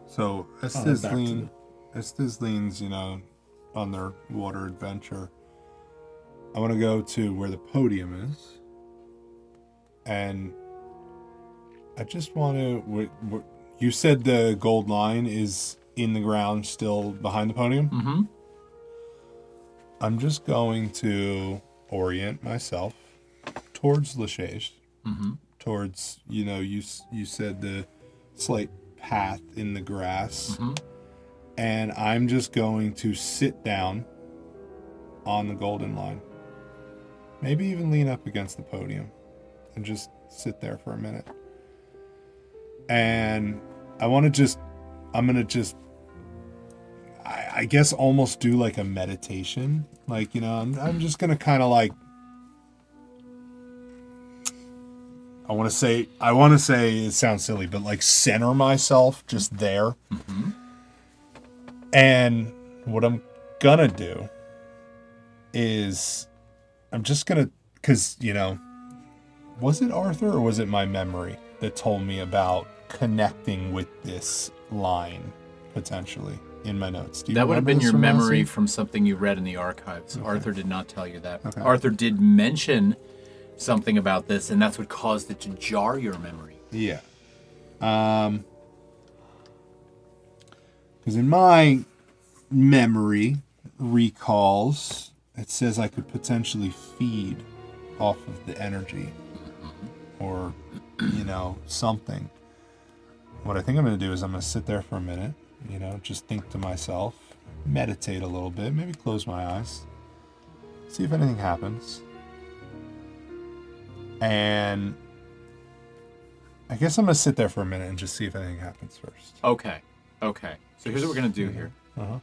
So Estes leans, on their water adventure. I want to go to where the podium is, and I just want to. You said the gold line is in the ground, still behind the podium. Mm-hmm. I'm just going to orient myself towards Lachage, towards you said the slight path in the grass, and I'm just going to sit down on the golden line. Maybe even lean up against the podium and just sit there for a minute. And I'm going to I guess almost do like a meditation. Like, I'm just going to kind of like, I want to say it sounds silly, but like center myself just there. And what I'm going to do is I'm just going to, because, was it Arthur or was it my memory that told me about connecting with this line potentially in my notes? That would have been your memory from something you read in the archives. Okay. Arthur did not tell you that. Okay. Arthur did mention something about this, and that's what caused it to jar your memory. Yeah. Because in my memory recalls, it says I could potentially feed off of the energy or, something. What I think I'm going to do is I'm going to sit there for a minute, just think to myself, meditate a little bit, maybe close my eyes, see if anything happens. And I guess I'm going to sit there for a minute and just see if anything happens first. Okay. So here's what we're going to do here. Uh-huh.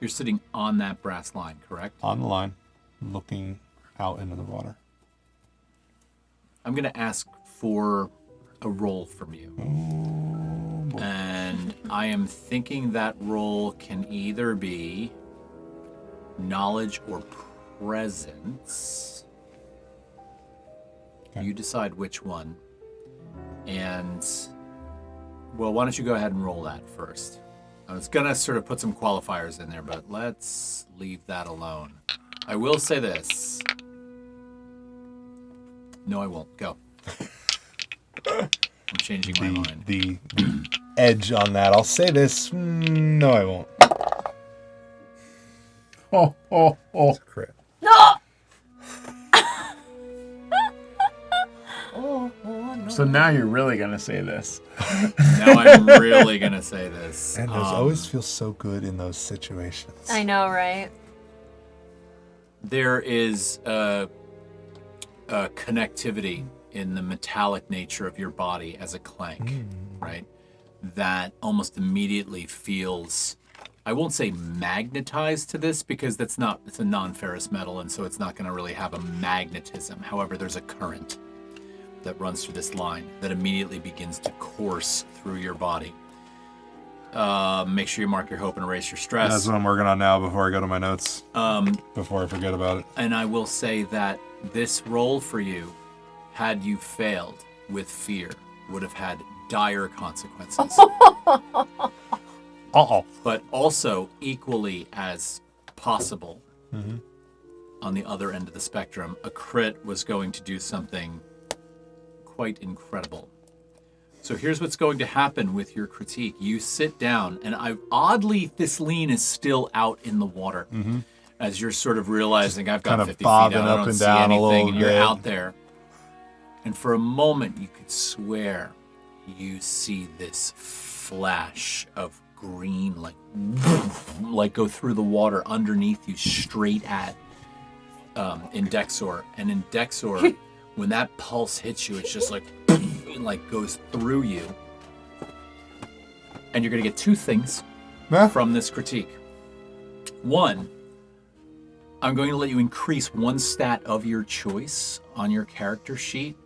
You're sitting on that brass line, correct? On the line, looking out into the water. I'm going to ask for a roll from you. Oh, and I am thinking that roll can either be knowledge or presence. Okay. You decide which one. And, well, why don't you go ahead and roll that first? I was going to sort of put some qualifiers in there, but let's leave that alone. I will say this. No, I won't. Go. I'm changing my mind. The edge on that. I'll say this. No, I won't. Oh. It's a crit. No! So now you're really going to say this. Now I'm really going to say this. And those always feel so good in those situations. I know, right? There is a connectivity in the metallic nature of your body as a clank, right? That almost immediately feels, I won't say magnetized to this because it's a non-ferrous metal, and so it's not going to really have a magnetism. However, there's a current that runs through this line that immediately begins to course through your body. Make sure you mark your hope and erase your stress. That's what I'm working on now before I go to my notes. Before I forget about it. And I will say that this roll for you, had you failed with fear, would have had dire consequences. But also equally as possible, on the other end of the spectrum, a crit was going to do something quite incredible. So here's what's going to happen with your critique. You sit down, and oddly, this lean is still out in the water. As you're sort of realizing, I've got 50 feet out, I don't see anything, and you're out there. And for a moment, you could swear you see this flash of green, like go through the water underneath you, straight at Indexor. And Indexor, when that pulse hits you, it's just like goes through you. And you're going to get two things from this critique. One, I'm going to let you increase one stat of your choice on your character sheet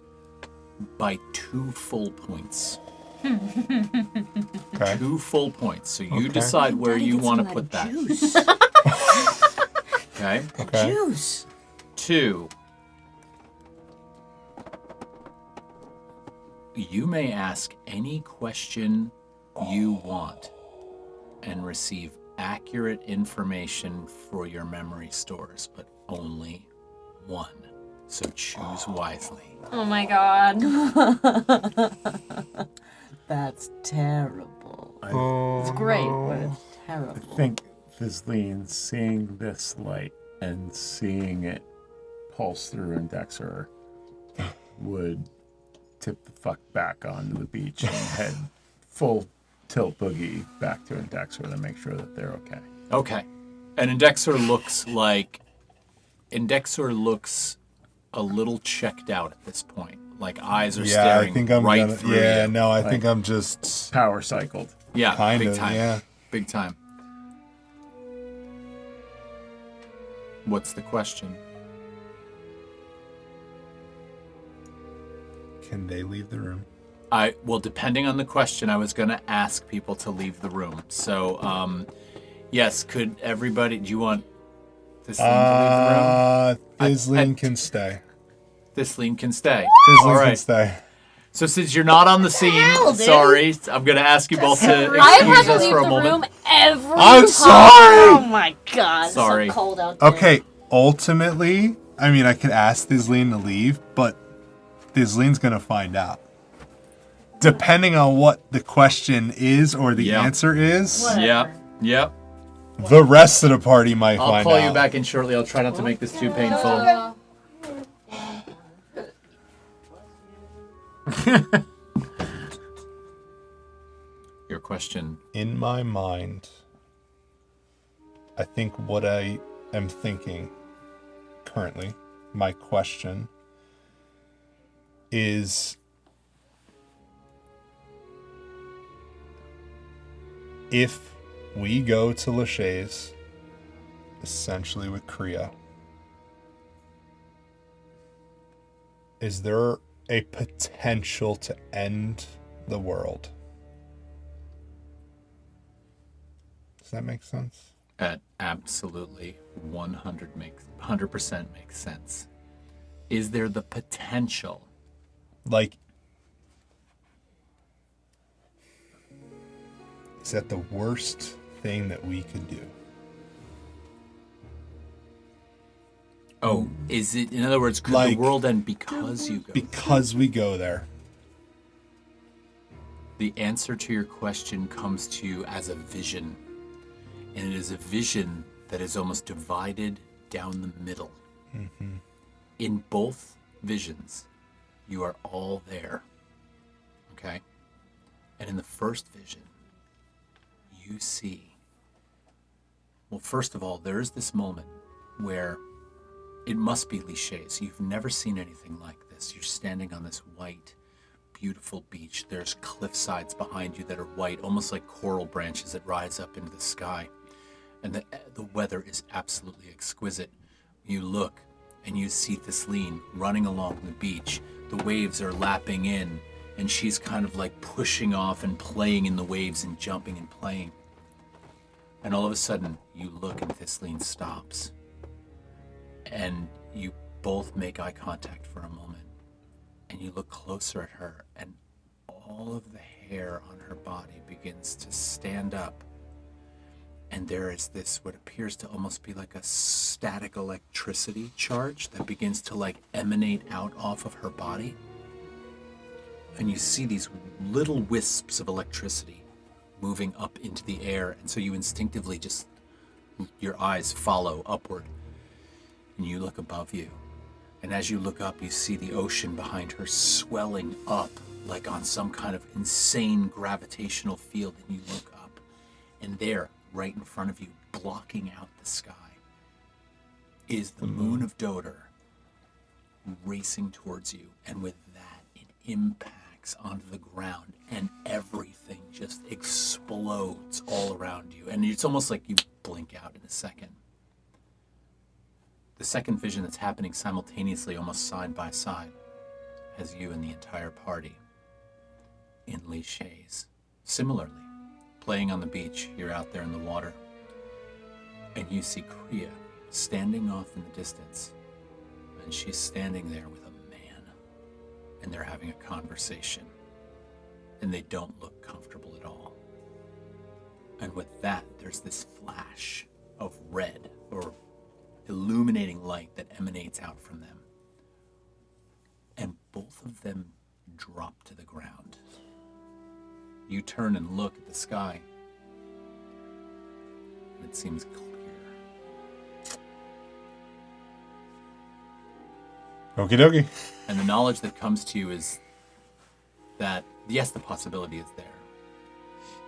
by 2 full points. Okay. 2 full points. So you decide where you want to put that. Juice. Okay? Okay. Juice. 2, you may ask any question you want and receive accurate information for your memory stores, but only one. So choose wisely. Oh my god. That's terrible. It's Great, but it's terrible. I think Fizleen seeing this light and seeing it pulse through Indexer would tip the fuck back onto the beach and head full tilt boogie back to Indexer to make sure that they're okay. Okay. And Indexer looks a little checked out at this point. Like eyes are staring I think I'm right gonna, through yeah, you. no, I think I'm just Power cycled. Yeah, kind big of, time. yeah. Big time. What's the question? Can they leave the room? Well, depending on the question, I was going to ask people to leave the room. So, yes, could everybody, do you want Thisleen to leave the room? Thisleen can stay. Thisleen can stay. Thisleen All right. can stay. So since you're not on the scene, sorry, I'm going to ask you both to I've had excuse to us leave for a the moment. room every I'm time. sorry! Oh my god. It's Sorry. so cold out there. Okay, ultimately, I mean, I could ask Thisleen to leave, but Thisleen's gonna find out. Depending on what the question is or the answer is, Yep. the rest of the party might I'll find call out. you back in shortly. I'll try not to make this too painful. Your question. In my mind, I think what I am thinking currently, my question is, if we go to Lachey's, essentially with Kriya, is there a potential to end the world? Does that make sense? That absolutely 100% makes sense. Is there the potential? Like, is that the worst thing that we could do? Oh, is it, in other words, could Like, the world end because you go? Because we go there. The answer to your question comes to you as a vision. And it is a vision that is almost divided down the middle. Mm-hmm. In both visions, you are all there. Okay? And in the first vision, you see, well, first of all, there is this moment where it must be Lachey's. You've never seen anything like this. You're standing on this white, beautiful beach. There's cliff sides behind you that are white, almost like coral branches that rise up into the sky. And the weather is absolutely exquisite. You look and you see Thisleen running along the beach. The waves are lapping in, and she's kind of like pushing off and playing in the waves and jumping and playing. And all of a sudden, you look and Thisleen stops. And you both make eye contact for a moment. And you look closer at her, and all of the hair on her body begins to stand up. And there is this, what appears to almost be like a static electricity charge that begins to like emanate out off of her body. And you see these little wisps of electricity moving up into the air. And so you instinctively just, your eyes follow upward. And you look above you. And as you look up, you see the ocean behind her swelling up like on some kind of insane gravitational field. And you look up, and there, right in front of you, blocking out the sky, is the moon of Dodor racing towards you. And with that, it impacts axe onto the ground, and everything just explodes all around you. And it's almost like you blink out in a second. The second vision that's happening simultaneously, almost side by side, has you and the entire party in cliches. Similarly, playing on the beach, you're out there in the water, and you see Kriya standing off in the distance, and she's standing there with a man, and they're having a conversation, and they don't look comfortable at all. And with that, there's this flash of red or illuminating light that emanates out from them, and both of them drop to the ground. You turn and look at the sky, and it seems clear. Okie dokie. And the knowledge that comes to you is that, yes, the possibility is there,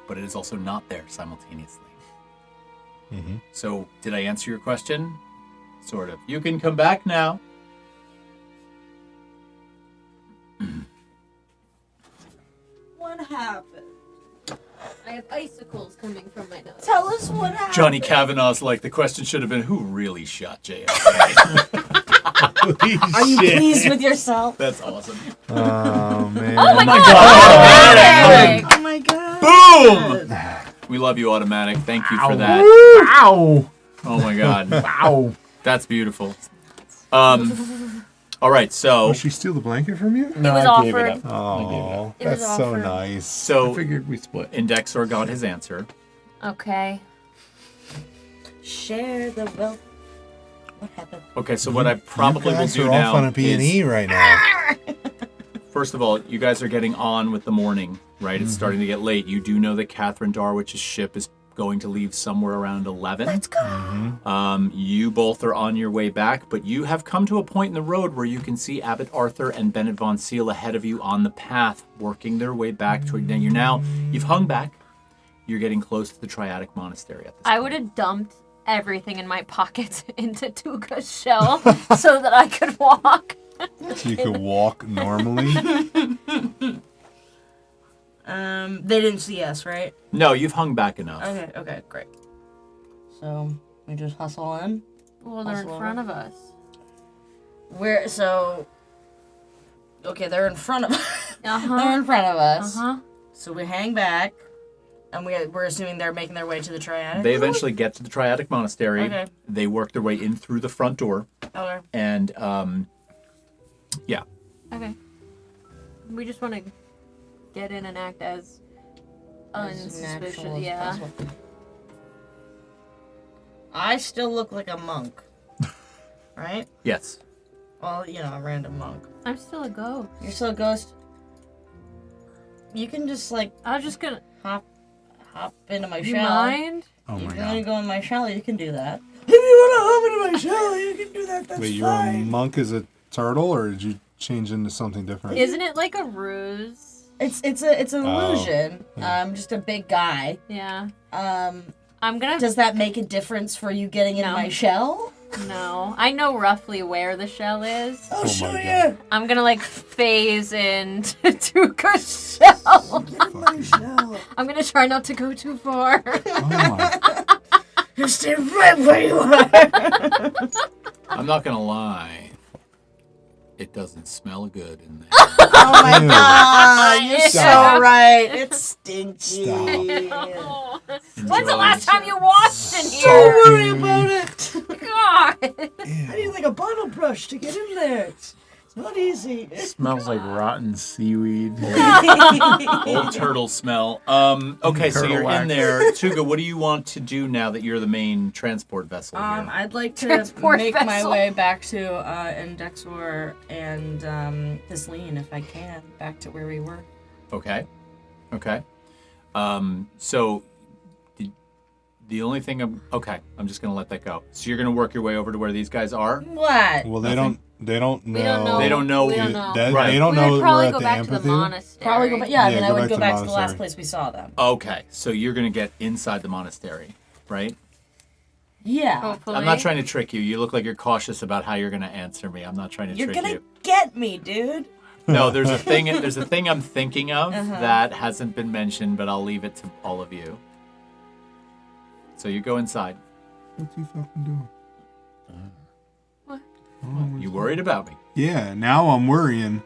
but it is also not there simultaneously. Mm-hmm. So, did I answer your question? Sort of. You can come back now. What happened? I have icicles coming from my nose. Tell us what happened. Johnny Kavanaugh's like, the question should have been, who really shot JFK? Are you pleased with yourself? That's awesome. Oh, man. Oh my God! god! Oh my god. Boom! We love you, Automatic. Thank you for that. Ow! Oh my god. Wow. That's beautiful. All right, so... Did she steal the blanket from you? No, was I gave offered. it up. I gave it up. Oh, It was that's so offered. nice. I So, figured we split. Indexor got his answer. Okay. Share the wealth. What happened? Okay, so what I probably you will guys do are now off on a P&E is, right now. first of all, you guys are getting on with the morning, right? It's starting to get late. You do know that Catherine Darwich's ship is going to leave somewhere around 11. Let's go. You both are on your way back, but you have come to a point in the road where you can see Abbot Arthur and Bennett Von Seal ahead of you on the path, working their way back toward you. You've hung back. You're getting close to the Triadic Monastery at this I point. would have dumped everything in my pockets into Tuga's shell so that I could walk. So you could walk normally. They didn't see us, right? No, you've hung back enough. Okay, great. So we just hustle in. Well, they're in Hustle front over. of us. Okay, they're in front of us. Uh-huh. They're in front of us. Uh-huh. So we hang back, and we're assuming they're making their way to the Triadic. They eventually get to the Triadic Monastery. Okay. They work their way in through the front door. Okay. And, yeah. Okay. We just want to get in and act as unsuspicious. natural as Yeah. possible. I still look like a monk, right? Yes. Well, a random monk. I'm still a ghost. You're still a ghost. You can just I was just gonna. hop into my You shell. mind? Oh If my you want to god. go in my shell, you can do that. If you want to hop into my shell, you can do that. That's Wait, you're a monk as a turtle, or did you change into something different? Isn't it like a ruse? It's an illusion. I'm just a big guy. Yeah. I'm gonna. Does that make a difference for you getting in No. my shell? No, I know roughly where the shell is. I'll Oh show my you. I'm gonna phase into Tuka's shell. My shell. I'm gonna try not to go too far. Oh my. Just stay right where you are. I'm not going to lie. It doesn't smell good in there. Oh my Ew. god, you're so Stop. right. It's stinky. Stop. When's the last time you washed in Don't here? worry about it. God. I need like a bottle brush to get in there. It's not easy. Smells like rotten seaweed. Old turtle smell. Okay, so you're Turtle in wax. there. Tuga, what do you want to do now that you're the main transport vessel here? I'd like to Transport make my vessel. way back to Indexor and Hisleen, if I can, back to where we were. Okay. So the only thing I'm just gonna let that go. So you're gonna work your way over to where these guys are. What? Well, they don't know. They don't know. We don't know. Right. They don't We know would we're probably at go the back to the amphitheater. monastery. Probably go back. Yeah, Yeah, then I go would back go to the back to the last monastery. place we saw them. Okay, so you're gonna get inside the monastery, right? Yeah. Hopefully. I'm not trying to trick you. You look like you're cautious about how you're gonna answer me. I'm not trying to You're trick gonna you. get me, dude. No, there's a thing. There's a thing I'm thinking of that hasn't been mentioned, but I'll leave it to all of you. So you go inside. What's he fucking doing? What? You worried about me? Yeah, now I'm worrying.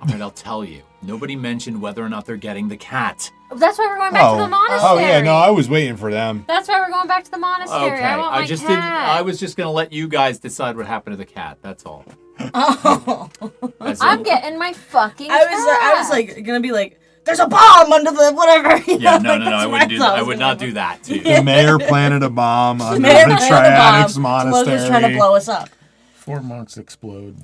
All right, I'll tell you. Nobody mentioned whether or not they're getting the cat. That's why we're going back to the monastery. Oh yeah, no, I was waiting for them. That's why we're going back to the monastery. Okay, I want my just cat. didn't. I was just gonna let you guys decide what happened to the cat. That's all. Oh. I'm getting my fucking cat. I was like gonna be like, there's a bomb under the whatever. Yeah, no, I wouldn't do that. I would not do that to you. The mayor planted a bomb under Mayor the planted a Triadics bomb. monastery. Was trying to blow us up. 4 monks explode.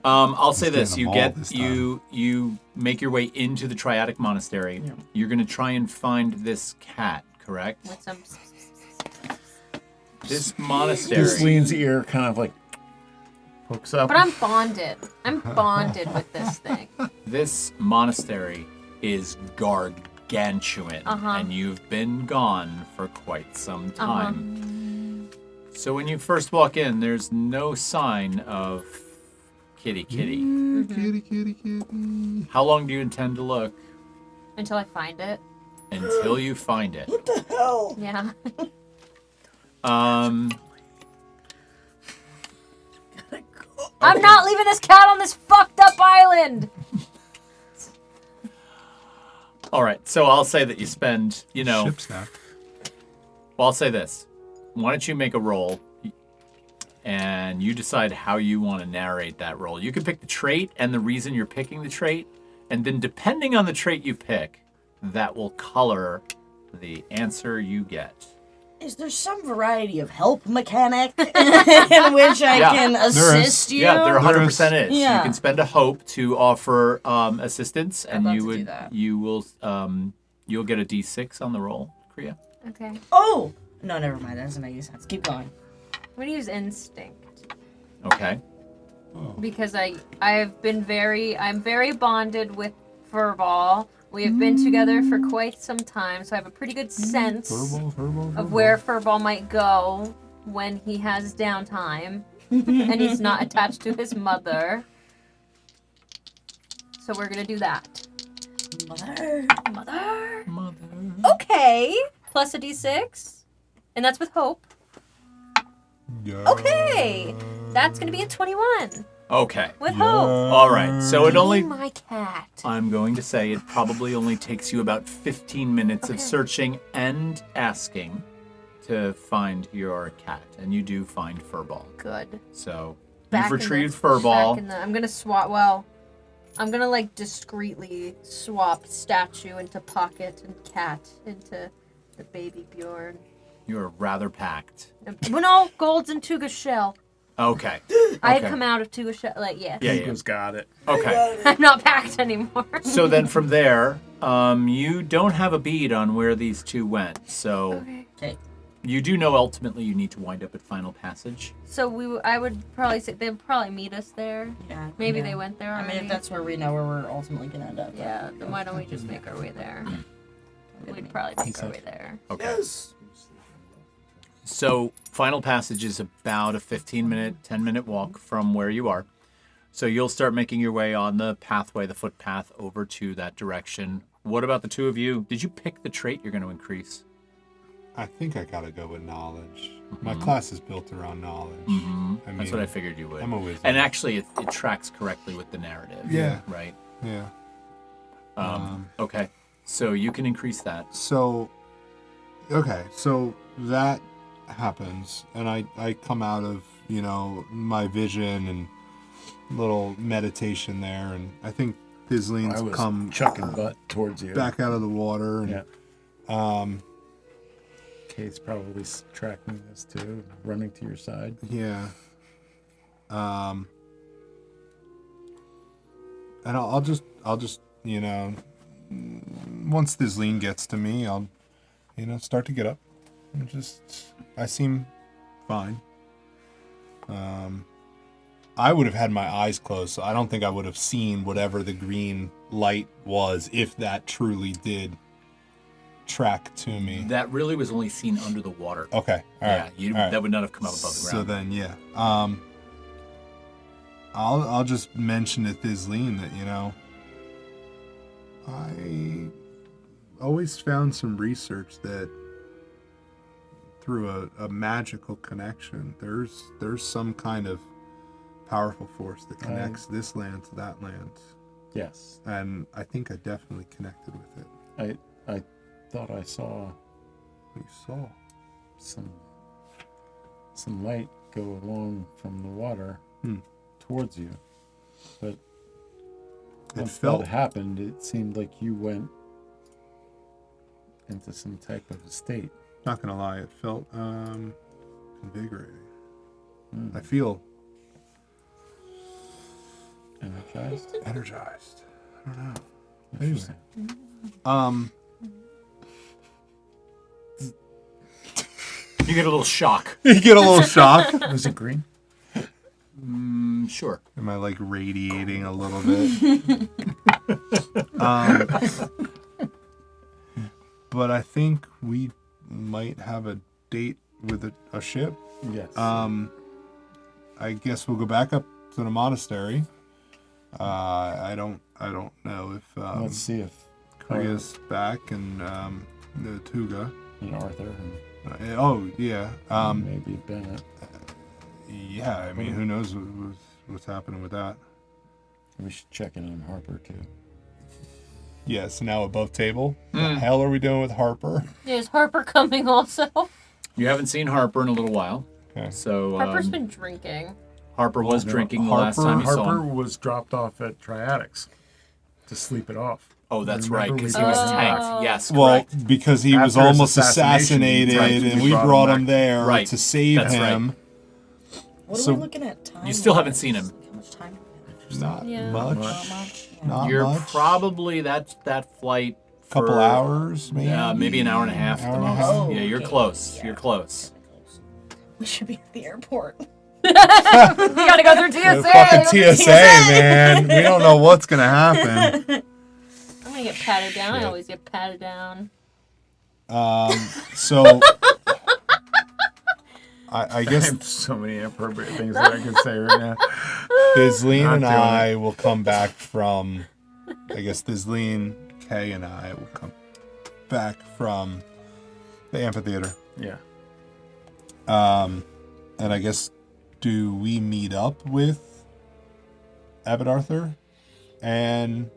I'll say this: Just you getting get them all this you make your way into the Triadic monastery. Yeah. You're gonna try and find this cat, correct? With some... This monastery. This Lean's ear kind of like pokes up. But I'm bonded. I'm bonded with this thing. This monastery is gargantuan, and you've been gone for quite some time. So when you first walk in, there's no sign of kitty. Kitty. How long do you intend to look? Until I find it. Until you find it. What the hell? Yeah. I'm not leaving this cat on this fucked up island. All right, so I'll say that you spend, Ship snack. Well, I'll say this. Why don't you make a roll, and you decide how you want to narrate that roll. You can pick the trait and the reason you're picking the trait, and then depending on the trait you pick, that will color the answer you get. Is there some variety of help mechanic in which I can assist you? Yeah, there 100% is. Yeah. You can spend a hope to offer assistance, and about you to do would that. you'll get a D6 on the roll, Kriya. Okay. Oh! No, never mind. That doesn't make any sense. Keep going. I'm gonna use instinct Okay. because I'm very bonded with Furball. We have been together for quite some time, so I have a pretty good sense of where Furball might go when he has downtime and he's not attached to his mother. So we're gonna do that. Mother. Okay. Plus a D6. And that's with hope. Yeah. Okay. That's gonna be a 21. Okay. With hope. All right. So it only. My cat. I'm going to say it probably only takes you about 15 minutes of searching and asking to find your cat, and you do find Furball. Good. So Back you've in retrieved the- Furball. back in the- I'm gonna swap. Well, I'm gonna like discreetly swap statue into pocket and cat into the baby Bjorn. You're rather packed. Well, no, gold's in Tuga's shell. Okay. I had come out of Tuga's shell. Like, yeah. Yeah. Hugo's got it. Okay. I'm not packed anymore. So then from there, you don't have a bead on where these two went. So Okay. you do know ultimately you need to wind up at Final Passage. So I would probably say they'd probably meet us there. Yeah. Maybe yeah. they went there I already. mean, if that's where we know where we're ultimately gonna end up. Yeah, then why don't we just make our way there? We'd probably make our way there. Okay. Yes. So Final Passage is about a 15-minute, 10-minute walk from where you are. So you'll start making your way on the pathway, the footpath, over to that direction. What about the two of you? Did you pick the trait you're going to increase? I think I gotta go with knowledge. My class is built around knowledge. That's what I figured you would. I'm a wizard. And actually, it tracks correctly with the narrative. Yeah. Right? Yeah. Okay. So you can increase that. So, okay, so that happens, and I come out of, my vision and little meditation there, and I think I Thizleen's was come chucking butt towards you. back out of the water, and Kate's probably tracking this too, running to your side. yeah. And I'll just, once Thizleen gets to me, I'll, start to get up. I seem fine. I would have had my eyes closed, so I don't think I would have seen whatever the green light was if that truly did track to me. That really was only seen under the water. Okay, all right. Yeah, all right. that would not have come up above the ground. So then, yeah. I'll just mention to Thizleen that, I always found some research that through a magical connection, there's some kind of powerful force that connects this land to that land. Yes. And I think I definitely connected with it. I thought I saw What you saw? some light go along from the water towards you. But once that happened, it seemed like you went into some type of a state. Not gonna lie, it felt invigorating. I feel energized. I don't know. Interesting. You get a little shock. You get a little shock. Was it green? Sure. Am I like radiating a little bit? But I think we might have a date with a ship. Yes. I guess we'll go back up to the monastery. I don't know if Let's see if Kriya's back and the Tuga and Arthur and yeah. maybe Bennett. Yeah, I mean, who knows what's happening with that? We should check in on Harper too. Yeah, so now above table. What the hell are we doing with Harper? Is Harper coming also? You haven't seen Harper in a little while. Okay. So Harper's been drinking. Harper was drinking the last time you saw Harper him. was dropped off at Triadics to sleep it off. Oh, that's Remember right, we because he brought was him back? tanked. Yes, Well, correct. because he was After his almost assassination, assassinated, right, and we we brought brought him him back. there Right, to save that's him. What So- are we looking at time? You still haven't seen him. How much time? Not Yeah. much. Not much. Yeah. Not You're much. probably that flight. Couple for, hours, maybe. Maybe an hour and a half. at the Hour and a most. half. Oh, Yeah, you're okay. close. Yeah. You're close. We should be at the airport. You gotta go through The TSA. fucking TSA, man. We don't know what's gonna happen. I'm gonna get patted down. I Shit. always get patted down. So I I guess have so many inappropriate things that I could say right now. Thizleen Not and doing I will come back from. I guess Thizleen, Kay, and I will come back from the amphitheater. Yeah. And I guess, do we meet up with Abbot Arthur? And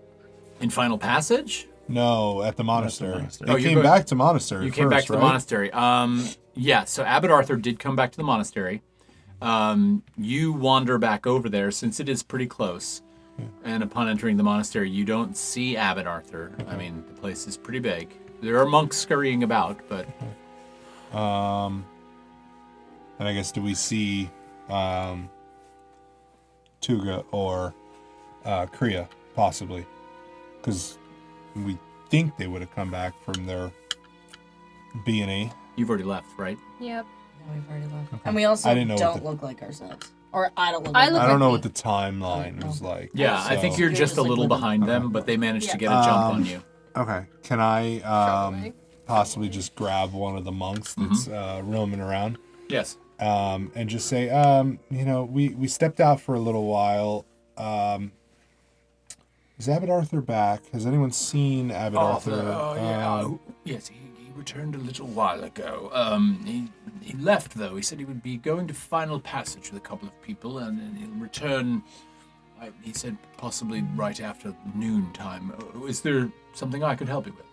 In Final Passage? no, at the monastery. monastery. They Oh, you're came going- back to monastery. You came back first, to the right? monastery. Yeah, so Abbot Arthur did come back to the monastery. You wander back over there since it is pretty close. And upon entering the monastery, you don't see Abbot Arthur. I mean, the place is pretty big. There are monks scurrying about, but And I guess, do we see Tuga or Kriya, possibly? Because we think they would have come back from their B&E. you've already left, right? Yep. Yeah, we've already left. And we also I didn't know what don't the- look like ourselves. Or I don't look I like look I don't know me. what the timeline was like. Yeah, I think so- you're You're just just, a like, little living- behind them, but they managed to Yeah. get a jump on you. Okay. Can I Probably. possibly just grab one of the monks that's roaming around Yes. and just say, we stepped out for a little while. Is Abbot Arthur back? Has anyone seen Abbot Arthur? Yes, he returned a little while ago. He left, though. He said he would be going to Final Passage with a couple of people, and then he'll return, he said, possibly right after noontime. Is there something I could help you with?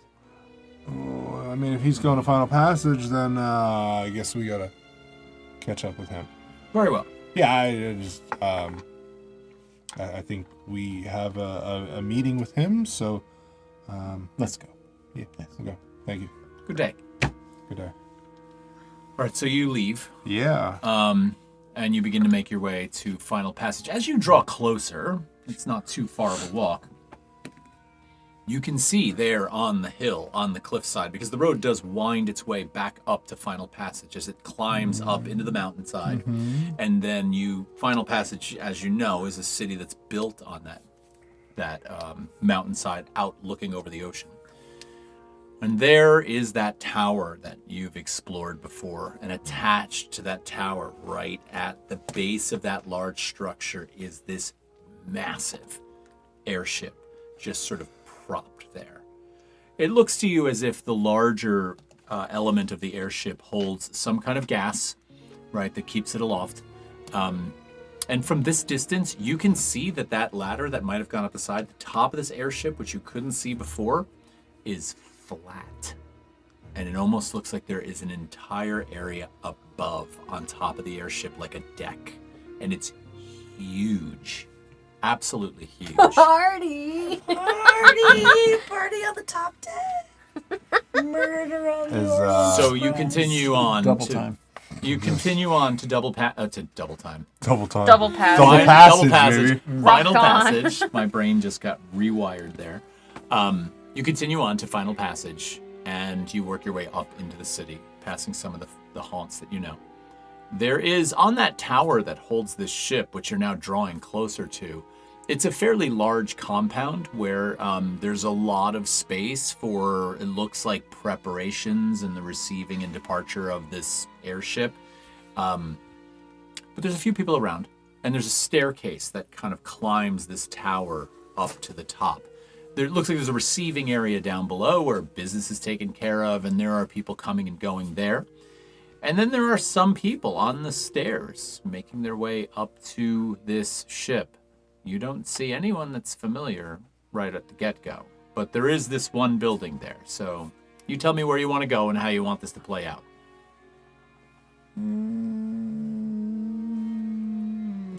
I mean, if he's going to Final Passage, then I guess we gotta catch up with him. Very well. Yeah, I just I think we have a meeting with him, so Let's go. yeah, we'll go. Thank you. Good day. Good day. All right, so you leave, Yeah. and you begin to make your way to Final Passage. As you draw closer, it's not too far of a walk. You can see there on the hill, on the cliffside, because the road does wind its way back up to Final Passage as it climbs up into the mountainside. And then Final Passage, as you know, is a city that's built on that mountainside out looking over the ocean. And there is that tower that you've explored before. And attached to that tower, right at the base of that large structure, is this massive airship just sort of propped there. It looks to you as if the larger element of the airship holds some kind of gas, right, that keeps it aloft. And from this distance, you can see that that ladder that might have gone up the side, the top of this airship, which you couldn't see before, is flat. And it almost looks like there is an entire area above on top of the airship, like a deck. And it's huge. Absolutely huge. Party! Party on the top deck. Murder on the Orient So you Express. continue on Double to time. you continue on to double time. Double time. Double pass. Double Final passage, baby. Final Rock on. passage. My brain just got rewired there. You continue on to final passage, and you work your way up into the city, passing some of the haunts that you know. There is, on that tower that holds this ship, which you're now drawing closer to, it's a fairly large compound where there's a lot of space for, it looks like, preparations and the receiving and departure of this airship. But there's a few people around, and there's a staircase that kind of climbs this tower up to the top. There looks like there's a receiving area down below where business is taken care of, and there are people coming and going there. And then there are some people on the stairs making their way up to this ship. You don't see anyone that's familiar right at the get-go, but there is this one building there. So you tell me where you want to go and how you want this to play out.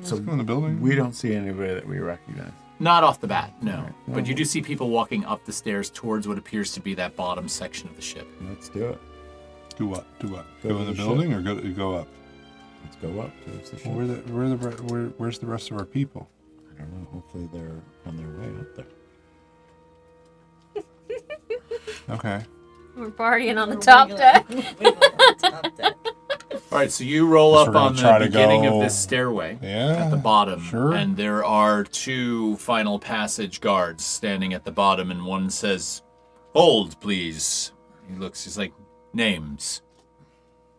So in the building. We don't see anybody that we recognize. Not off the bat, no. Right. But you do see people walking up the stairs towards what appears to be that bottom section of the ship. Let's do it. Do what? Do what? Go Go to in the the building or go up? Let's go up towards the ship. Well, where's the rest of our people? I don't know. Hopefully they're on their way up there. Okay. We're partying on the top deck. All right, so you roll Guess up we're gonna on try the to beginning go- of this stairway Yeah. at the bottom, Sure. and there are two final passage guards standing at the bottom, and one says, "Hold, please." He's like, "Names."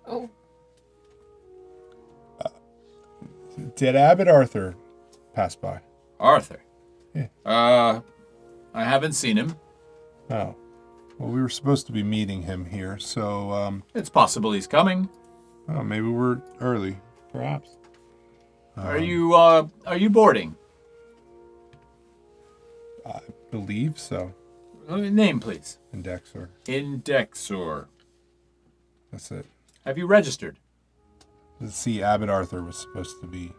Oh, Did Abbot Arthur pass by? Arthur. Yeah. I haven't seen him. Oh. Well, we were supposed to be meeting him here, so It's possible he's coming. maybe we're early. Perhaps. Are you boarding? I believe so. Name, please. Indexor. Indexor. That's it. Have you registered? Let's see, Abbot Arthur was supposed to be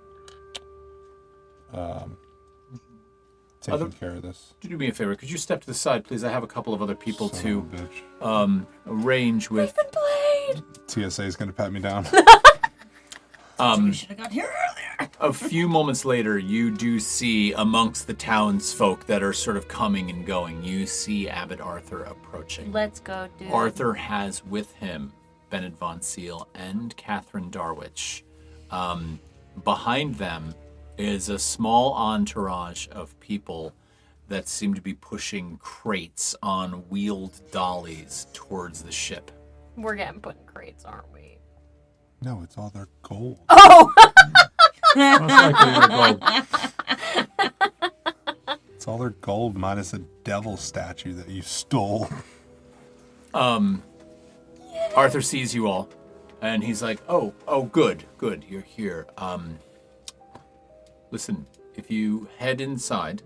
taking care of this. Do me a favor. Could you step to the side, please? I have a couple of other people Son to of a bitch. arrange with. TSA is going to pat me down. We should have got here earlier. A few moments later, you do see amongst the townsfolk that are sort of coming and going, you see Abbot Arthur approaching. let's go, dude. Arthur has with him Bennett Von Seal and Catherine Darwich. Behind them is a small entourage of people that seem to be pushing crates on wheeled dollies towards the ship. We're getting put in crates, aren't we? No, it's all their gold. Oh! Most likely they're gold. It's all their gold minus a devil statue that you stole. Arthur sees you all, and he's like, oh, good, you're here. Listen, if you head inside,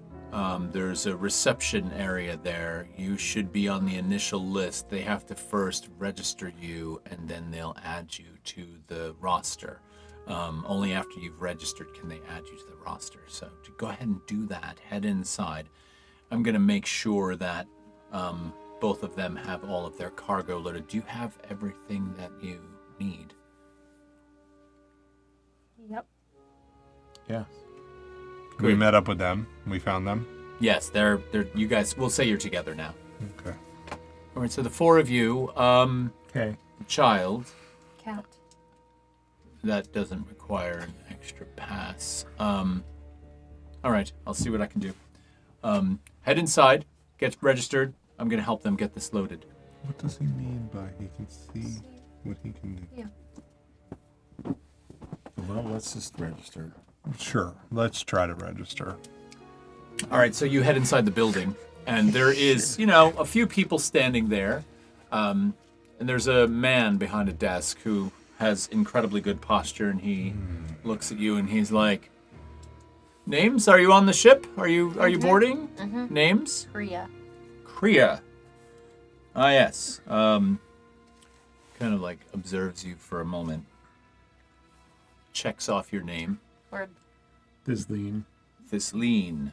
there's a reception area there. You should be on the initial list. They have to first register you, and then they'll add you to the roster. Only after you've registered can they add you to the roster. So to go ahead and do that, head inside. I'm going to make sure that both of them have all of their cargo loaded. Do you have everything that you need? Yep. Yeah. We met up with them. We found them. Yes, they're you guys, we'll say you're together now. Okay. All right, so the four of you, Okay. child, Cat. that doesn't require an extra pass. All right, I'll see what I can do. Head inside, get registered. I'm going to help them get this loaded. What does he mean by he can see what he can do? Yeah. Well, let's just register. Sure, let's try to register. All right, so you head inside the building, and there is, a few people standing there. And there's a man behind a desk who has incredibly good posture, and he looks at you and he's like, "Names? Are you on the ship? Are you boarding? Mm-hmm. Names?" Kriya. Ah, yes. Kind of like observes you for a moment. Checks off your name. Word. Thisleen. Thisleen.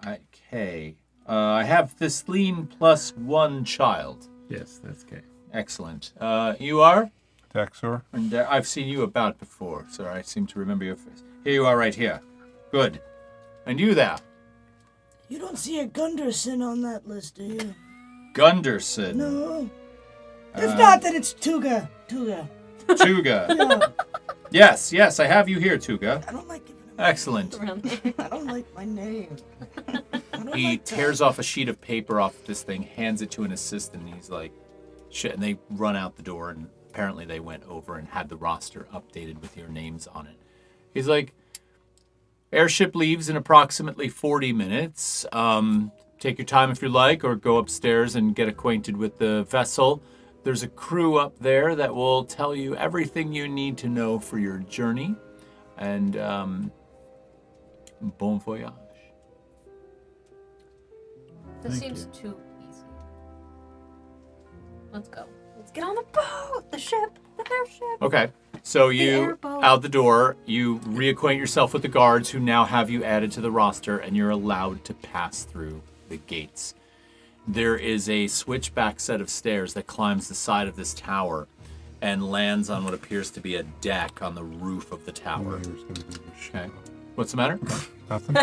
K. K. I have Thisleen plus one child. Yes, that's K. Excellent. You are? Dexor? And I've seen you about before, so I seem to remember your face. Here you are right here. Good. And you there? You don't see a Gunderson on that list, do you? Gunderson. No. If not, then it's Tuga. Tuga. Yeah. Yes, I have you here, Tuga. I don't like giving him Excellent. I don't like my name. He tears off a sheet of paper off this thing, hands it to an assistant, and he's like, shit, and they run out the door, and apparently they went over and had the roster updated with your names on it. He's like, airship leaves in approximately 40 minutes. Take your time if you like, or go upstairs and get acquainted with the vessel. There's a crew up there that will tell you everything you need to know for your journey. And bon voyage. This seems too easy. Let's go. Let's get on the boat! The ship! The airship! Okay, so you, airboat. out the door, you reacquaint yourself with the guards who now have you added to the roster, and you're allowed to pass through the gates. There is a switchback set of stairs that climbs the side of this tower and lands on what appears to be a deck on the roof of the tower. Okay. What's the matter? Nothing.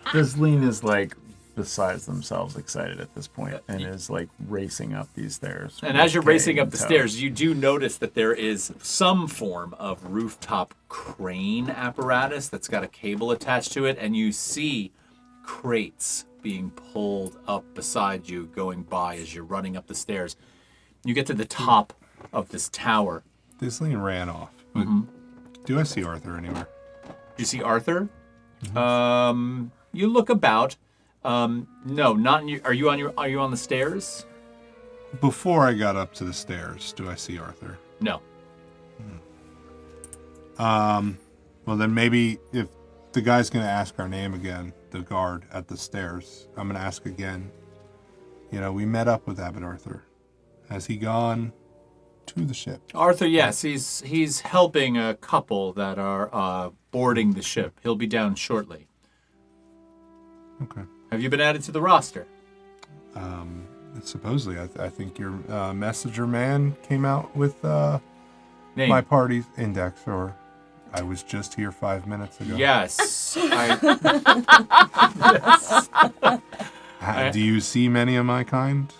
Thisleen is like besides themselves excited at this point and is like racing up these stairs. And as you're racing up the stairs, you do notice that there is some form of rooftop crane apparatus that's got a cable attached to it, and you see crates being pulled up beside you going by as you're running up the stairs. You get to the top of this tower. Thisleen ran off. But do I see Arthur anywhere? Do you see Arthur? You look about. No, not in are you on the stairs? Before I got up to the stairs, do I see Arthur? No. Well, then maybe if the guy's going to ask our name again, the guard at the stairs, I'm going to ask again. We met up with Abbot Arthur. Has he gone to the ship? Arthur, yes, he's helping a couple that are boarding the ship. He'll be down shortly. Okay. Have you been added to the roster? Supposedly, I think your messenger man came out with Name. my party's index, or I was just here 5 minutes ago. Yes. Do you see many of my kind?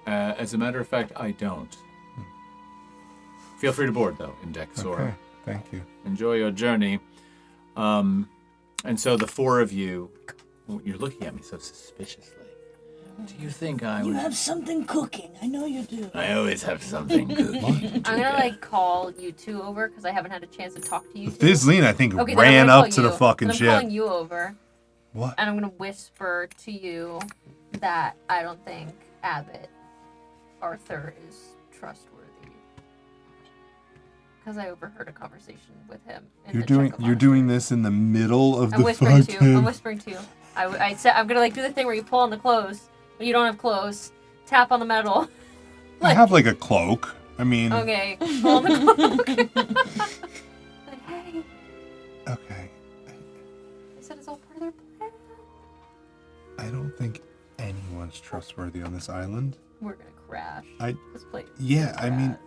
As a matter of fact, I don't. Feel free to board, though, Index. Okay, thank you. Enjoy your journey. And so the four of you, you're looking at me so suspiciously. Do you think I would... You have something cooking. I know you do. I always have something cooking. I'm gonna call you two over because I haven't had a chance to talk to you two. Thisleen, I think, Okay, ran up to you. the fucking I'm ship. calling you over. What? And I'm gonna whisper to you that I don't think Abbot Arthur is trustworthy. Because I overheard a conversation with him. You're doing this in the middle of I'm the whispering fucking... to you. I'm whispering to you. I said I'm gonna do the thing where you pull on the clothes when you don't have clothes. Tap on the metal. I have a cloak. I mean... Okay. Pull on the cloak. Hey. Okay. I said it's all part of their plan. I don't think anyone's trustworthy on this island. We're gonna crash. This place. Yeah, I mean,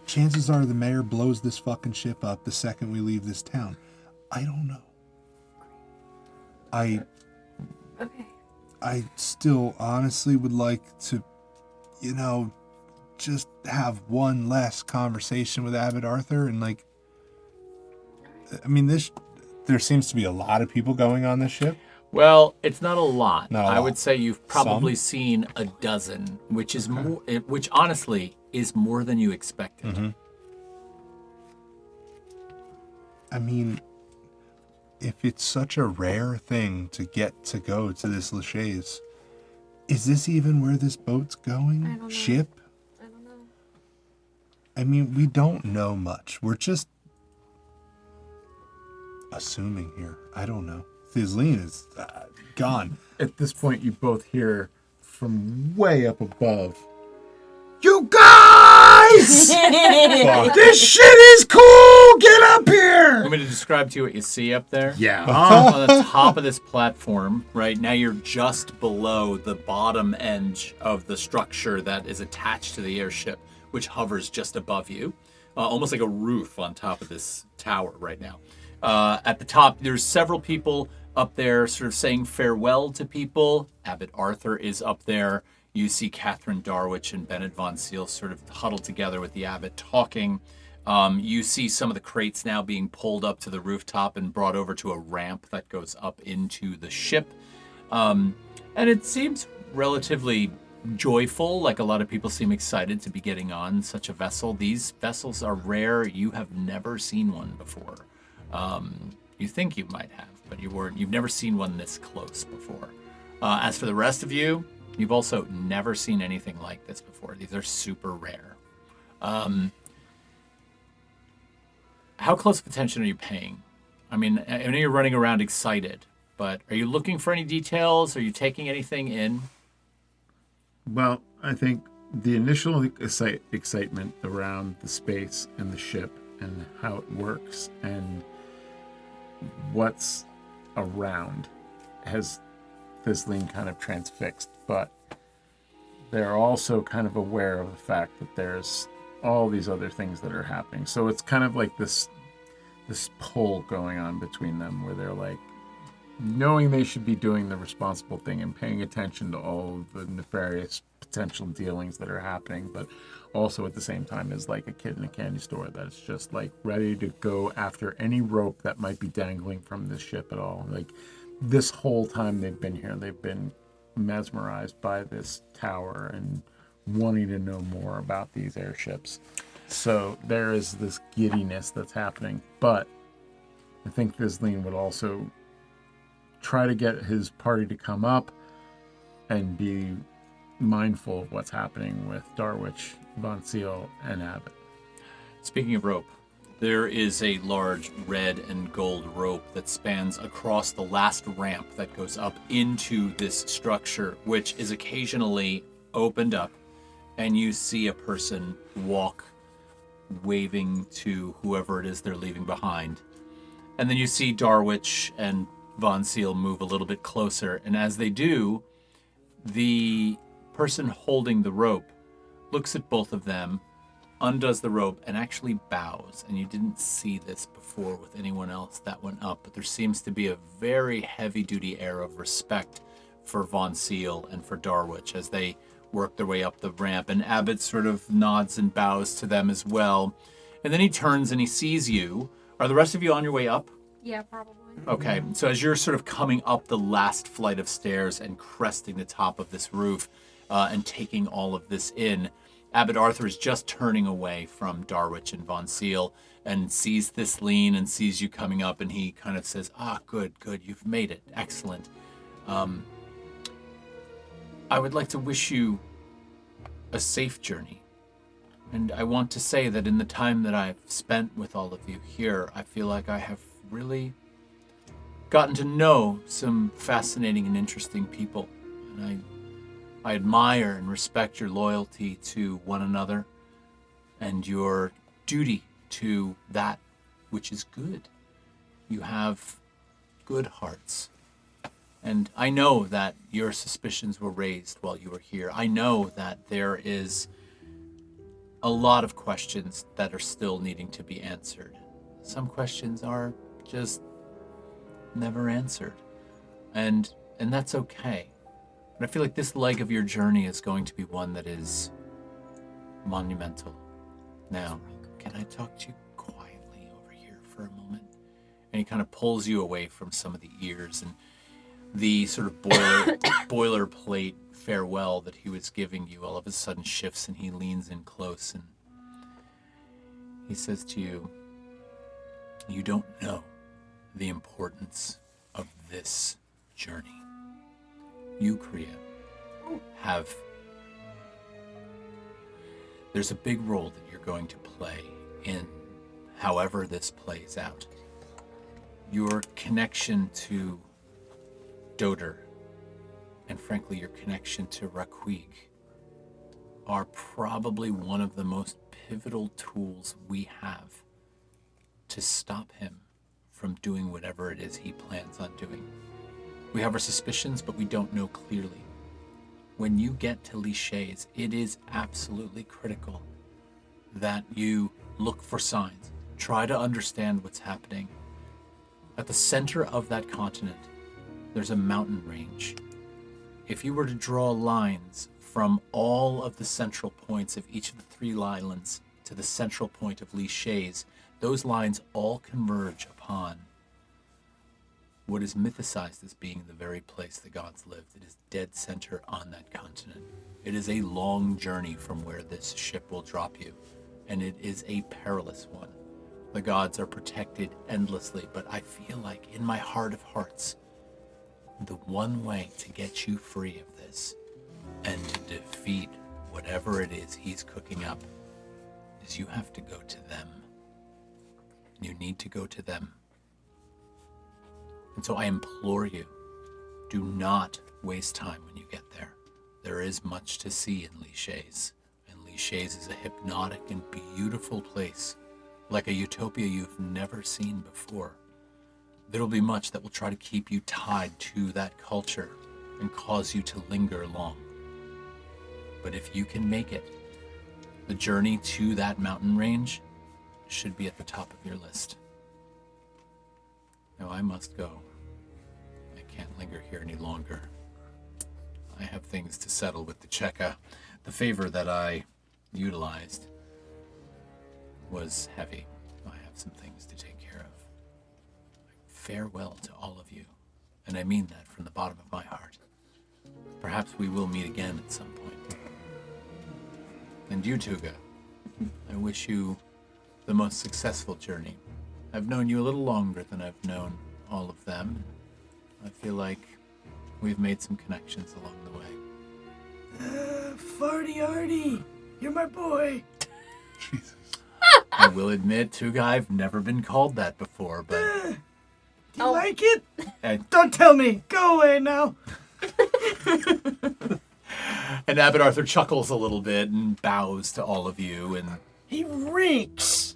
chances are the mayor blows this fucking ship up the second we leave this town. I don't know. Okay. I still honestly would like to, just have one last conversation with Abbot Arthur and there seems to be a lot of people going on this ship. Well, it's not a lot. Not a I lot. would say you've probably Some? seen a dozen, which is more. Which honestly is more than you expected. Mm-hmm. I mean, if it's such a rare thing to get to go to this Lachey's, is this even where this boat's going? I don't know. Ship? I don't know. I mean, we don't know much. We're just assuming here. I don't know. Thizleen is gone. At this point, you both hear from way up above. You guys! Fuck. This shit is cool! Get up here! Want me to describe to you what you see up there? Yeah. On the top of this platform, right now you're just below the bottom edge of the structure that is attached to the airship, which hovers just above you, almost like a roof on top of this tower right now. At the top, there's several people up there sort of saying farewell to people. Abbot Arthur is up there. You see Catherine Darwich and Bennett Von Seal sort of huddled together with the abbot talking. You see some of the crates now being pulled up to the rooftop and brought over to a ramp that goes up into the ship. And it seems relatively joyful, like a lot of people seem excited to be getting on such a vessel. These vessels are rare. You have never seen one before. You think you might have, but you've never seen one this close before. As for the rest of you, you've also never seen anything like this before. These are super rare. How close of attention are you paying? I mean, I know you're running around excited, but are you looking for any details? Are you taking anything in? Well, I think the initial excitement around the space and the ship and how it works and what's around has Thizleen kind of transfixed, but they're also kind of aware of the fact that there's all these other things that are happening. So it's kind of like this pull going on between them where they're like knowing they should be doing the responsible thing and paying attention to all of the nefarious potential dealings that are happening, but also at the same time is like a kid in a candy store that's just like ready to go after any rope that might be dangling from this ship at all. Like this whole time they've been here, they've been mesmerized by this tower and wanting to know more about these airships. So there is this giddiness that's happening, but I think Thizleen would also try to get his party to come up and be mindful of what's happening with Darwich, Von Seal, and Abbott. Speaking of rope, there is a large red and gold rope that spans across the last ramp that goes up into this structure, which is occasionally opened up, and you see a person walk, waving to whoever it is they're leaving behind. And then you see Darwich and Von Seal move a little bit closer, and as they do, the person holding the rope looks at both of them, undoes the rope, and actually bows. And you didn't see this before with anyone else that went up, but there seems to be a very heavy-duty air of respect for Von Seal and for Darwich as they work their way up the ramp. And Abbott sort of nods and bows to them as well. And then he turns and he sees you. Are the rest of you on your way up? Yeah, probably. Okay, so as you're sort of coming up the last flight of stairs and cresting the top of this roof and taking all of this in, Abbot Arthur is just turning away from Darwich and Von Seal and sees Thizleen and sees you coming up, and he kind of says, good, you've made it, excellent. I would like to wish you a safe journey. And I want to say that in the time that I've spent with all of you here, I feel like I have really gotten to know some fascinating and interesting people. And I admire and respect your loyalty to one another and your duty to that which is good. You have good hearts. And I know that your suspicions were raised while you were here. I know that there is a lot of questions that are still needing to be answered. Some questions are just never answered. And that's okay. But I feel like this leg of your journey is going to be one that is monumental. Now, can I talk to you quietly over here for a moment? And he kind of pulls you away from some of the ears. And the sort of boilerplate farewell that he was giving you all of a sudden shifts, and he leans in close and he says to you, "You don't know the importance of this journey. You, Kriya, there's a big role that you're going to play in however this plays out. Your connection to Doder, and frankly your connection to Raquig, are probably one of the most pivotal tools we have to stop him from doing whatever it is he plans on doing. We have our suspicions, but we don't know clearly. When you get to Lichés, it is absolutely critical that you look for signs, try to understand what's happening. At the center of that continent, there's a mountain range. If you were to draw lines from all of the central points of each of the 3 islands to the central point of Lichés, those lines all converge upon what is mythicized as being the very place the gods lived. It is dead center on that continent. It is a long journey from where this ship will drop you, and it is a perilous one. The gods are protected endlessly, but I feel like in my heart of hearts, the one way to get you free of this and to defeat whatever it is he's cooking up is you have to go to them. You need to go to them. And so I implore you, do not waste time when you get there. There is much to see in Lichés, and Lichés is a hypnotic and beautiful place, like a utopia you've never seen before. There will be much that will try to keep you tied to that culture and cause you to linger long. But if you can make it, the journey to that mountain range should be at the top of your list. Now I must go. I can't linger here any longer. I have things to settle with the Cheka. The favor that I utilized was heavy. I have some things to take care of. Farewell to all of you, and I mean that from the bottom of my heart. Perhaps we will meet again at some point. And you, Tuga, I wish you the most successful journey. I've known you a little longer than I've known all of them. I feel like we've made some connections along the way. Farty Arty, you're my boy. Jesus. I will admit, Tuga, I've never been called that before, but... Do you like it? I- Don't tell me. Go away now. And Abbot Arthur chuckles a little bit and bows to all of you, and... He reeks.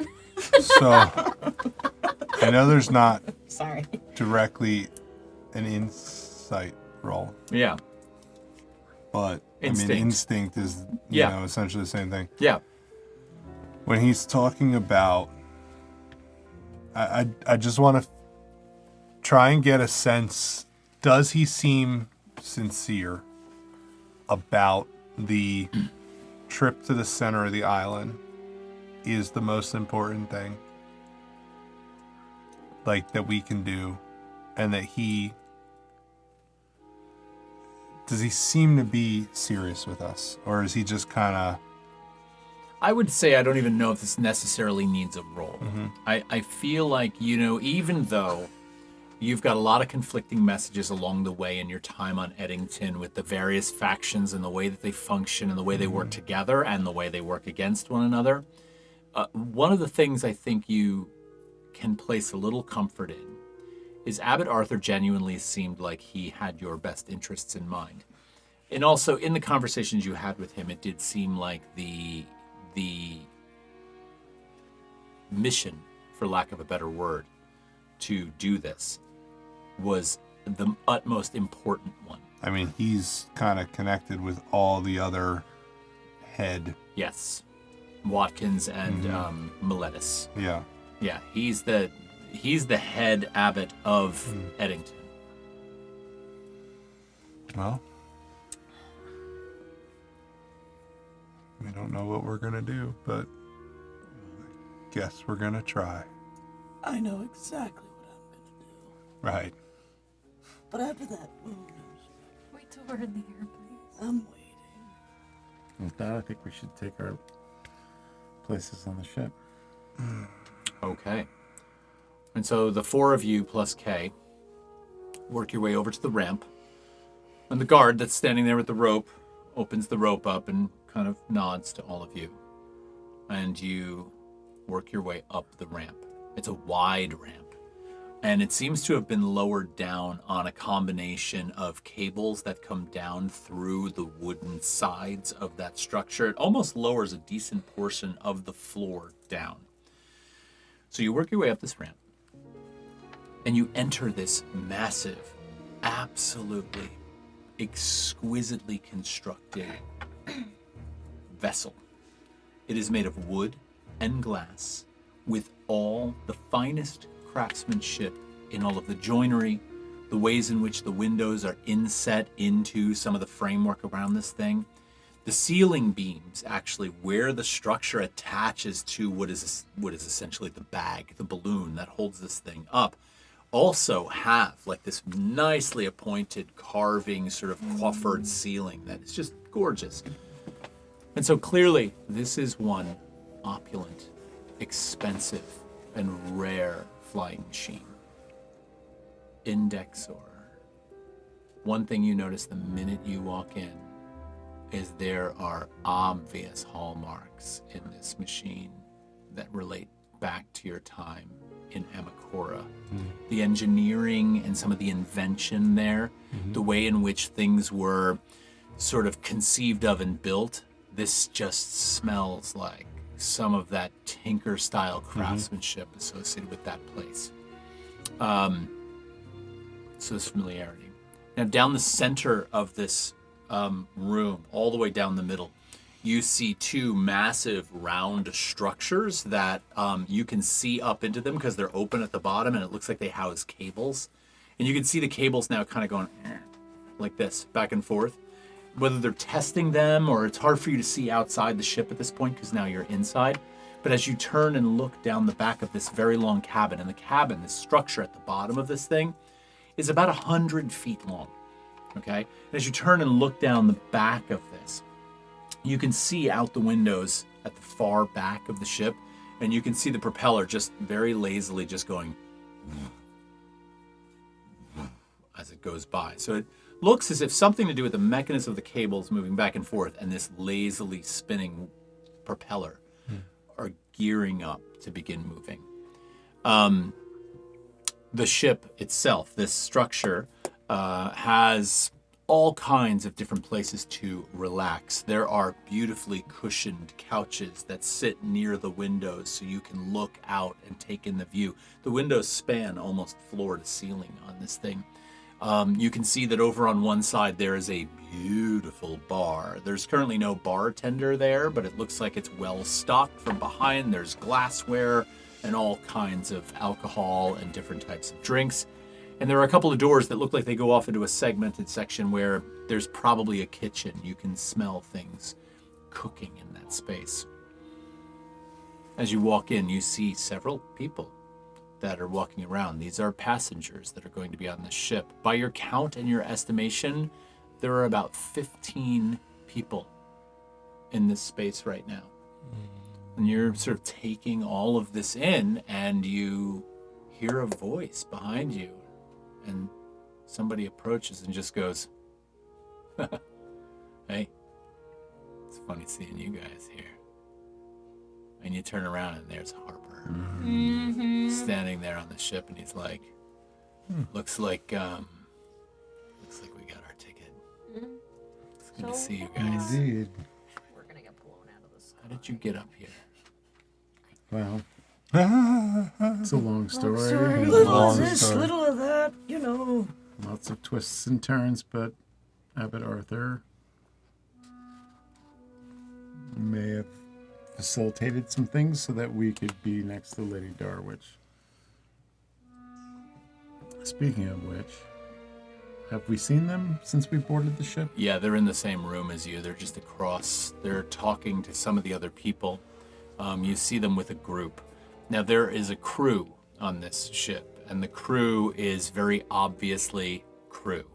So, I know there's not Sorry. directly an insight roll, Yeah. but Instinct. I mean, instinct is, you know, essentially the same thing. Yeah. When he's talking about, I just want to try and get a sense, does he seem sincere about the trip to the center of the island is the most important thing, like, that we can do, and that does he seem to be serious with us, or is he just kind of... I would say I don't even know if this necessarily needs a role. Mm-hmm. I feel like, you know, even though you've got a lot of conflicting messages along the way in your time on Eddington with the various factions and the way that they function and the way they work together and the way they work against one another, one of the things I think you can place a little comfort in is Abbot Arthur genuinely seemed like he had your best interests in mind. And also, in the conversations you had with him, it did seem like the mission, for lack of a better word, to do this was the utmost important one. I mean, he's kind of connected with all the other head. Yes. Watkins and Meletus. Yeah. Yeah, he's the head abbot of Eddington. Well, we don't know what we're going to do, but I guess we're going to try. I know exactly what I'm gonna do. Right. But after that, who knows? Wait till we're in the air, please. I'm waiting. With that, I think we should take our places on the ship. Okay. And so the four of you plus Kay work your way over to the ramp. And the guard that's standing there with the rope opens the rope up and kind of nods to all of you. And you work your way up the ramp. It's a wide ramp. And it seems to have been lowered down on a combination of cables that come down through the wooden sides of that structure. It almost lowers a decent portion of the floor down. So you work your way up this ramp. And you enter this massive, absolutely exquisitely constructed vessel. It is made of wood and glass with all the finest craftsmanship in all of the joinery, the ways in which the windows are inset into some of the framework around this thing. The ceiling beams, actually, where the structure attaches to what is essentially the bag, the balloon that holds this thing up, also have like this nicely appointed carving sort of coiffured ceiling that is just gorgeous. And so clearly this is one opulent, expensive, and rare flying machine. Indexor. One thing you notice the minute you walk in is there are obvious hallmarks in this machine that relate back to your time in Amakora. The engineering and some of the invention there, the way in which things were sort of conceived of and built, this just smells like some of that tinker style craftsmanship associated with that place. So this familiarity. Now down the center of this room, all the way down the middle, you see two massive round structures that you can see up into them because they're open at the bottom and it looks like they house cables. And you can see the cables now kind of going like this, back and forth. Whether they're testing them or it's hard for you to see outside the ship at this point because now you're inside. But as you turn and look down the back of this very long cabin, and the cabin, this structure at the bottom of this thing, is about 100 feet long, okay? And as you turn and look down the back of this, you can see out the windows at the far back of the ship, and you can see the propeller just very lazily just going as it goes by. So it looks as if something to do with the mechanism of the cables moving back and forth and this lazily spinning propeller are gearing up to begin moving. The ship itself, this structure, has all kinds of different places to relax. There are beautifully cushioned couches that sit near the windows so you can look out and take in the view. The windows span almost floor to ceiling on this thing. You can see that over on one side there is a beautiful bar. There's currently no bartender there, but it looks like it's well stocked from behind. There's glassware and all kinds of alcohol and different types of drinks. And there are a couple of doors that look like they go off into a segmented section where there's probably a kitchen. You can smell things cooking in that space. As you walk in, you see several people that are walking around. These are passengers that are going to be on the ship. By your count and your estimation, there are about 15 people in this space right now. And you're sort of taking all of this in, and you hear a voice behind you, and somebody approaches and just goes, "Hey, it's funny seeing you guys here." And you turn around and there's Harper standing there on the ship, and he's like, looks like we got our ticket. It's good to see you guys. Indeed. We're gonna get blown out of the sky. How did you get up here? Well, it's a long story. Little Long of this, story. little of that, you know. Lots of twists and turns, but Abbot Arthur may have facilitated some things so that we could be next to Lady Darwich. Speaking of which, have we seen them since we boarded the ship? Yeah, they're in the same room as you. They're just across. They're talking to some of the other people. You see them with a group. Now, there is a crew on this ship, and the crew is very obviously crew.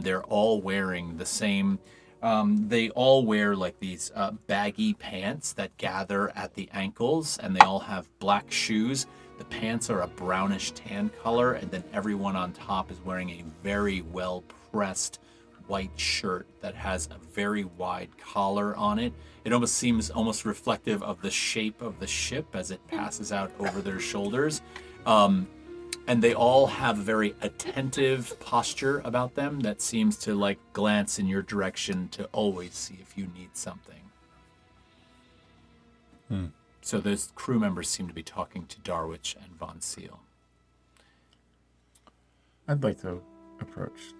They're all wearing the same. They all wear like these baggy pants that gather at the ankles, and they all have black shoes. The pants are a brownish tan color, and then everyone on top is wearing a very well pressed white shirt that has a very wide collar on it. It almost seems almost reflective of the shape of the ship as it passes out over their shoulders. And they all have a very attentive posture about them that seems to like glance in your direction to always see if you need something. So those crew members seem to be talking to Darwich and Von Seal. I'd like to approach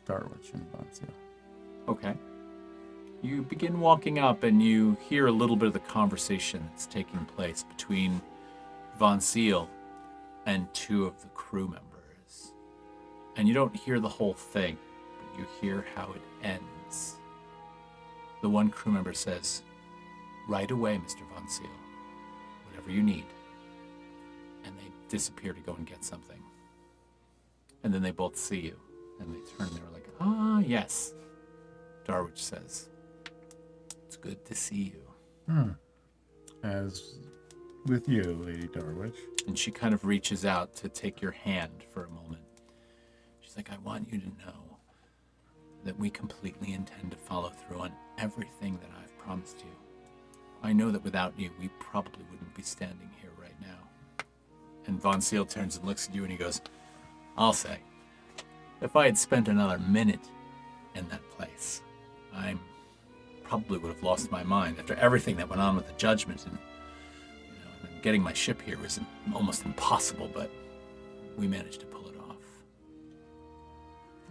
Darwich and Von Seal. Okay. You begin walking up and you hear a little bit of the conversation that's taking place between Von Seal and two of the crew members. And you don't hear the whole thing, but you hear how it ends. The one crew member says, "Right away, Mr. Von Seal. Whatever you need." And they disappear to go and get something. And then they both see you. And they turn and they're like, "Ah, yes." Darwich says, "It's good to see you." As with you, Lady Darwich. And she kind of reaches out to take your hand for a moment. She's like, "I want you to know that we completely intend to follow through on everything that I've promised you. I know that without you, we probably wouldn't be standing here right now." And Von Seal turns and looks at you and he goes, "I'll say, if I had spent another minute in that place, I probably would have lost my mind after everything that went on with the judgment, and getting my ship here was almost impossible, but we managed to pull it off."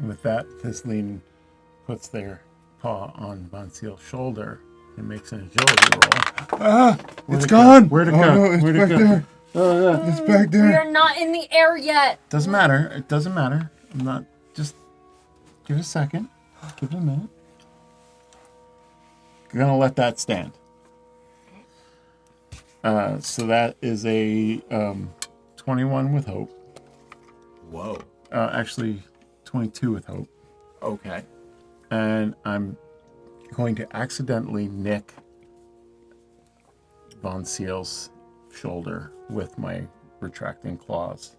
With that, Thistline puts their paw on Von Seal's shoulder and makes an agility roll. It's gone. Where'd it Oh, go? no, it's Where'd it back go? there. It's back We there. are not in the air yet. Doesn't matter. It doesn't matter. I'm not. Just give it a second. Give it a minute. I'm gonna let that stand. So that is a 21 with hope. Whoa. Actually, 22 with hope. Okay. And I'm going to accidentally nick Von Seal's shoulder with my retracting claws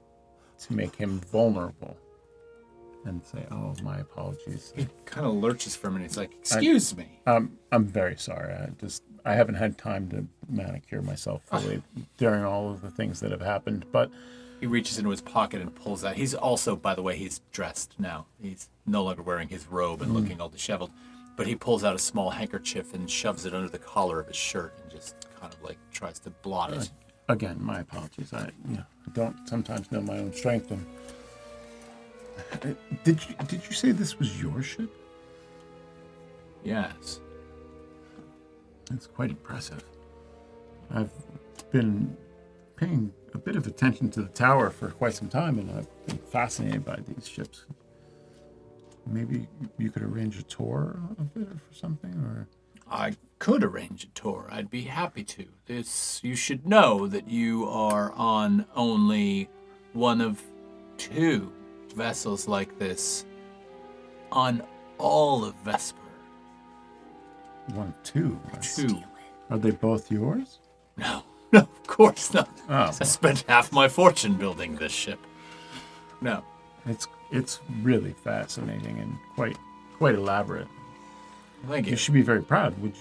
to make him vulnerable and say, "Oh, my apologies." He kind of lurches for a minute. He's like, "Excuse me." I'm very sorry. I haven't had time to manicure myself fully during all of the things that have happened, but He reaches into his pocket and pulls out. He's also, by the way, he's dressed now. He's no longer wearing his robe and looking all disheveled. But he pulls out a small handkerchief and shoves it under the collar of his shirt and just kind of like tries to blot it. again, my apologies. I don't sometimes know my own strength. And did you say this was your ship? Yes. That's quite impressive. I've been paying a bit of attention to the tower for quite some time, and I've been fascinated by these ships. Maybe you could arrange a tour of it or something, or... I could arrange a tour. I'd be happy to. You should know that you are on only one of two vessels like this on all of Vesper. One, two. Two. Are they both yours? No, of course not. Oh, I spent half my fortune building this ship. No. It's really fascinating and quite elaborate. Thank you. You should be very proud. Would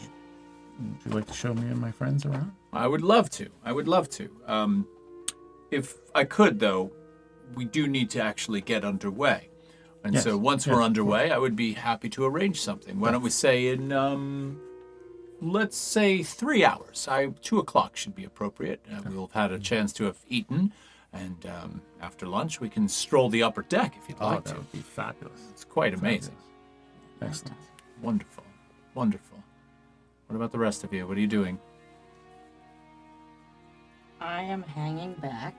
you like to show me and my friends around? I would love to. If I could, though, we do need to actually get underway. And Yes, so once yes, we're of underway, I would be happy to arrange something. Why don't we say in, let's say 3 hours. 2 o'clock should be appropriate. We'll have had a chance to have eaten. And after lunch, we can stroll the upper deck if you'd like that to. would be fabulous. It's quite amazing. Excellent. Wonderful. Wonderful. What about the rest of you? What are you doing? I am hanging back.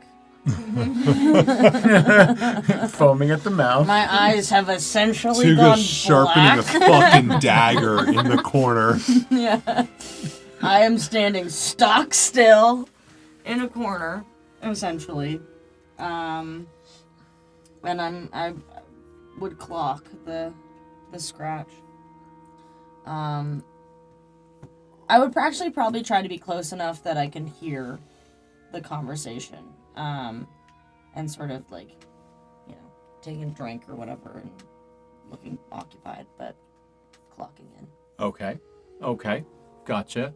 Foaming at the mouth. My eyes have essentially Tuga's gone sharpening black. a fucking dagger in the corner. Yeah. I am standing stock still in a corner, essentially. And I'm would clock the scratch. I would actually probably try to be close enough that I can hear the conversation, and sort of like, you know, taking a drink or whatever and looking occupied, but clocking in. Okay. Gotcha.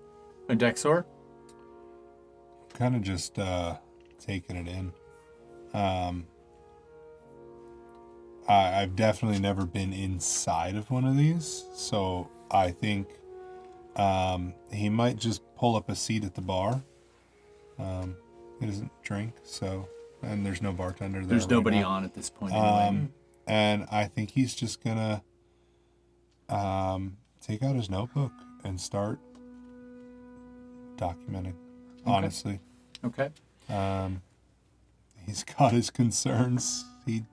And Dexor? Kind of just taking it in. I've definitely never been inside of one of these, so I think he might just pull up a seat at the bar. He doesn't drink, so, and there's no bartender there. There's right nobody now. on at this point anyway. And I think he's just gonna take out his notebook and start documenting. Honestly. Okay. He's got his concerns. He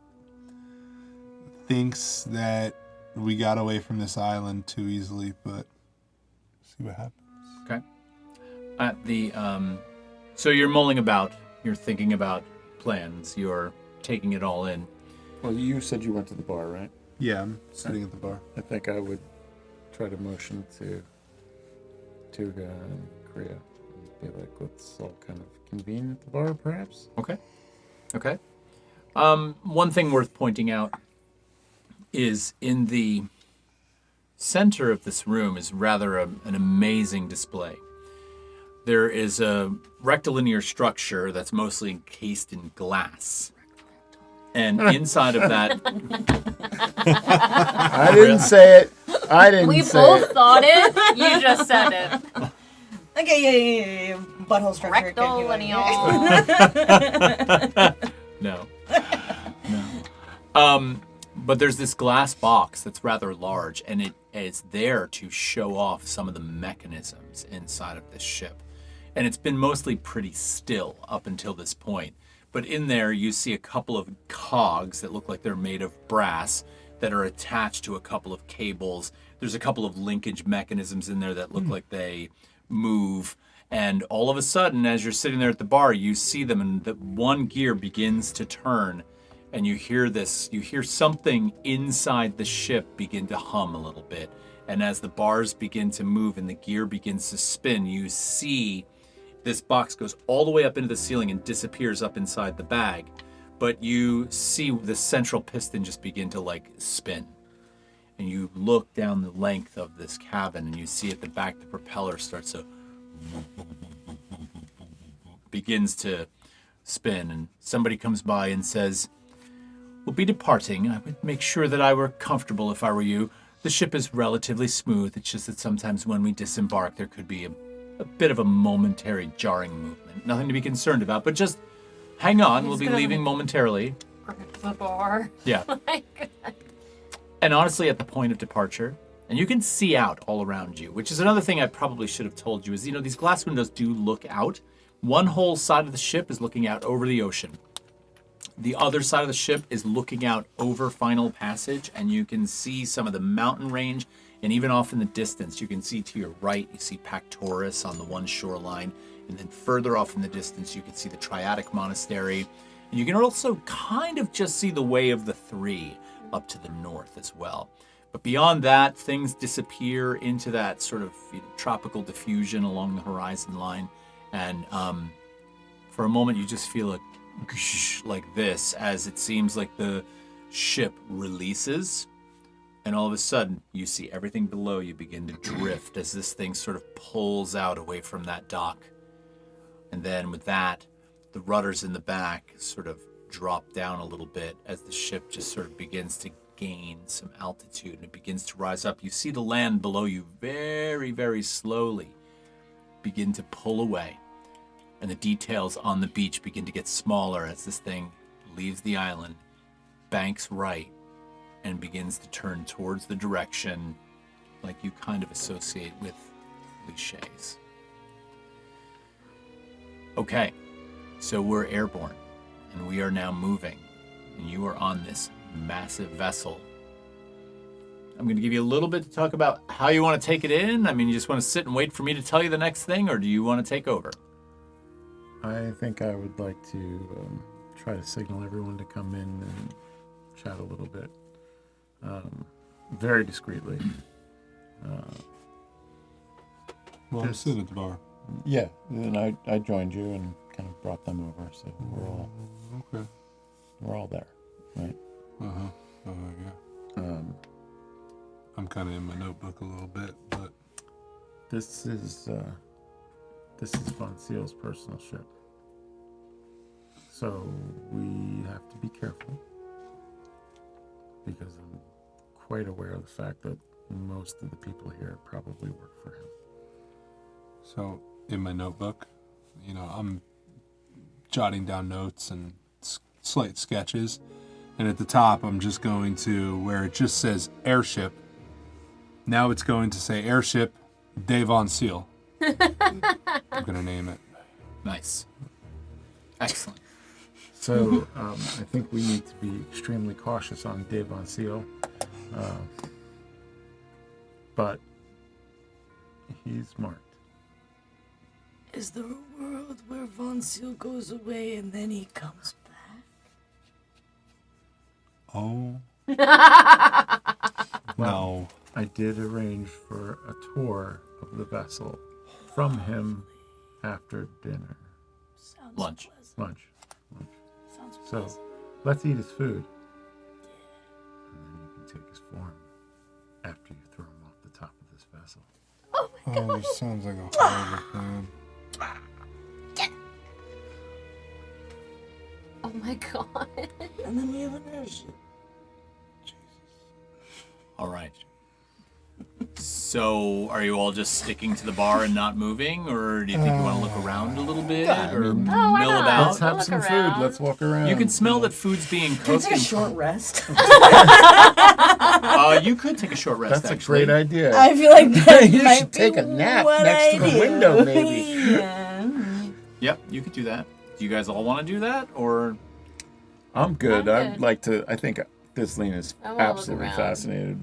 thinks that we got away from this island too easily, but see what happens. Okay. At the so you're mulling about, you're thinking about plans, you're taking it all in. Well, you said you went to the bar, right? Yeah, I'm sitting at the bar. I think I would try to motion to Tuga and Kriya and be like, let's all kind of convene at the bar, perhaps? Okay. One thing worth pointing out is in the center of this room is rather an amazing display. There is a rectilinear structure that's mostly encased in glass. And inside of that... I didn't say it. I didn't We say both it. thought it. You just said it. Okay, yeah. Butthole structure. Rectilineal. No. But there's this glass box that's rather large, and it is there to show off some of the mechanisms inside of this ship. And it's been mostly pretty still up until this point. But in there, you see a couple of cogs that look like they're made of brass that are attached to a couple of cables. There's a couple of linkage mechanisms in there that look like they move. And all of a sudden, as you're sitting there at the bar, you see them, and the one gear begins to turn. And you hear something inside the ship begin to hum a little bit. And as the bars begin to move and the gear begins to spin, you see this box goes all the way up into the ceiling and disappears up inside the bag. But you see the central piston just begin to like spin. And you look down the length of this cabin and you see at the back the propeller starts to begins to spin, and somebody comes by and says, "We'll be departing. I would make sure that I were comfortable if I were you. The ship is relatively smooth. It's just that sometimes when we disembark, there could be a bit of a momentary jarring movement. Nothing to be concerned about, but just hang on. We'll be leaving momentarily." The bar. Yeah. Oh my God. And honestly, at the point of departure, and you can see out all around you, which is another thing I probably should have told you, is, you know, these glass windows do look out. One whole side of the ship is looking out over the ocean. The other side of the ship is looking out over Final Passage, and you can see some of the mountain range, and even off in the distance, you can see to your right, you see Pactoris on the one shoreline, and then further off in the distance, you can see the Triadic Monastery, and you can also kind of just see the Way of the Three up to the north as well. But beyond that, things disappear into that sort of, you know, tropical diffusion along the horizon line, and for a moment, you just feel a like this as it seems like the ship releases, and all of a sudden you see everything below you begin to drift as this thing sort of pulls out away from that dock. And then with that, the rudders in the back sort of drop down a little bit as the ship just sort of begins to gain some altitude and it begins to rise up. You see the land below you very, very slowly begin to pull away. And the details on the beach begin to get smaller as this thing leaves the island, banks right, and begins to turn towards the direction like you kind of associate with cliches. Okay, so we're airborne, and we are now moving, and you are on this massive vessel. I'm going to give you a little bit to talk about how you want to take it in. I mean, you just want to sit and wait for me to tell you the next thing, or do you want to take over? I think I would like to try to signal everyone to come in and chat a little bit. very discreetly. Well, I'm sitting at the bar. Yeah, and I joined you and kind of brought them over, so we're all there, right? Yeah. I'm kind of in my notebook a little bit, but this is Von Seal's personal ship, so we have to be careful because I'm quite aware of the fact that most of the people here probably work for him. So in my notebook, I'm jotting down notes and slight sketches. And at the top, I'm just going to, where it just says airship, now it's going to say airship Dave Von Seal. I'm going to name it. Nice. Excellent. So I think we need to be extremely cautious on Dave Von Seal. But he's marked. Is there a world where Von Seal goes away and then he comes back? Oh. No. I did arrange for a tour of the vessel from him after dinner. Sounds Lunch. pleasant. Lunch. Sounds So pleasant. let's eat his food. And then you can take his form after you throw him off the top of this vessel. Oh, this sounds like a horrible plan. Oh my god. And then we have an airship. All right. So, are you all just sticking to the bar and not moving, or do you think you want to look around a little bit, or mill why not? about? Let's have look some around. food. Let's walk around. You can smell that food's being Can I cooked. take a short rest? You could take a short rest. That's actually. a great idea. I feel like that You might should be take a nap what next to I the do. window, maybe. Yeah. Yep, you could do that. Do you guys all want to do that, or I'm good. I'm I'd good. like to. I think Thisleen is I wanna look absolutely around. fascinated.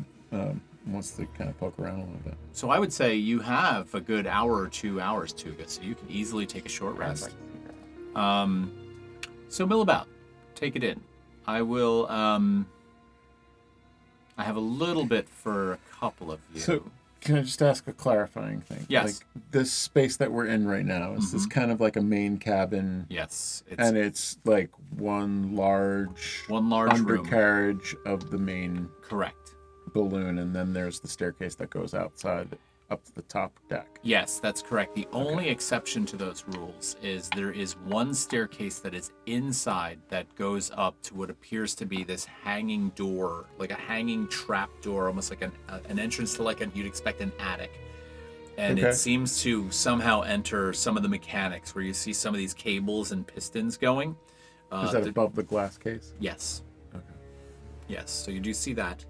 Wants to kind of poke around a little bit. so? I would say you have a good hour or 2 hours, Tuga, so you can easily take a short rest. So mill about, take it in. I will. I have a little bit for a couple of you. So, can I just ask a clarifying thing? Yes. Like this space that we're in right now is this kind of like a main cabin, yes, and it's like one large one large room. undercarriage of the main Correct. balloon, and then there's the staircase that goes outside up to the top deck. Yes, that's correct. The only exception to those rules is there is one staircase that is inside that goes up to what appears to be this hanging door, like a hanging trap door, almost like an entrance to you'd expect an attic. And Okay. it seems to somehow enter some of the mechanics where you see some of these cables and pistons going. Is that above the glass case? Yes. Okay. Yes, so you do see that.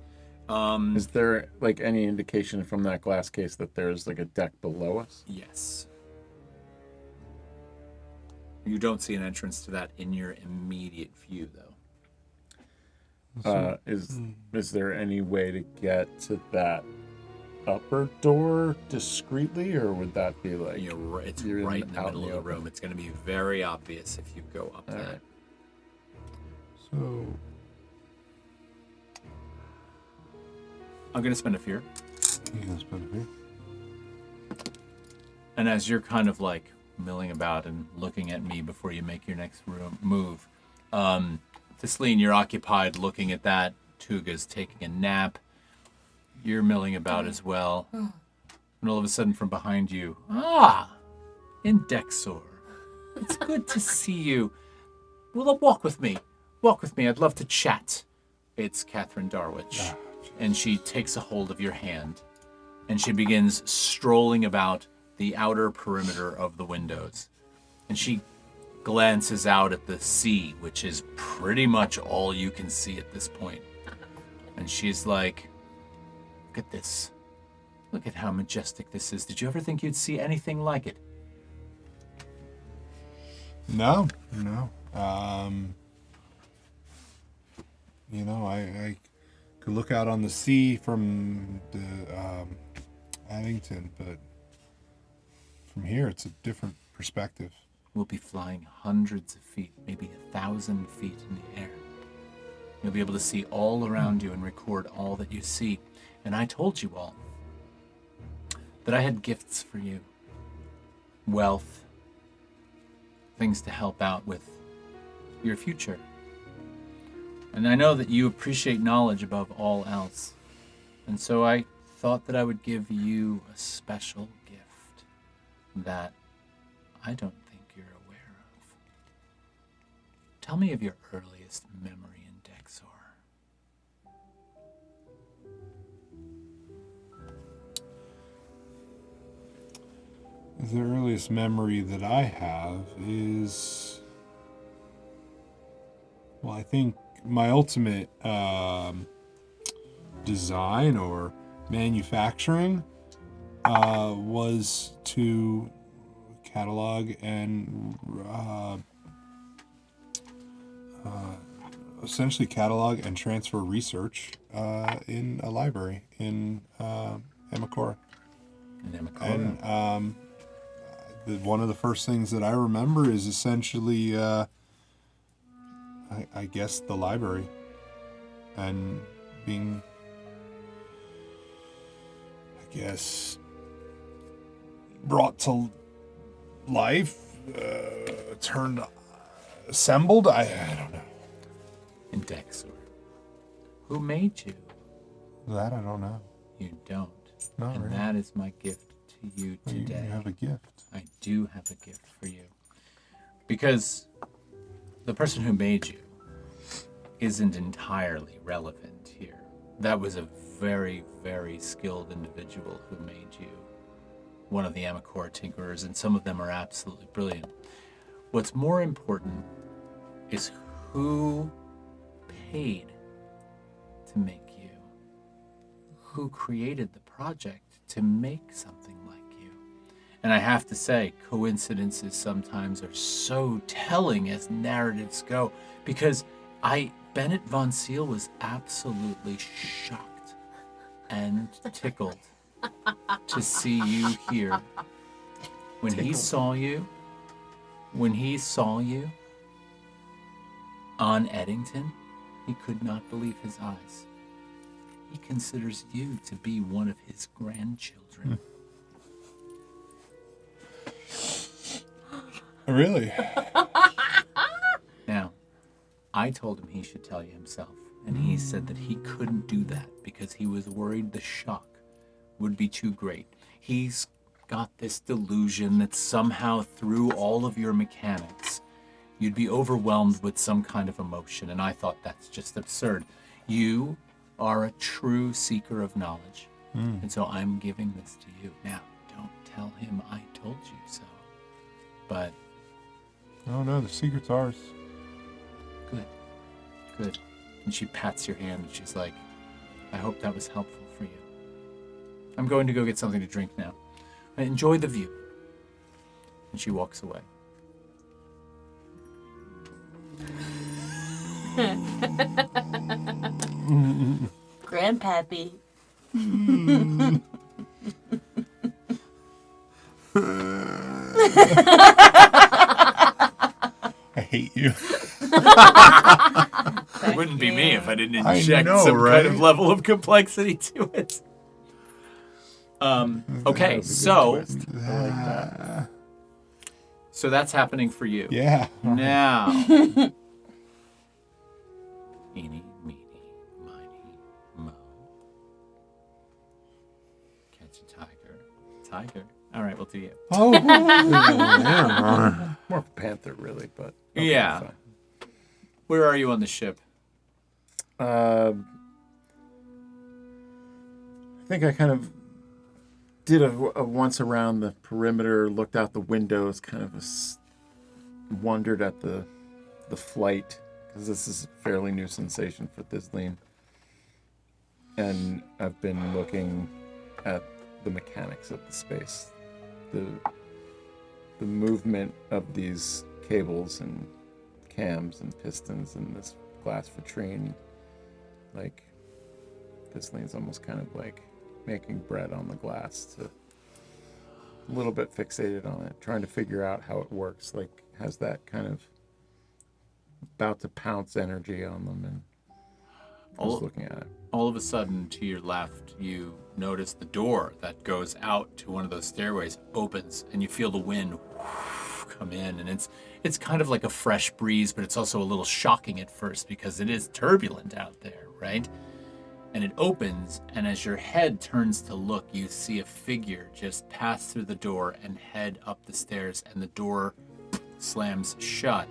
Is there like any indication from that glass case that there's like a deck below us? Yes. You don't see an entrance to that in your immediate view, though. Is there any way to get to that upper door discreetly, or would that be like It's you're right in the out middle of the open? room. It's going to be very obvious if you go up All that. right. So, I'm going to spend a fear. you can spend a few. And as you're kind of like milling about and looking at me before you make your next move, Thisleen, you're occupied looking at that. Tuga's taking a nap. You're milling about as well. And all of a sudden from behind you, Indexor. It's good to see you. Well, walk with me. Walk with me. I'd love to chat. It's Catherine Darwich. And she takes a hold of your hand. And she begins strolling about the outer perimeter of the windows. And she glances out at the sea, which is pretty much all you can see at this point. And she's like, look at this. Look at how majestic this is. Did you ever think you'd see anything like it? No. I could look out on the sea from the Addington, but from here it's a different perspective. We'll be flying hundreds of feet, maybe 1,000 feet in the air. You'll be able to see all around you and record all that you see. And I told you all that I had gifts for you. Wealth, things to help out with your future. And I know that you appreciate knowledge above all else. And so I thought that I would give you a special gift that I don't think you're aware of. Tell me of your earliest memory in Dexor. The earliest memory that I have is, well, I think my ultimate design or manufacturing was to catalog and essentially catalog and transfer research in a library in Amakora. And one of the first things that I remember is essentially, I guess, the library and being, I guess, brought to life, assembled. I don't know. In Dexor. Who made you? That I don't know. You don't. Not and really. that is my gift to you today. You have a gift. I do have a gift for you. Because the person who made you isn't entirely relevant here. That was a very, very skilled individual who made you one of the Amakora tinkerers, and some of them are absolutely brilliant. What's more important is who paid to make you, who created the project to make something like you. And I have to say, coincidences sometimes are so telling as narratives go, because Bennett Von Seal was absolutely shocked and tickled to see you here. When he saw you on Eddington, he could not believe his eyes. He considers you to be one of his grandchildren. Really? Now, I told him he should tell you himself, and he said that he couldn't do that because he was worried the shock would be too great. He's got this delusion that somehow through all of your mechanics, you'd be overwhelmed with some kind of emotion, and I thought that's just absurd. You are a true seeker of knowledge, and so I'm giving this to you. Now, don't tell him I told you so, but... Oh no, the secret's ours. Good. And she pats your hand and she's like, I hope that was helpful for you. I'm going to go get something to drink now. Enjoy the view. And she walks away. Grandpappy. I hate you. It wouldn't be me if I didn't inject know, some right? kind of level of complexity to it. Okay, so that's happening for you. Yeah. Now, eeny, meeny, miny, mo. Catch a tiger. Tiger. All right, we'll do you. Oh. More of a panther, really, but Yeah. fine. Where are you on the ship? I think I kind of did a once around the perimeter, looked out the windows, kind of wondered at the flight, because this is a fairly new sensation for Thisleen. And I've been looking at the mechanics of the space, the movement of these cables and cams and pistons and this glass vitrine. Like, Thislene's almost kind of like making bread on the glass, a little bit fixated on it, trying to figure out how it works. Like, has that kind of about to pounce energy on them, and Just looking at it. All of a sudden, to your left, you notice the door that goes out to one of those stairways opens, and you feel the wind come in, and it's kind of like a fresh breeze, but it's also a little shocking at first because it is turbulent out there, right? And it opens, and as your head turns to look, you see a figure just pass through the door and head up the stairs, and the door slams shut,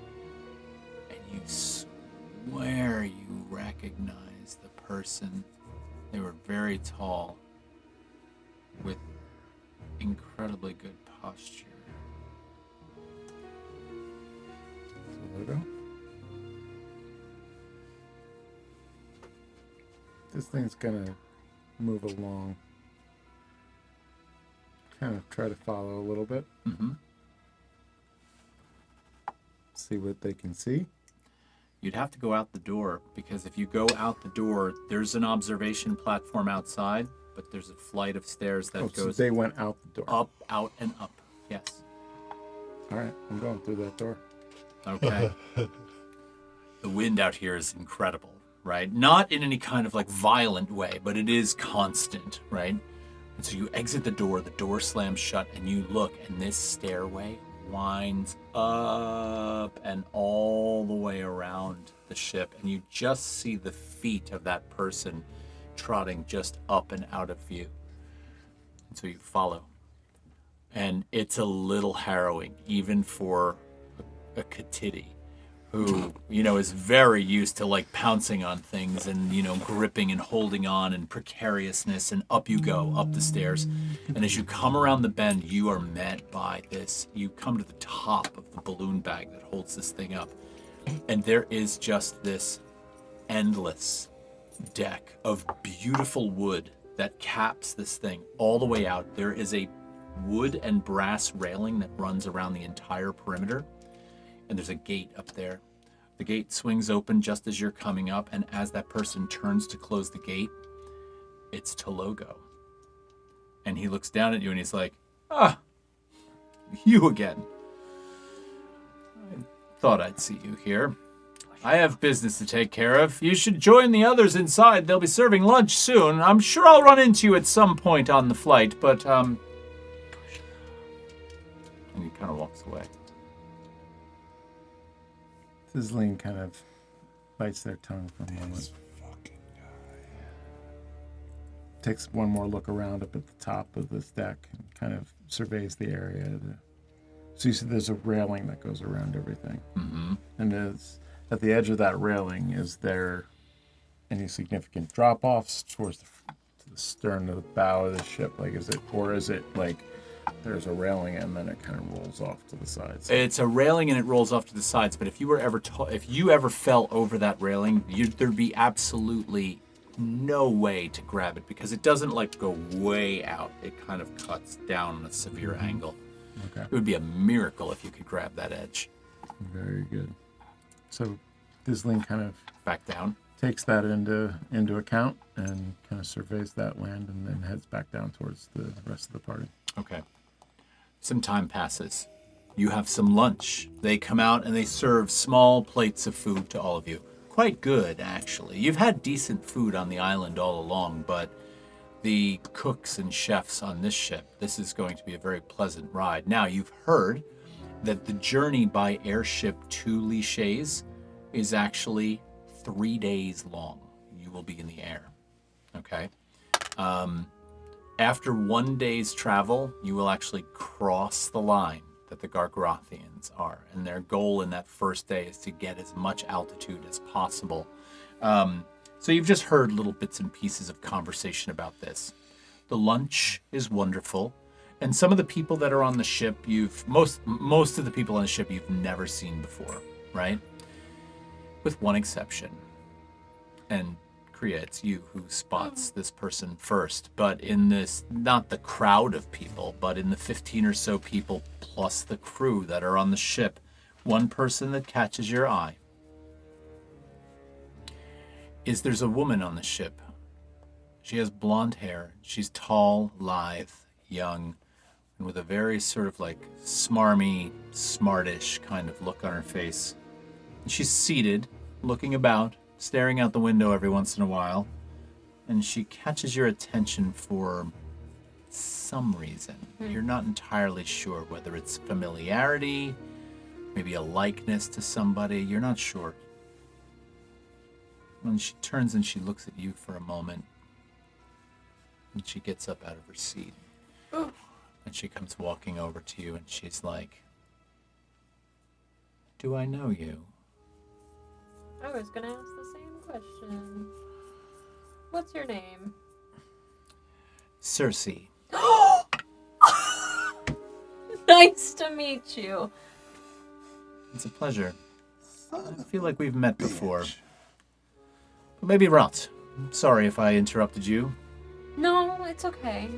and you swear you recognize the person. They were very tall, with incredibly good posture. Logo. This thing's gonna move along. Kind of try to follow a little bit. Mm-hmm. See what they can see. You'd have to go out the door, because if you go out the door, there's an observation platform outside, but there's a flight of stairs that So goes they went out the door. up, out, and up. Yes. All right, I'm going through that door. Okay. The wind out here is incredible, right? Not in any kind of like violent way, but it is constant, right? And so you exit the door slams shut, and you look, and this stairway winds up and all the way around the ship, and you just see the feet of that person trotting just up and out of view. And so you follow. And it's a little harrowing, even for a Katiti who, is very used to like pouncing on things and, gripping and holding on and precariousness, and up you go, up the stairs. And as you come around the bend, you are met by this. You come to the top of the balloon bag that holds this thing up. And there is just this endless deck of beautiful wood that caps this thing all the way out. There is a wood and brass railing that runs around the entire perimeter. And there's a gate up there. The gate swings open just as you're coming up, and as that person turns to close the gate, it's Tologo. And he looks down at you and he's like, you again. I thought I'd see you here. I have business to take care of. You should join the others inside. They'll be serving lunch soon. I'm sure I'll run into you at some point on the flight, but, And he kind of walks away. Sizzling kind of bites their tongue for a moment. Takes one more look around up at the top of this deck and kind of surveys the area. So you see there's a railing that goes around everything. Mm-hmm. And at the edge of that railing, is there any significant drop-offs towards to the stern of the bow of the ship? Like, is it like there's a railing and then it kind of rolls off to the sides? It's a railing and it rolls off to the sides, but if you ever fell over that railing, there'd be absolutely no way to grab it, because it doesn't like go way out. It kind of cuts down on a severe angle. Okay. It would be a miracle if you could grab that edge. Very good. So Dizling kind of back down, takes that into account and kind of surveys that land and then heads back down towards the rest of the party. Okay. Some time passes. You have some lunch. They come out and they serve small plates of food to all of you. Quite good, actually. You've had decent food on the island all along, but the cooks and chefs on this ship, this is going to be a very pleasant ride. Now, you've heard that the journey by airship to Lichés is actually 3 days long. You will be in the air. Okay? After 1 day's travel, you will actually cross the line that the Gargarothians are. And their goal in that first day is to get as much altitude as possible. So you've just heard little bits and pieces of conversation about this. The lunch is wonderful. And some of the people that are on the ship, most of the people on the ship you've never seen before, right? With one exception. And Kriya, it's you who spots this person first. But in this, not the crowd of people, but in the 15 or so people plus the crew that are on the ship, one person that catches your eye is there's a woman on the ship. She has blonde hair. She's tall, lithe, young, and with a very sort of like smarmy, smartish kind of look on her face. And she's seated, looking about, staring out the window every once in a while, and she catches your attention for some reason. You're not entirely sure whether it's familiarity, maybe a likeness to somebody. You're not sure. When she turns and she looks at you for a moment, and she gets up out of her seat. Oh. And she comes walking over to you, and she's like, "Do I know you?" I was gonna ask the same question. What's your name? Cersei. Nice to meet you. It's a pleasure. I feel like we've met before. But maybe not. I'm sorry if I interrupted you. No, it's okay.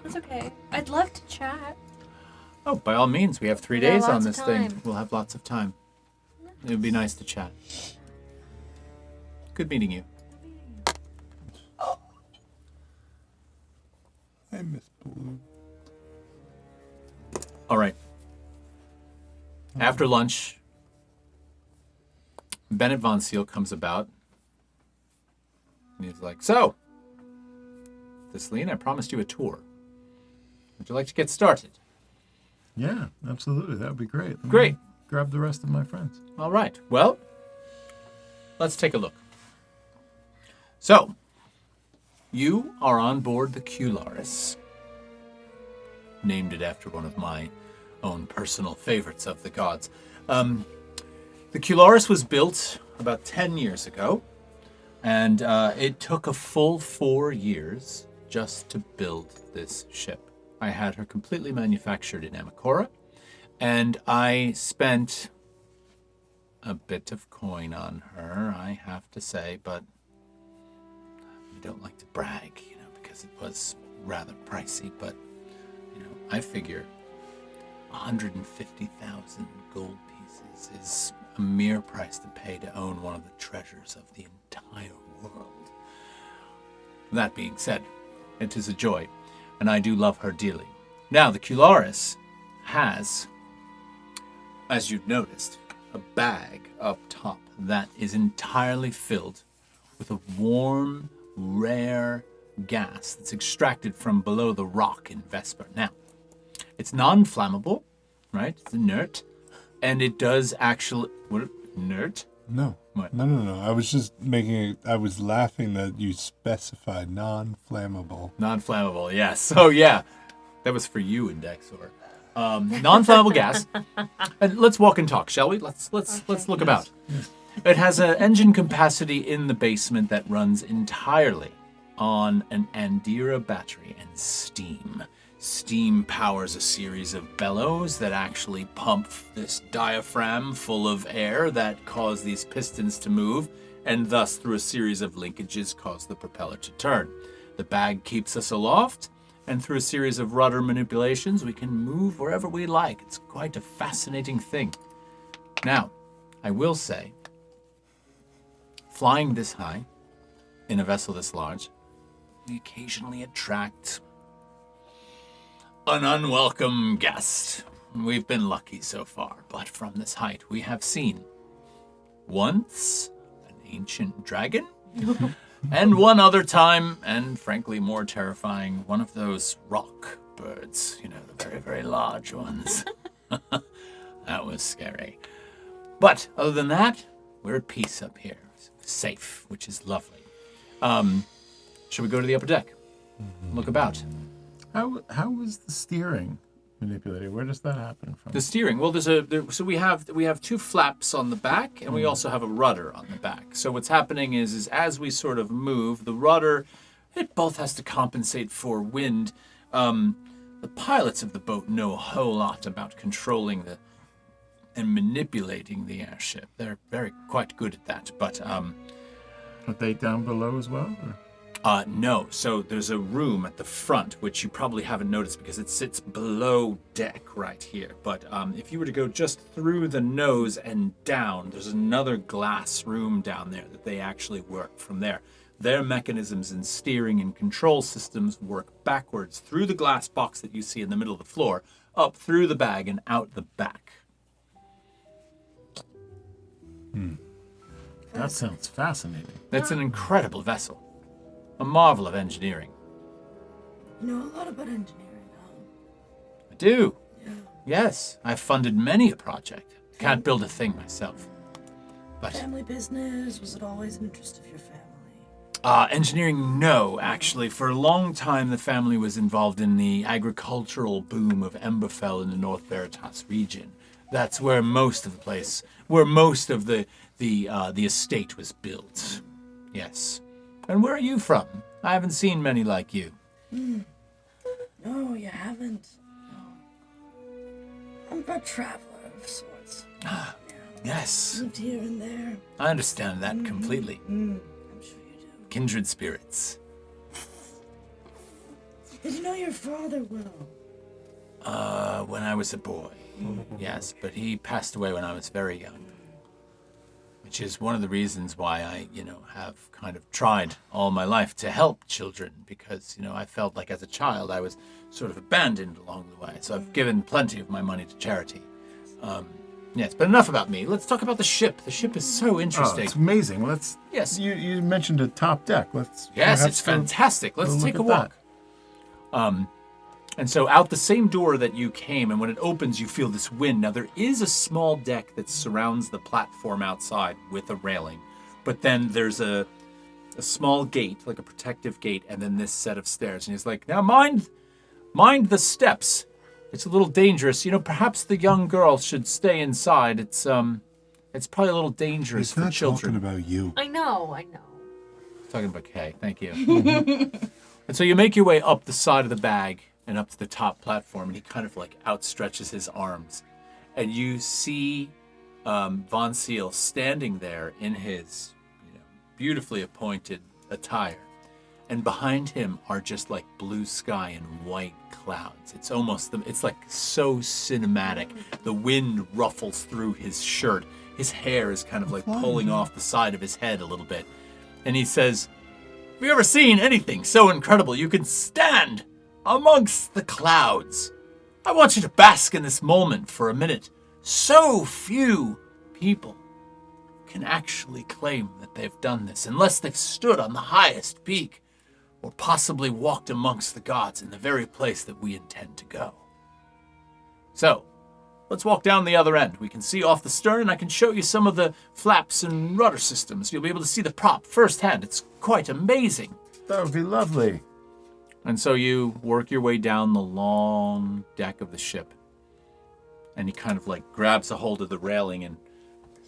It's okay. I'd love to chat. Oh, by all means, we have 3 Yeah, days on lots of this thing. time. We'll have lots of time. It would be nice to chat. Good meeting you. I miss Blue. All right. After lunch, Bennett Von Seal comes about. And he's like, "So, Thistleen, I promised you a tour. Would you like to get started?" Yeah, absolutely. That would be great. Let me Great. Grab the rest of my friends. All right. Well, let's take a look. So, you are on board the Cularis. Named it after one of my own personal favorites of the gods. The Cularis was built about 10 years ago, and it took a full 4 years just to build this ship. I had her completely manufactured in Amakora, and I spent a bit of coin on her, I have to say, but I don't like to brag, because it was rather pricey, but, I figure 150,000 gold pieces is a mere price to pay to own one of the treasures of the entire world. That being said, it is a joy, and I do love her dearly. Now, the Cularis has, as you've noticed, a bag up top that is entirely filled with a warm, rare gas that's extracted from below the rock in Vesper. Now, it's non-flammable, right? It's inert, and it does actually... What? Inert? No. What? No. I was just I was laughing that you specified non-flammable. Non-flammable, yes. Oh, yeah. That was for you, Indexor. Non-flammable gas. And let's walk and talk, shall we? Let's look about. It has an engine capacity in the basement that runs entirely on an Andira battery and steam. Steam powers a series of bellows that actually pump this diaphragm full of air that cause these pistons to move, and thus, through a series of linkages, cause the propeller to turn. The bag keeps us aloft, and through a series of rudder manipulations, we can move wherever we like. It's quite a fascinating thing. Now, I will say, flying this high, in a vessel this large, we occasionally attract an unwelcome guest. We've been lucky so far, but from this height we have seen once an ancient dragon, and one other time, and frankly more terrifying, one of those rock birds, the very, very large ones. That was scary. But other than that, we're at peace up here. Safe, which is lovely. Should we go to the upper deck? Look about. How was the steering manipulated? Where does that happen from? The steering. Well, so we have two flaps on the back, and we also have a rudder on the back. So what's happening is as we sort of move, the rudder, it both has to compensate for wind. The pilots of the boat know a whole lot about controlling and manipulating the airship. They're quite good at that. But are they down below as well? Or? No. So there's a room at the front, which you probably haven't noticed because it sits below deck right here. But if you were to go just through the nose and down, there's another glass room down there that they actually work from there. Their mechanisms and steering and control systems work backwards through the glass box that you see in the middle of the floor, up through the bag and out the back. That sounds fascinating. It's an incredible vessel. A marvel of engineering. You know a lot about engineering, huh? I do. Yeah. Yes, I've funded many a project. Can't build a thing myself. But Family business, was it always an interest of your family? engineering, no, actually. For a long time, the family was involved in the agricultural boom of Emberfell in the North Veritas region. That's where most of the estate was built. Yes. And where are you from? I haven't seen many like you. No, you haven't. No. I'm a traveler of sorts. Yes. Lived here and there. I understand that completely. I'm sure you do. Kindred spirits. Did you know your father well? When I was a boy. Yes, but he passed away when I was very young. Which is one of the reasons why I, have kind of tried all my life to help children, because, I felt like as a child I was sort of abandoned along the way. So I've given plenty of my money to charity. Yes, but enough about me. Let's talk about the ship. The ship is so Oh, interesting. it's amazing. Let's. Yes. You mentioned a top deck. Let's. Yes, perhaps it's fantastic. Let's look take at a walk. And so out the same door that you came, and when it opens, you feel this wind. Now, there is a small deck that surrounds the platform outside with a railing, but then there's a small gate, like a protective gate, and then this set of stairs. And he's like, now mind the steps. It's a little dangerous. Perhaps the young girl should stay inside. It's probably a little dangerous He's for not children. talking about you. I know. Talking about Kay. Thank you. And so you make your way up the side of the bag and up to the top platform, and he kind of like outstretches his arms, and you see Von Seal standing there in his beautifully appointed attire, and behind him are just like blue sky and white clouds. It's like so cinematic. The wind ruffles through his shirt. His hair is kind of like pulling off the side of his head a little bit, and he says, "Have you ever seen anything so incredible you can stand amongst the clouds? I want you to bask in this moment for a minute. So few people can actually claim that they've done this, unless they've stood on the highest peak or possibly walked amongst the gods in the very place that we intend to go. So, let's walk down the other end. We can see off the stern, and I can show you some of the flaps and rudder systems. You'll be able to see the prop firsthand. It's quite amazing." That would be lovely. And so you work your way down the long deck of the ship. And he kind of like grabs a hold of the railing and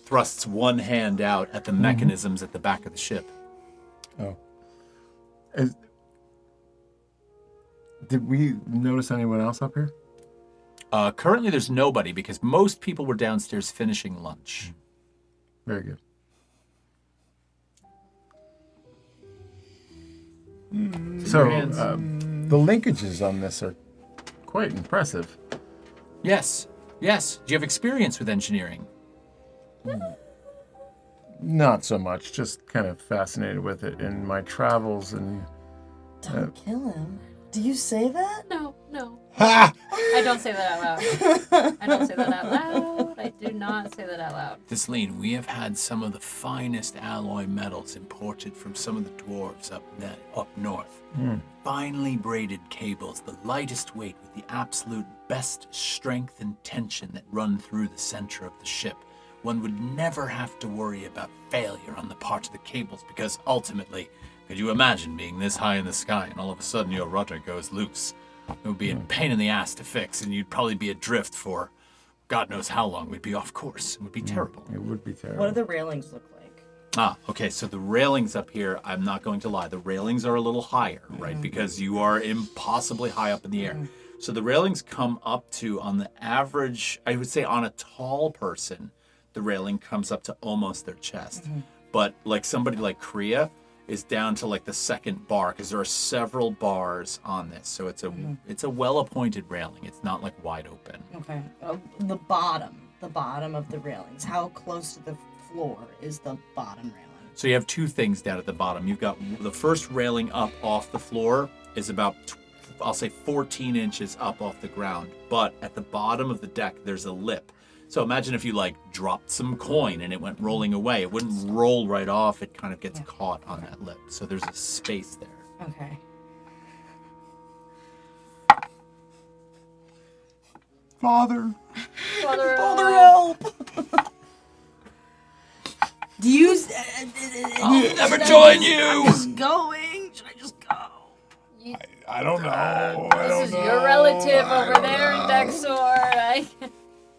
thrusts one hand out at the mechanisms at the back of the ship. Oh. Did we notice anyone else up here? Currently there's nobody because most people were downstairs finishing lunch. Very good. So, the linkages on this are quite impressive. Yes. Do you have experience with engineering? Not so much, just kind of fascinated with it in my travels and... Don't kill him. Do you say that? No. Ha! I don't say that out loud. I don't say that out loud. I do not say that out loud. Tisleen, we have had some of the finest alloy metals imported from some of the dwarves up north. Finely braided cables, the lightest weight with the absolute best strength and tension that run through the center of the ship. One would never have to worry about failure on the part of the cables because ultimately, could you imagine being this high in the sky and all of a sudden your rudder goes loose? It would be a pain in the ass to fix, and you'd probably be adrift for God knows how long. We'd be off course. It would be terrible. It would be terrible. What do the railings look like? Okay, so the railings up here, I'm not going to lie, the railings are a little higher, right? Because you are impossibly high up in the air. So the railings come up to, on the average, I would say on a tall person, the railing comes up to almost their chest. But like somebody like Kriya is down to like the second bar because there are several bars on this. So it's a well-appointed railing. It's not like wide open. Okay. The bottom of the railings. How close to the floor is the bottom railing? So you have two things down at the bottom. You've got the first railing up off the floor is about, I'll say 14 inches up off the ground. But at the bottom of the deck, there's a lip. So imagine if you like dropped some coin and it went rolling away. It wouldn't roll right off. It kind of gets caught on that lip. So there's a space there. Okay. Father. Father, help! Do you? I'll never join you. Just going? Should I just go? I don't know. This is your relative over there in Dexor.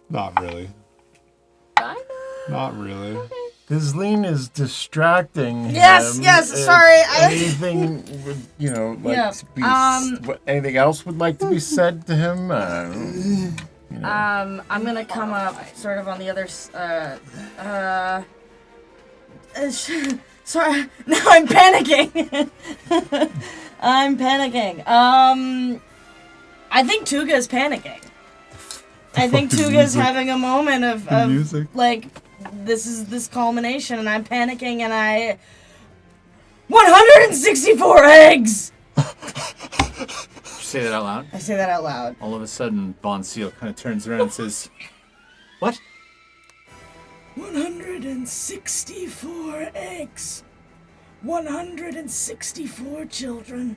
Not really. Kinda. Not really. Ghislaine is distracting Yes, him. yes, If sorry, Anything would, like to be... anything else would like to be said to him? I'm gonna come up sort of on the other. Sorry, now I'm panicking. I'm panicking. I think Tuga's panicking. I think Fucking Tuga's music. having a moment of music. like, this culmination, and I'm panicking, and I. 164 eggs! Did you say that out loud? I say that out loud. All of a sudden, Bon Seal kind of turns around and says, "What? 164 eggs. 164 children.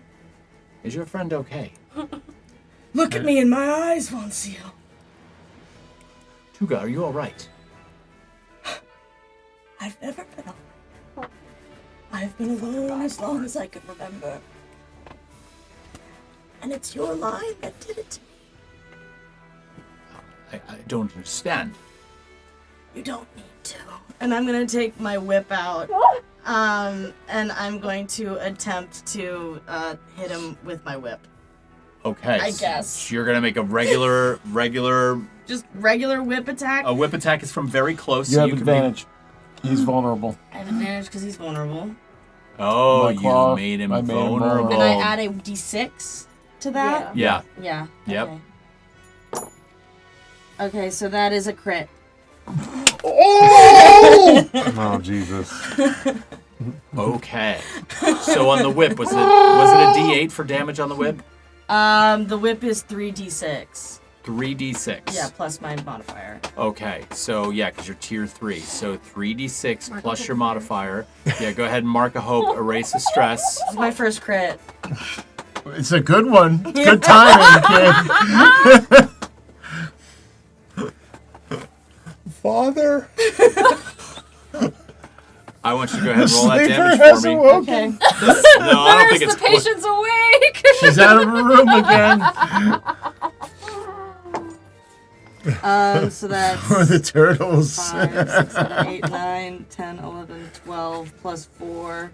Is your friend okay?" Look at me in my eyes, Von Seal. Tuga, are you all right? I've never been alone. I've been alone as long as I can remember. And it's your line that did it to me. I don't understand. You don't need to. And I'm gonna take my whip out, and I'm going to attempt to hit him with my whip. Okay. I so guess. you're gonna make a regular. Just regular whip attack. A whip attack is from very close. You so have can advantage. He's vulnerable. I have advantage because he's vulnerable. Oh, My claw, you made him I made him vulnerable. And I add a d6 to that? Yeah. Yeah. Yep. Okay. Okay, so that is a crit. Oh, Jesus. Okay. So on the whip, was it a D8 for damage on the whip? The whip is 3d6. 3d6. Yeah, plus my modifier. Okay, so yeah, because you're tier 3. So 3d6 plus your modifier. Yeah, go ahead and mark a hope, erase a stress. This is my first crit. It's a good one. Good timing, kid. Father. I want you to go ahead and roll that Sleeper damage has for me. awoken. Okay. No, I don't think Where's it's the patient's awake? She's out of her room again. So that's For the turtles. 5, 6, 7, 8, 9, 10, 11, 12, plus 4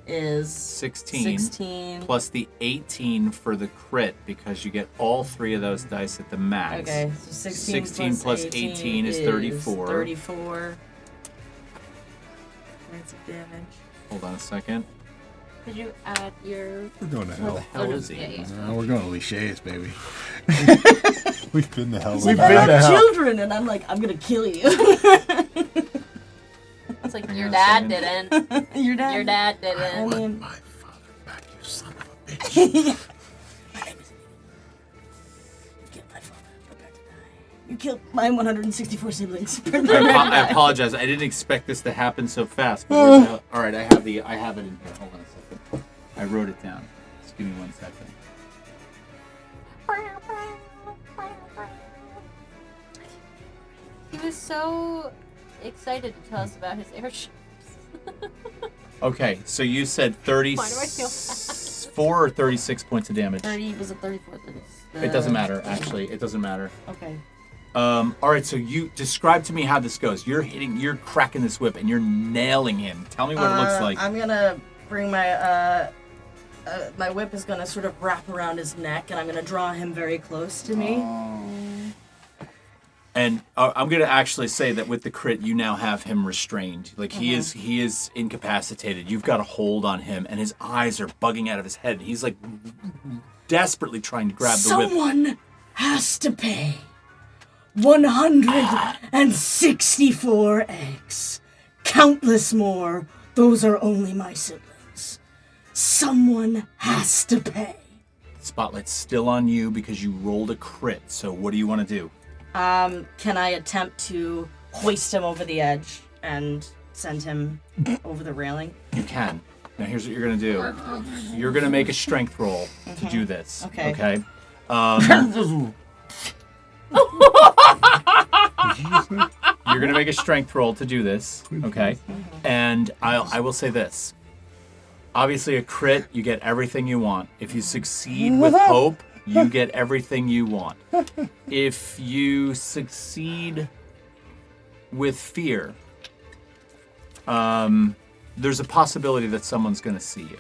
is 16 plus the 18 for the crit because you get all 3 of those dice at the max. Okay, so 16 plus 18 is 34. 34. That's damage. Hold on a second. Did you add your... We're going to Where the hell. hell is he? We're going to Lichés, baby. We've been to hell. We've They're been like to hell. children, and I'm like, I'm gonna kill you. It's like your dad didn't. Your dad. Your dad I didn't. mean, My father back, you son of a bitch. you killed my 164 siblings. I apologize. I didn't expect this to happen so fast. But where's the- all right, I have it in here. Hold on a second. I wrote it down. Just give me 1 second. He was so excited to tell us about his airships. Okay, so you said Why do I feel 34 or 36 points of damage. 30 was it 34? It doesn't matter, actually. It doesn't matter. Okay. All right, so you describe to me how this goes. You're cracking this whip and you're nailing him. Tell me what it looks like. I'm gonna bring my my whip is gonna sort of wrap around his neck, and I'm gonna draw him very close to me. And I'm gonna actually say that with the crit, you now have him restrained. Like he is incapacitated. You've got a hold on him, and his eyes are bugging out of his head. He's like desperately trying to grab the whip. Someone has to pay. 164 eggs. Countless more. Those are only my siblings. Someone has to pay. Spotlight's still on you because you rolled a crit. So what do you want to do? Can I attempt to hoist him over the edge and send him over the railing? You can. Now here's what you're gonna do. You're gonna make a strength roll to do this. Okay. Okay. You're gonna make a strength roll to do this. Okay. And I will say this. Obviously, a crit, you get everything you want. If you succeed with hope, you get everything you want. If you succeed with fear, there's a possibility that someone's going to see you.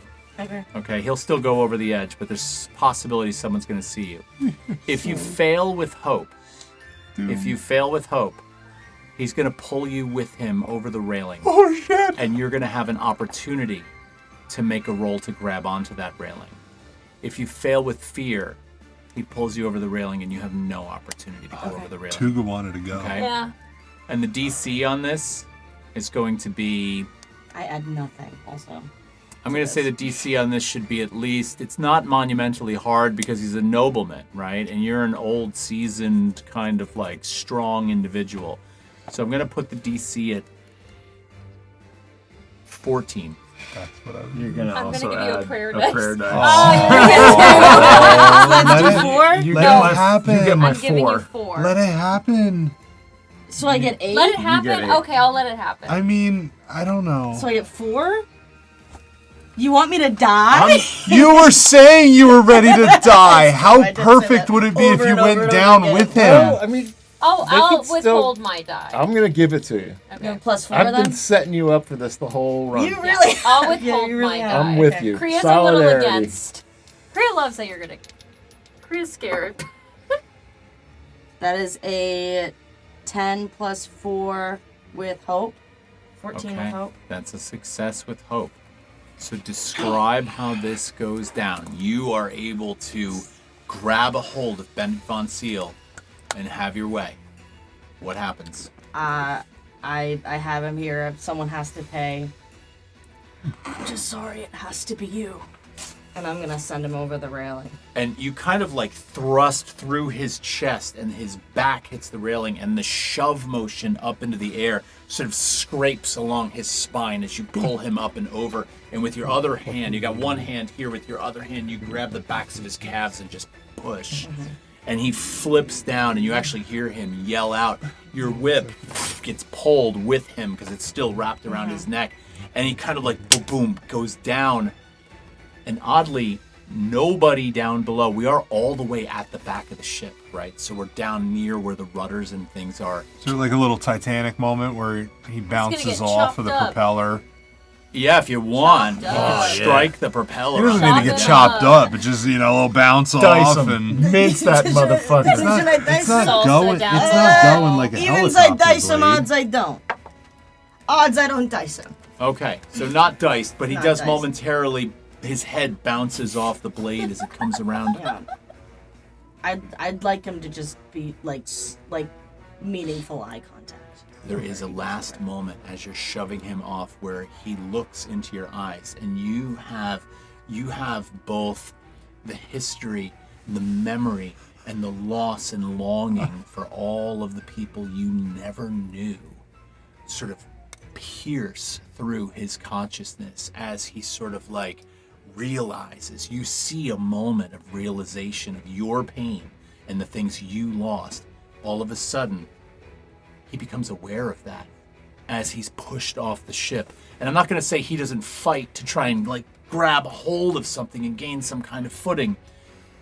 Okay, he'll still go over the edge, but there's possibility someone's going to see you. If you fail with hope, he's going to pull you with him over the railing. Oh, shit! And you're going to have an opportunity to make a roll to grab onto that railing. If you fail with fear, he pulls you over the railing and you have no opportunity to go over the railing. Tuga wanted to go. Okay? Yeah. And the DC on this is going to be... I add nothing, also. I'm going to say the DC on this should be at least... It's not monumentally hard because he's a nobleman, right? And you're an old, seasoned, kind of like strong individual. So I'm going to put the DC at 14. That's what I was You're gonna I'm also gonna give you a add prayer a dice. prayer dice. Let's do 4? You Let get it my, happen. You get my I'm giving you 4. 4. Let it happen. So I get 8? Let it happen? get 8. Okay, I'll let it happen. I mean, I don't know. So I get 4? You want me to die? You were saying you were ready to die. How I did say perfect that would it be if over you and over went and down over with again. him? I mean, I'll could still- withhold my die. I'm gonna give it to you. Okay. Plus 4 I've then? been setting you up for this the whole run. You really I'll have. withhold you really my have. die. I'm with Okay. you. Kriya's a little Solidarity. against. Kriya loves that you're gonna. Kriya's scared. That is a 10 plus 4 with hope. 14 with hope. That's a success with hope. So describe how this goes down. You are able to grab a hold of Bennett Von Seal and have your way. What happens? I have him here. Someone has to pay. I'm just sorry it has to be you. And I'm gonna send him over the railing. And you kind of like thrust through his chest and his back hits the railing and the shove motion up into the air sort of scrapes along his spine as you pull him up and over. And with your other hand, you got one hand here, with your other hand you grab the backs of his calves and just push. And he flips down and you actually hear him yell out. Your whip gets pulled with him because it's still wrapped around his neck. And he kind of like boom, boom, goes down. And oddly, nobody down below. We are all the way at the back of the ship, right? So we're down near where the rudders and things are. So like a little Titanic moment where he bounces get off of the chopped up. propeller. Yeah, if you want, you Chopped can up. strike the He propeller. doesn't need to get Chop it chopped up. It just, a little bounce Dice off him. and Mince that motherfucker. it's not, it's not Salsa going. down. It's not going like a Evens I helicopter dice him, blade. odds I don't. Odds I don't dice him. Okay, so not diced, but he Not does diced. momentarily. His head bounces off the blade as it comes around. Yeah. I'd like him to just be like meaningful eye contact. There is a last moment as you're shoving him off where he looks into your eyes, and you have both the history, the memory, and the loss and longing for all of the people you never knew sort of pierce through his consciousness as he sort of like realizes. You see a moment of realization of your pain and the things you lost. All of a sudden, he becomes aware of that as he's pushed off the ship. And I'm not going to say he doesn't fight to try and like grab a hold of something and gain some kind of footing,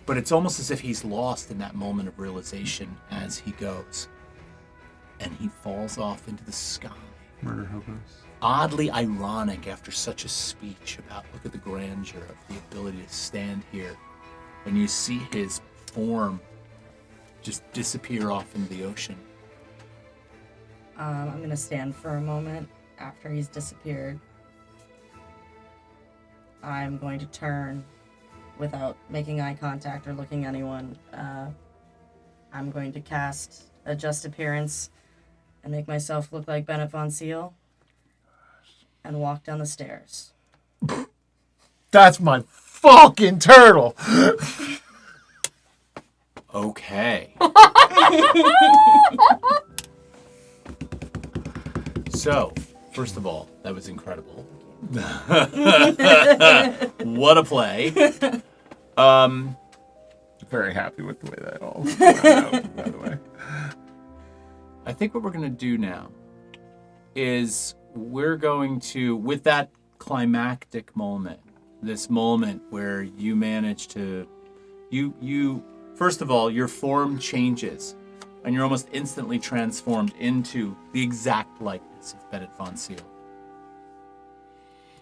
but it's almost as if he's lost in that moment of realization as he goes. And he falls off into the sky. Murder hobos. Oddly ironic after such a speech about look at the grandeur of the ability to stand here when you see his form just disappear off into the ocean. I'm gonna stand for a moment after he's disappeared. I'm going to turn without making eye contact or looking anyone. I'm going to cast Adjust Appearance and make myself look like Bennett Von Seal and walk down the stairs. That's my fucking turtle. Okay. So, first of all, that was incredible. What a play. Very happy with the way that all went out, by the way. I think what we're going to do now is we're going to, with that climactic moment, this moment where you manage to, you first of all, your form changes and you're almost instantly transformed into the exact likeness of Bennett von Seal.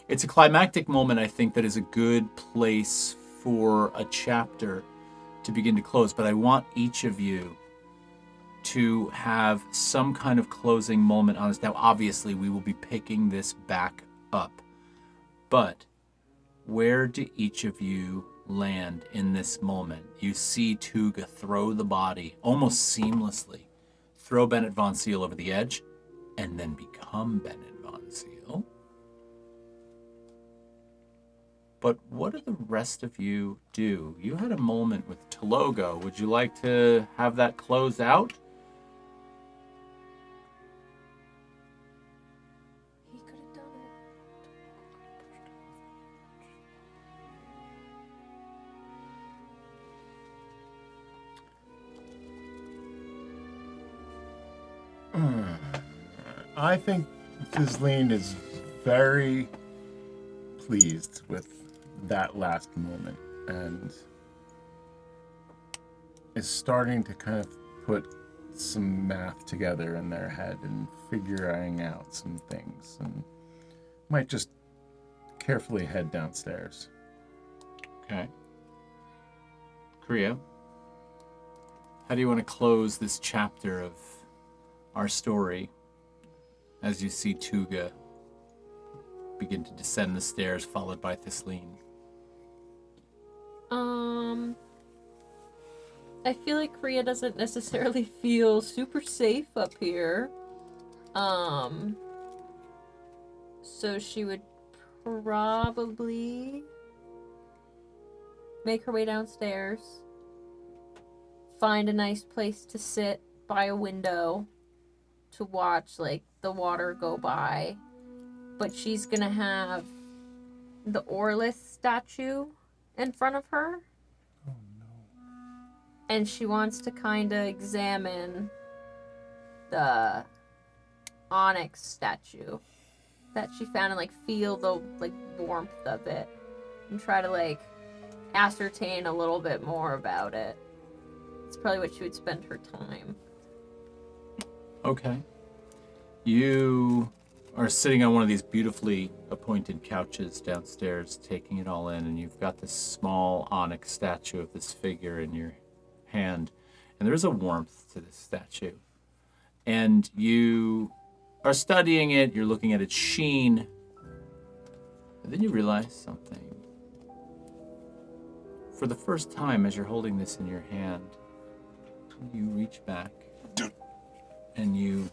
It's a climactic moment, I think, that is a good place for a chapter to begin to close, but I want each of you to have some kind of closing moment on this. Now, obviously, we will be picking this back up, but where do each of you land in this moment? You see Tuga throw the body almost seamlessly, throw Bennett von Seal over the edge, and then become Bennett von Seal. But what do the rest of you do? You had a moment with Talogo. Would you like to have that close out? He could have done I think Fizzleen is very pleased with that last moment and is starting to kind of put some math together in their head and figuring out some things, and might just carefully head downstairs. Okay. Kriya, how do you want to close this chapter of our story as you see Tuga begin to descend the stairs, followed by Thistleen? I feel like Kriya doesn't necessarily feel super safe up here. So she would probably make her way downstairs, find a nice place to sit by a window to watch, like, the water go by. But she's gonna have the Orlith statue in front of her. Oh no. And she wants to kind of examine the onyx statue that she found and, like, feel the, like, warmth of it and try to, like, ascertain a little bit more about it. It's probably what she would spend her time. Okay. You are sitting on one of these beautifully appointed couches downstairs, taking it all in, and you've got this small onyx statue of this figure in your hand, and there's a warmth to this statue. And you are studying it, you're looking at its sheen, and then you realize something. For the first time, as you're holding this in your hand, you reach back and you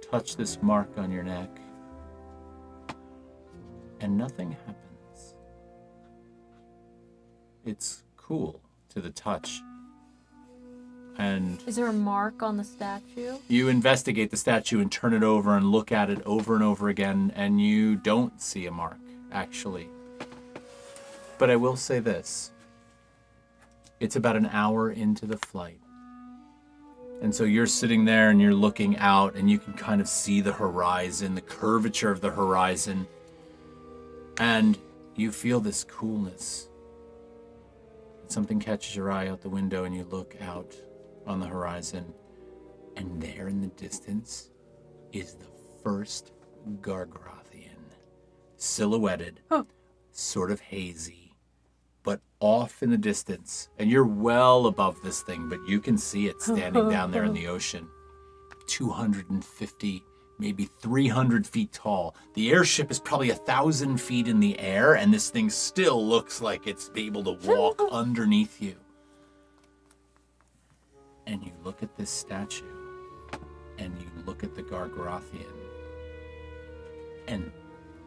touch this mark on your neck, and nothing happens. It's cool to the touch. And Is there a mark on the statue? you investigate the statue and turn it over and look at it over and over again, and you don't see a mark, actually. But I will say this. It's about an hour into the flight. And so you're sitting there and you're looking out and you can kind of see the horizon, the curvature of the horizon. And you feel this coolness. Something catches your eye out the window and you look out on the horizon. And there in the distance is the first Gargarothian. Silhouetted, sort of hazy, but off in the distance. And you're well above this thing, but you can see it standing down there in the ocean. 250, maybe 300 feet tall. The airship is probably 1,000 feet in the air, and this thing still looks like it's able to walk underneath you. And you look at this statue, and you look at the Gargarothian, and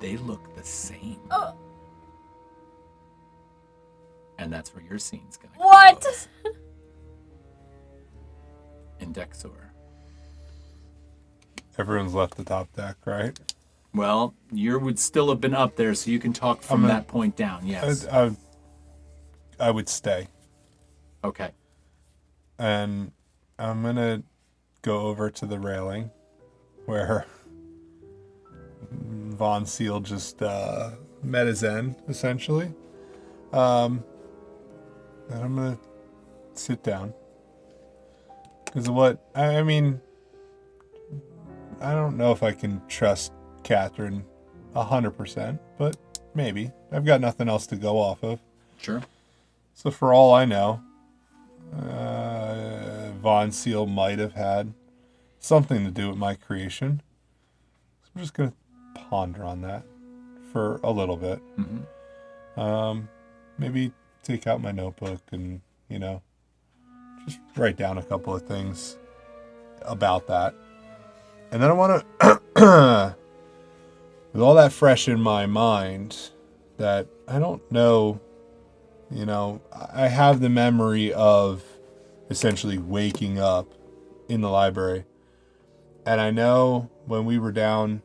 they look the same. And that's where your scene's gonna What? close. deck soar? Everyone's left the top deck, right? Well, you would still have been up there, so you can talk from that point down. Yes. I would stay. Okay. And I'm going to go over to the railing where Von Seal just met his end, essentially. And I'm going to sit down. Because I mean, I don't know if I can trust Catherine 100%, but maybe. I've got nothing else to go off of. Sure. So for all I know, Von Seal might have had something to do with my creation. So I'm just going to ponder on that for a little bit. Mm-hmm. Maybe take out my notebook and, just write down a couple of things about that. And then I want to, with all that fresh in my mind, that I don't know, I have the memory of essentially waking up in the library. And I know when we were down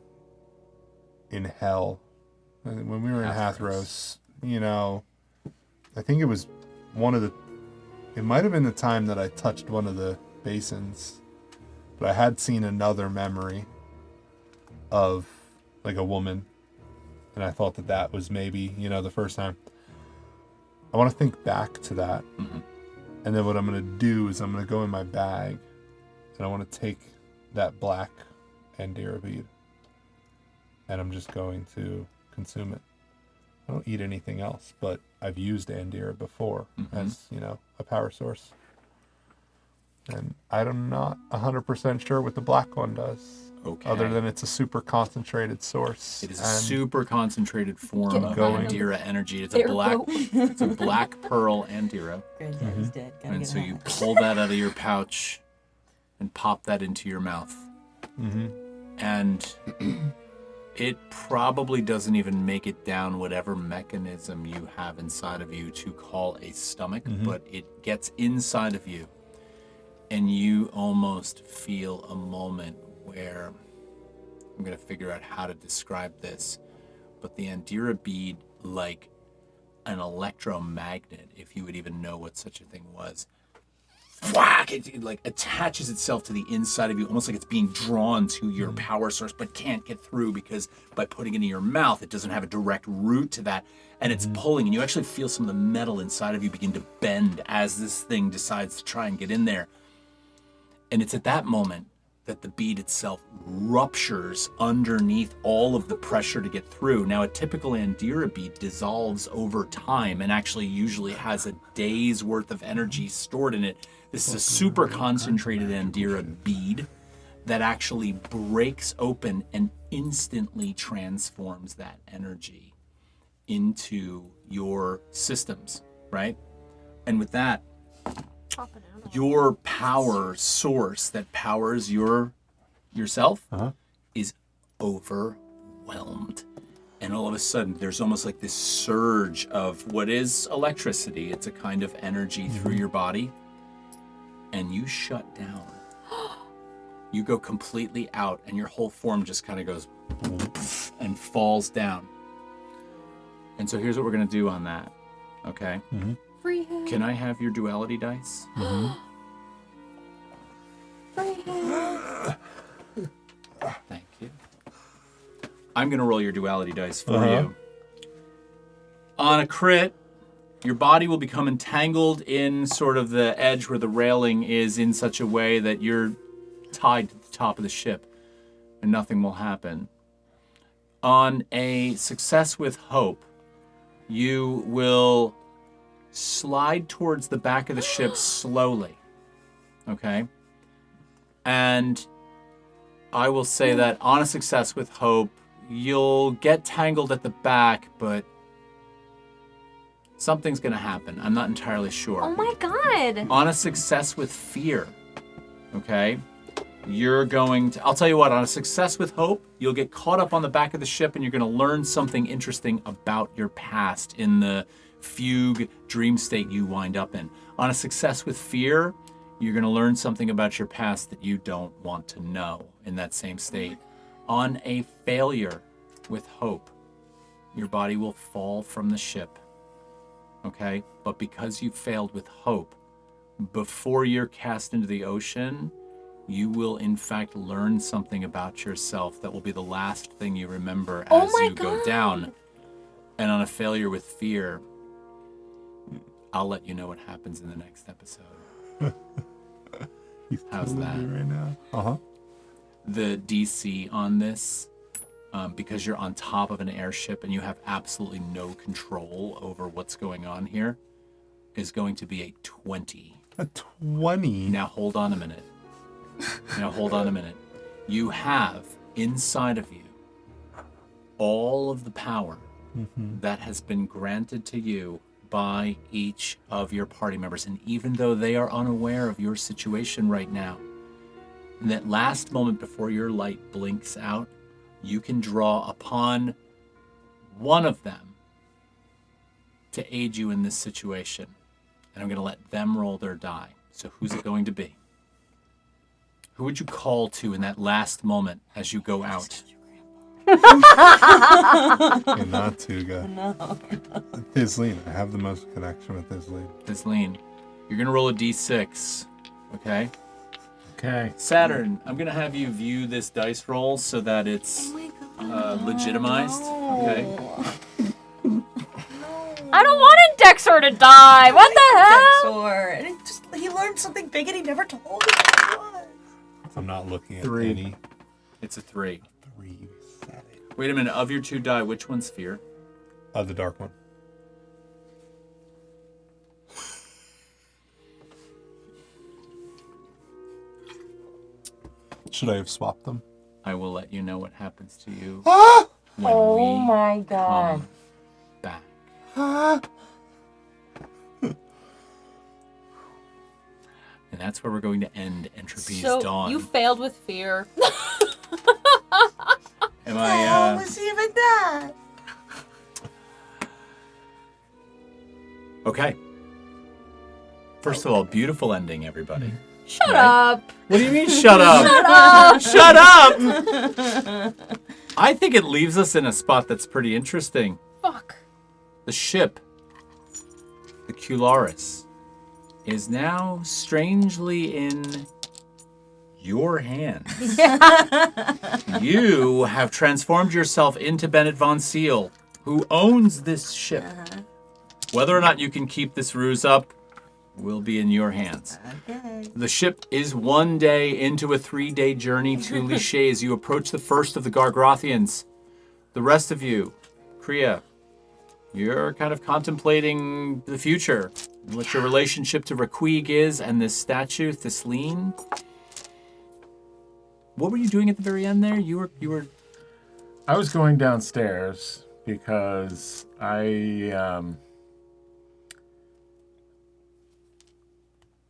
in hell, when we were in Hathros, I think it was it might have been the time that I touched one of the basins. But I had seen another memory of like a woman. And I thought that was maybe, the first time. I want to think back to that. Mm-hmm. And then what I'm going to do is I'm going to go in my bag and I want to take that black Andira bead. And I'm just going to consume it. I don't eat anything else, but I've used Andira before as, a power source. And I'm not 100% sure what the black one does. Okay. Other than it's a super concentrated source. It is a super concentrated form of going. Andira energy. It's a black pearl Andira. Granddaddy's dead. Gotta And get so high. you pull that out of your pouch and pop that into your mouth. Mm-hmm. And it probably doesn't even make it down whatever mechanism you have inside of you to call a stomach, but it gets inside of you. And you almost feel a moment where, I'm going to figure out how to describe this, but the Andira bead, like an electromagnet, if you would even know what such a thing was, whack, it like attaches itself to the inside of you, almost like it's being drawn to your power source, but can't get through because by putting it in your mouth, it doesn't have a direct route to that, and it's pulling, and you actually feel some of the metal inside of you begin to bend as this thing decides to try and get in there. And it's at that moment that the bead itself ruptures underneath all of the pressure to get through. Now, a typical Andira bead dissolves over time and actually usually has a day's worth of energy stored in it. This is a super concentrated Andira bead that actually breaks open and instantly transforms that energy into your systems, right? And with that, your power source that powers yourself is overwhelmed. And all of a sudden, there's almost like this surge of what is electricity. It's a kind of energy through your body. And you shut down. You go completely out, and your whole form just kind of goes and falls down. And so here's what we're going to do on that. Okay? Mm-hmm. Free him. Can I have your duality dice? Free him. Thank you. I'm going to roll your duality dice for you. On a crit, your body will become entangled in sort of the edge where the railing is in such a way that you're tied to the top of the ship and nothing will happen. On a success with hope, you will slide towards the back of the ship slowly. Okay? And I will say that on a success with hope, you'll get tangled at the back, but something's going to happen. I'm not entirely sure. Oh my god. On a success with fear, okay, you're going to, I'll tell you what, on a success with hope, you'll get caught up on the back of the ship and you're going to learn something interesting about your past in the fugue dream state you wind up in. On a success with fear, You're going to learn something about your past that you don't want to know in that same state. On a failure with hope, your body will fall from the ship. Okay? But because you failed with hope, before you're cast into the ocean, you will in fact learn something about yourself that will be the last thing you remember as you go down. And on a failure with fear, I'll let you know what happens in the next episode. How's that? Right now. Uh-huh. The DC on this, because you're on top of an airship and you have absolutely no control over what's going on here, is going to be a 20. A 20? Now hold on a minute. You have inside of you all of the power that has been granted to you by each of your party members. And even though they are unaware of your situation right now, in that last moment before your light blinks out, you can draw upon one of them to aid you in this situation. And I'm going to let them roll their die. So who's it going to be? Who would you call to in that last moment as you go out? You're not Tuga. No. Thisleen. I have the most connection with Thisleen. Thisleen, you're going to roll a d6, okay? Okay. Saturn, I'm going to have you view this dice roll so that it's legitimized, okay? I don't want Indexor to die. What the hell? Dexor. And he learned something big and he never told me what it was. I'm not looking at 3. any. It's a 3. 3. You said it. Wait a minute, of your 2 die, which one's fear? The dark one. Should I have swapped them? I will let you know what happens to you Ah! when Oh we my god. come back. Ah! And that's where we're going to end Entropy's So Dawn. you failed with fear. Am Oh, I, was even that? Okay. First of all, beautiful ending, everybody. Shut Right? up. What do you mean, shut up? Shut up. Shut up! I think it leaves us in a spot that's pretty interesting. Fuck. The ship, the Cularis, is now strangely in your hands. You have transformed yourself into Bennett Von Seal, who owns this ship. Whether or not you can keep this ruse up will be in your hands. Okay. The ship is 1 day into a 3-day journey to Liché as you approach the first of the Gargrothians. The rest of you, Kriya, you're kind of contemplating the future, what your relationship to Raquig is, and this statue, Thisleen. What were you doing at the very end there? You were. I was going downstairs because I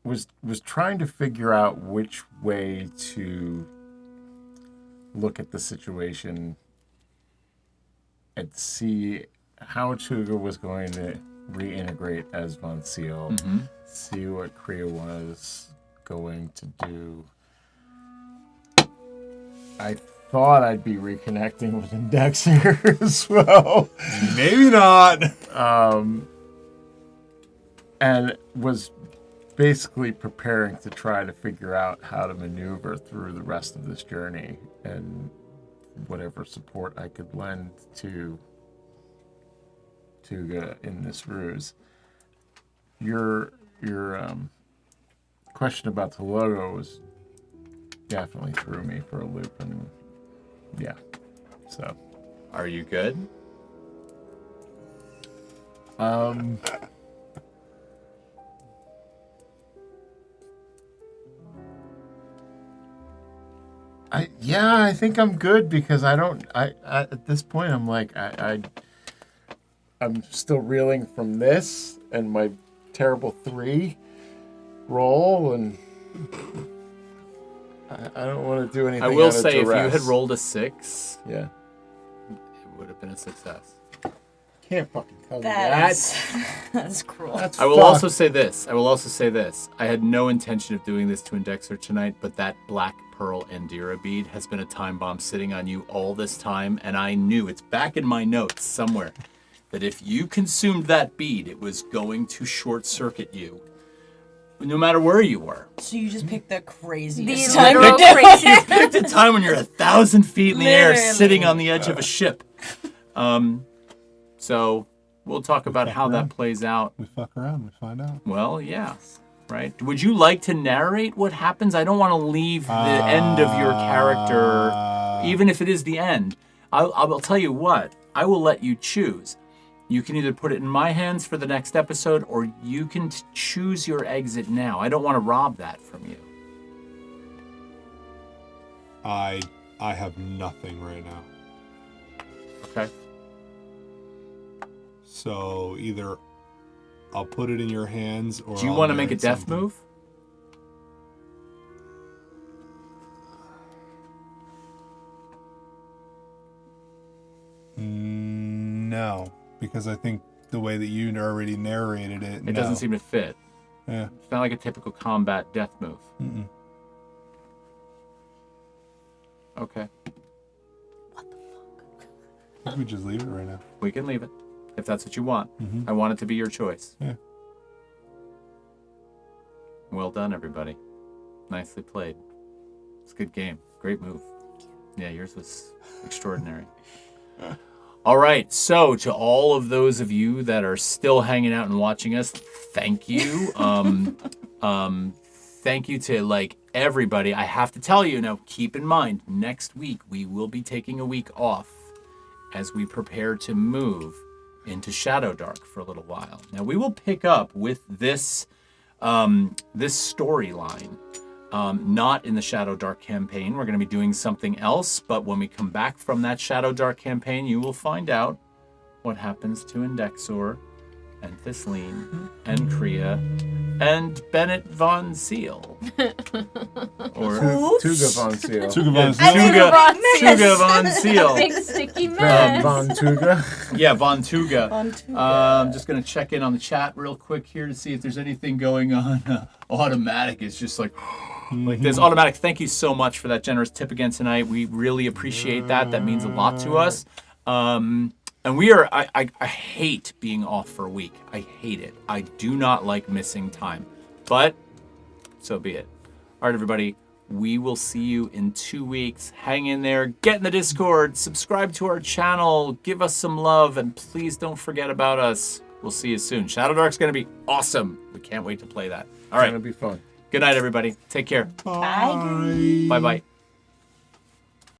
was trying to figure out which way to look at the situation and see how Tuga was going to reintegrate as Von Seal, see what Kriya was going to do. I thought I'd be reconnecting with Indexer as well. Maybe not. And was basically preparing to try to figure out how to maneuver through the rest of this journey and whatever support I could lend to Tuga in this ruse. Your question about the logo was definitely threw me for a loop, and yeah, so. Are you good? I think I'm good because I at this point I'm like I'm still reeling from this and my terrible 3 roll, and I don't want to do anything. I will out of say, if you duress. had rolled a 6, yeah, it would have been a success. can't fucking tell me that. That's cruel. That's I will fucked. also say this. I had no intention of doing this to Indexer tonight, but that black pearl Andira bead has been a time bomb sitting on you all this time, and I knew, it's back in my notes somewhere, that if you consumed that bead, it was going to short circuit you, no matter where you were. So you just picked the craziest These time to literal do it. crazy. Picked a time when you're 1,000 feet in the air, Literally. sitting on the edge of a ship. So we'll talk about how that plays out. We fuck around, we find out. Well, yeah, right. Would you like to narrate what happens? I don't want to leave the end of your character, even if it is the end. I'll tell you what. I will let you choose. You can either put it in my hands for the next episode, or you can choose your exit now. I don't want to rob that from you. I have nothing right now. Okay. So either I'll put it in your hands, or Do you I'll want to make a narrate death something. move? No, because I think the way that you already narrated it, It doesn't seem to fit. Yeah. It's not like a typical combat death move. Mm-mm. Okay. I think we just leave it right now. We can leave it, if that's what you want. Mhm. I want it to be your choice. Yeah. Well done, everybody. Nicely played. It's a good game. Great move. Yeah, yours was extraordinary. All right, so to all of those of you that are still hanging out and watching us, thank you. Thank you to everybody. I have to tell you now, keep in mind, next week we will be taking a week off as we prepare to move into Shadowdark for a little while. Now we will pick up with this storyline. Not in the Shadowdark campaign. We're going to be doing something else, but when we come back from that Shadowdark campaign, you will find out what happens to Indexor and Thistleen and Kriya and Bennett Von Seal. Or Tuga Von Seal. Tuga Von Tuga Von Seal. Big sticky mess. Von Tuga. Yeah, Von Tuga. Von Tuga. I'm just going to check in on the chat real quick here to see if there's anything going on. Automatic is just like this. Automatic, thank you so much for that generous tip again tonight. We really appreciate that. That means a lot to us. And we are, I hate being off for a week. I hate it. I do not like missing time. But so be it. All right, everybody. We will see you in 2 weeks. Hang in there. Get in the Discord. Subscribe to our channel. Give us some love. And please don't forget about us. We'll see you soon. Shadowdark's going to be awesome. We can't wait to play that. All right. It's gonna be fun. Good night, everybody. Take care. Bye. Bye-bye.